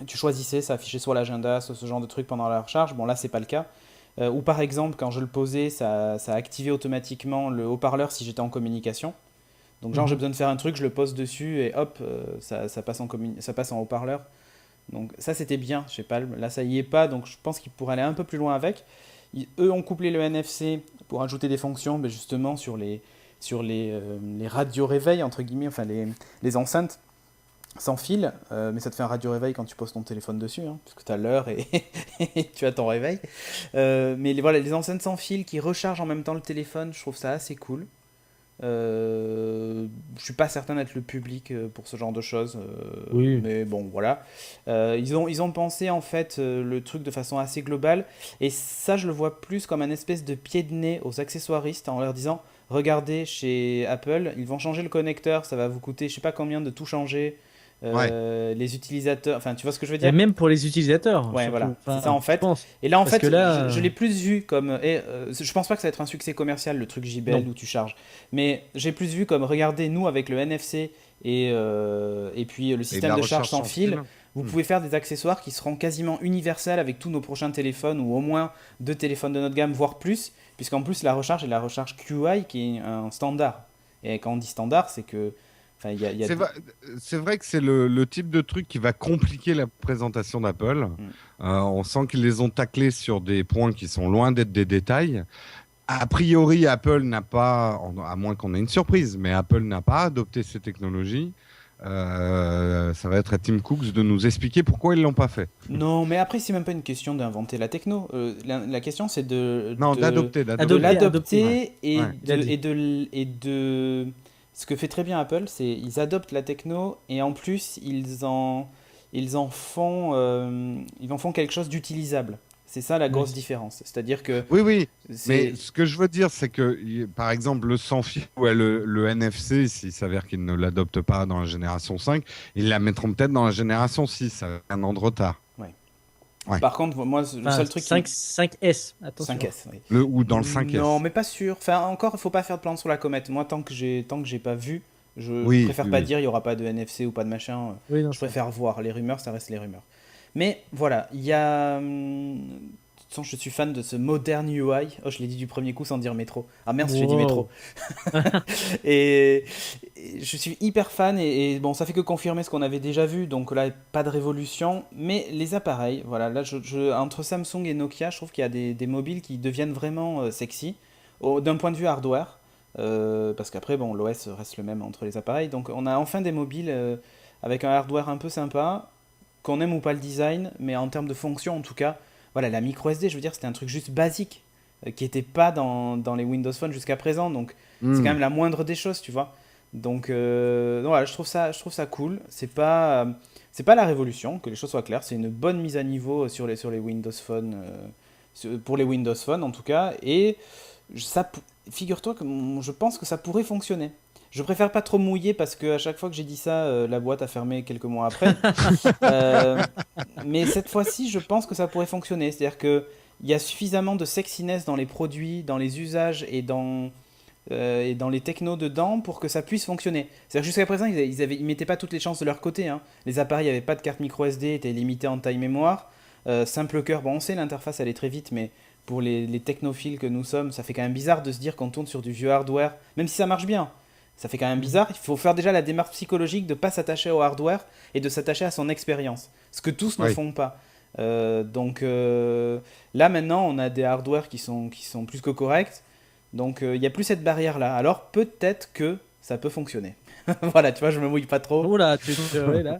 Tu choisissais, ça affichait soit l'agenda, soit ce genre de truc pendant la recharge. Bon, là, c'est pas le cas. Ou par exemple, quand je le posais, ça activait automatiquement le haut-parleur si j'étais en communication. Donc, genre, j'ai besoin de faire un truc, je le pose dessus et hop, ça passe en haut-parleur. Donc, ça, c'était bien chez Palm. Là, ça y est pas, donc je pense qu'ils pourraient aller un peu plus loin avec. Eux ont couplé le NFC pour ajouter des fonctions, mais justement sur les radios réveil, entre guillemets, enfin les enceintes sans fil, mais ça te fait un radio réveil quand tu poses ton téléphone dessus, hein, puisque tu as l'heure et tu as ton réveil. Mais voilà, les enceintes sans fil qui rechargent en même temps le téléphone, je trouve ça assez cool. Je suis pas certain d'être le public pour ce genre de choses, Oui. mais bon, voilà. Ils ont pensé en fait le truc de façon assez globale, et ça, je le vois plus comme un espèce de pied de nez aux accessoiristes en leur disant regardez, chez Apple, ils vont changer le connecteur, ça va vous coûter je sais pas combien de tout changer. Les utilisateurs, enfin, tu vois ce que je veux Et dire? même pour les utilisateurs. Ouais, surtout. voilà, Enfin, c'est ça en je fait. pense. Et là, en Parce fait, que là, je l'ai plus vu comme. Je pense pas que ça va être un succès commercial, le truc JBL Non. où tu charges. Mais j'ai plus vu comme, regardez, nous, avec le NFC et puis le système la de charge recharge sans sans fil, fil. vous pouvez faire des accessoires qui seront quasiment universels avec tous nos prochains téléphones, ou au moins 2 téléphones de notre gamme, voire plus, puisqu'en plus la recharge est la recharge QI qui est un standard. Et quand on dit standard, c'est que... C'est vrai que c'est le type de truc qui va compliquer la présentation d'Apple. On sent qu'ils les ont taclés sur des points qui sont loin d'être des détails. A priori, Apple n'a pas, à moins qu'on ait une surprise, mais Apple n'a pas adopté ces technologies. Ça va être à Tim Cook de nous expliquer pourquoi ils l'ont pas fait. Non, mais après, c'est même pas une question d'inventer la techno. La question, c'est d'adopter l'adopter et Ouais. de... Ce que fait très bien Apple, c'est ils adoptent la techno et en plus, ils en font quelque chose d'utilisable. C'est ça la grosse différence. C'est-à-dire que... Oui, c'est- mais ce que je veux dire, c'est que, par exemple, le sans-fil ou le NFC, s'il s'avère qu'ils ne l'adoptent pas dans la génération 5, ils la mettront peut-être dans la génération 6, avec un an de retard. Ouais. Par contre, moi, le seul truc... 5S, attention. 5S, oui. Ou dans le 5S. Non, mais pas sûr. Enfin, encore, il faut pas faire de plan sur la comète. Moi, tant que j'ai pas vu, je préfère pas dire il y aura pas de NFC ou pas de machin. Oui, non, Je préfère voir. Les rumeurs, ça reste les rumeurs. Mais voilà, il y a... De toute façon, je suis fan de ce modern UI. Oh, je l'ai dit du premier coup sans dire métro. Ah merde, j'ai dit Wow. métro. et je suis hyper fan et bon, ça fait que confirmer ce qu'on avait déjà vu. Donc là, pas de révolution. Mais les appareils, voilà, là, entre Samsung et Nokia, je trouve qu'il y a des mobiles qui deviennent vraiment sexy. D'un point de vue hardware. Parce qu'après, bon, l'OS reste le même entre les appareils. Donc on a enfin des mobiles avec un hardware un peu sympa, qu'on aime ou pas le design, mais en termes de fonction en tout cas, voilà, la micro SD, je veux dire, c'était un truc juste basique, qui n'était pas dans les Windows Phone jusqu'à présent, donc c'est quand même la moindre des choses, tu vois. Donc voilà, je trouve ça cool. C'est pas la révolution, que les choses soient claires, c'est une bonne mise à niveau sur les Windows Phone, pour les Windows Phone en tout cas, et figure-toi que je pense que ça pourrait fonctionner. Je préfère pas trop mouiller parce que à chaque fois que j'ai dit ça, la boîte a fermé quelques mois après. Mais cette fois-ci, je pense que ça pourrait fonctionner. C'est-à-dire qu'il y a suffisamment de sexiness dans les produits, dans les usages et dans les technos dedans pour que ça puisse fonctionner. C'est-à-dire que jusqu'à présent, ils mettaient pas toutes les chances de leur côté. Hein. Les appareils n'avaient pas de carte micro SD, étaient limités en taille mémoire. Simple cœur, bon, on sait l'interface elle est très vite, mais pour les technophiles que nous sommes, ça fait quand même bizarre de se dire qu'on tourne sur du vieux hardware, même si ça marche bien. Ça fait quand même bizarre. Il faut faire déjà la démarche psychologique de ne pas s'attacher au hardware et de s'attacher à son expérience. Ce que tous ne font pas. Donc là maintenant, on a des hardwares qui sont plus que corrects. Donc il n'y a plus cette barrière-là. Alors peut-être que ça peut fonctionner. Voilà, tu vois, je me mouille pas trop. Oh là, ouais, là.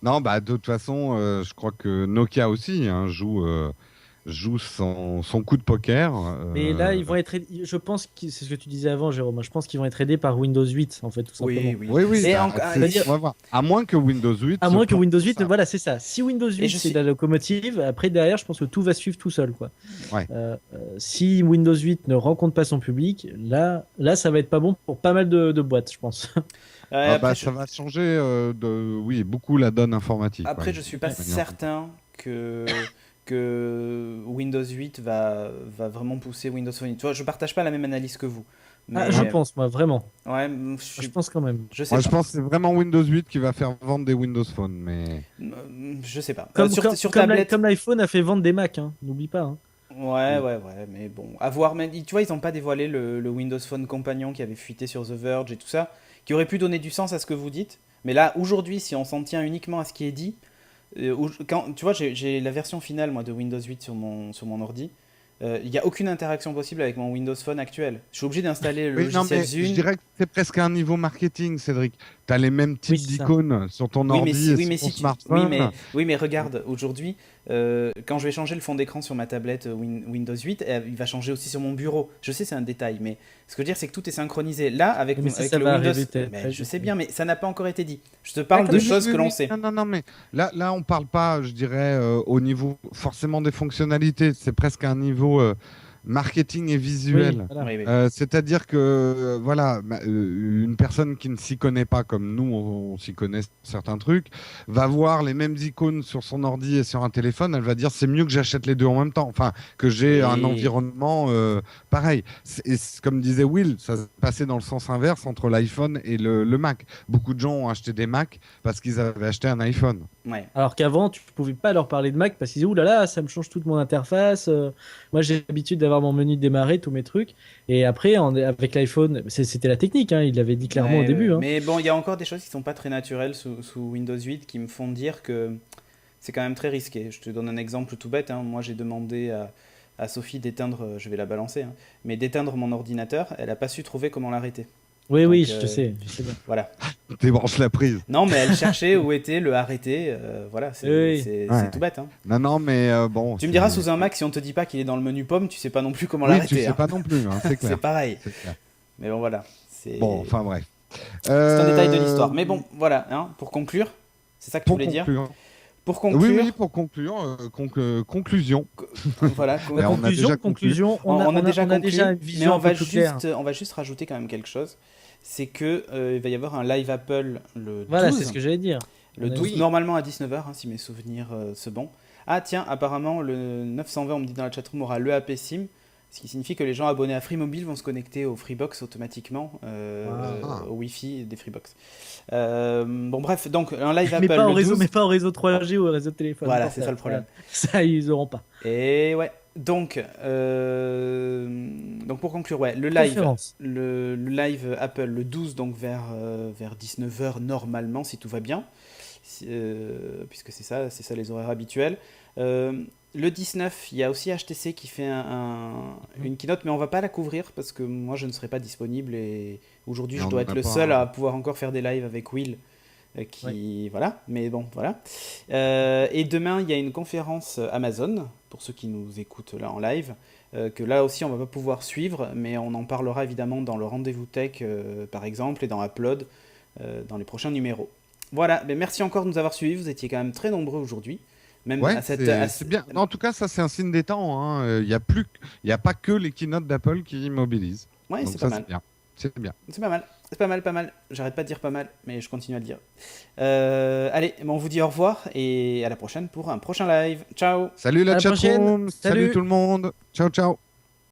Non, bah de toute façon, je crois que Nokia aussi joue son coup de poker. Mais là, ils vont être. Je pense que c'est ce que tu disais avant, Jérôme. Je pense qu'ils vont être aidés par Windows 8, en fait, tout simplement. Oui. Mais Bah, encore- on va voir. À moins que Windows 8. À moins que se Windows porte 8, ça. voilà, c'est ça. Si Windows 8 je c'est suis- la locomotive, après derrière, je pense que tout va suivre tout seul, quoi. Ouais. Si Windows 8 ne rencontre pas son public, là, ça va être pas bon pour pas mal de boîtes, je pense. Ah après, bah, ça va changer beaucoup la donne informatique. Après, ouais. je suis pas De manière- certain que Windows 8 va vraiment pousser Windows Phone. Tu vois, je partage pas la même analyse que vous. Mais, Je pense, moi, vraiment. Ouais, Je pense quand même. je sais Moi, pas. je pense que c'est vraiment Windows 8 qui va faire vendre des Windows Phone, mais Je sais pas. Comme, Sur comme tablette. comme l'iPhone a fait vendre des Macs, hein. N'oublie pas. Hein. Ouais, mais bon, à voir. Mais tu vois, ils ont pas dévoilé le Windows Phone compagnon qui avait fuité sur The Verge et tout ça, qui aurait pu donner du sens à ce que vous dites. Mais là, aujourd'hui, si on s'en tient uniquement à ce qui est dit, tu vois, j'ai la version finale moi de Windows 8 sur mon ordi. Il n'y a aucune interaction possible avec mon Windows Phone actuel. Je suis obligé d'installer le oui, non, logiciel mais Zune. je dirais que c'est presque un niveau marketing, Cédric. Tu as les mêmes types Oui, c'est ça. d'icônes sur ton ordi et sur ton smartphone. Oui, mais regarde, aujourd'hui, quand je vais changer le fond d'écran sur ma tablette Windows 8, il va changer aussi sur mon bureau. Je sais, c'est un détail, mais ce que je veux dire, c'est que tout est synchronisé. Là, avec Mais avec ça le va Windows... arriver, Mais je je sais sais. bien, mais ça n'a pas encore été dit. Je te parle de Oui, choses oui, que l'on oui. sait. Non, mais là, on parle pas, je dirais, au niveau forcément des fonctionnalités. C'est presque un niveau marketing et visuel. Oui, voilà. Oui, oui. C'est-à-dire que voilà, une personne qui ne s'y connaît pas comme nous, on s'y connaît certains trucs, va voir les mêmes icônes sur son ordi et sur un téléphone, elle va dire c'est mieux que j'achète les deux en même temps, enfin que j'ai Oui. un environnement pareil. Comme disait Will, ça se passait dans le sens inverse entre l'iPhone et le Mac. Beaucoup de gens ont acheté des Mac parce qu'ils avaient acheté un iPhone. Ouais. Alors qu'avant, tu pouvais pas leur parler de Mac parce qu'ils disaient, ouh là là, ça me change toute mon interface. Moi, j'ai l'habitude d'avoir mon menu de démarrer, tous mes trucs. Et après, avec l'iPhone, c'était la technique, hein, il l'avait dit clairement au Ouais, début. Hein. Mais bon, il y a encore des choses qui sont pas très naturelles sous Windows 8 qui me font dire que c'est quand même très risqué. Je te donne un exemple tout bête. Moi, j'ai demandé à Sophie d'éteindre, je vais la balancer, mais d'éteindre mon ordinateur. Elle a pas su trouver comment l'arrêter. Oui, Donc, oui, je sais bien. Voilà. Débranche la prise. Non, mais elle cherchait où était le arrêter. Voilà, c'est Oui. c'est Ouais. tout bête. Non, mais bon. Tu me diras, sous un Mac, si on te dit pas qu'il est dans le menu pomme, tu sais pas non plus comment Oui, l'arrêter. tu sais pas non plus, hein, c'est clair. C'est pareil. C'est clair. Mais bon, voilà. C'est Bon, enfin bref. c'est un détail de l'histoire. Mais bon, voilà. Pour conclure, c'est ça que tu Pour voulais dire. conclure. Pour conclure, Oui, pour conclure, conclusion. voilà. Mais on a déjà conclusion, on a déjà conclu, déjà une mais vision on un va peu plus claire. on va juste rajouter quand même quelque chose. C'est que il va y avoir un live Apple le 12. Voilà, c'est ce que j'allais dire. Le 12, Oui. normalement à 19h, si mes souvenirs sont bons. Ah tiens, apparemment, le 920, on me dit dans la chatroom, aura l'EAP SIM, ce qui signifie que les gens abonnés à Free Mobile vont se connecter au Freebox automatiquement, au Wi-Fi des Freebox. Bon bref, donc un live Mais Apple pas, le au réseau, 12. mais pas au réseau 3G ou au réseau de téléphone. Voilà, portable. c'est ça le problème. Ça, ils auront pas. Et ouais, donc pour conclure, ouais, le live, Conférence. le live Apple le 12, donc vers 19h normalement, si tout va bien, puisque c'est ça les horaires habituels. Le 19, il y a aussi HTC qui fait une keynote, mais on va pas la couvrir parce que moi je ne serai pas disponible et aujourd'hui Mais je on dois en être a le pas, seul hein. à pouvoir encore faire des lives avec Will. Voilà, mais bon, voilà. Et demain, il y a une conférence Amazon, pour ceux qui nous écoutent là en live, que là aussi on va pas pouvoir suivre, mais on en parlera évidemment dans le rendez-vous tech, par exemple, et dans Upload, dans les prochains numéros. Voilà, mais merci encore de nous avoir suivis, vous étiez quand même très nombreux aujourd'hui. Même Ouais, à cette, c'est bien. En tout cas, ça c'est un signe des temps. Hein. Il y a pas que les keynotes d'Apple qui mobilisent. Ouais, Donc c'est ça, pas mal. c'est bien. C'est bien. C'est pas mal. C'est pas mal. J'arrête pas de dire pas mal, mais je continue à le dire. Allez, on vous dit au revoir et à la prochaine pour un prochain live. Ciao. Salut À la la prochaine. chatroom. Salut Salut. tout le monde. Ciao, ciao.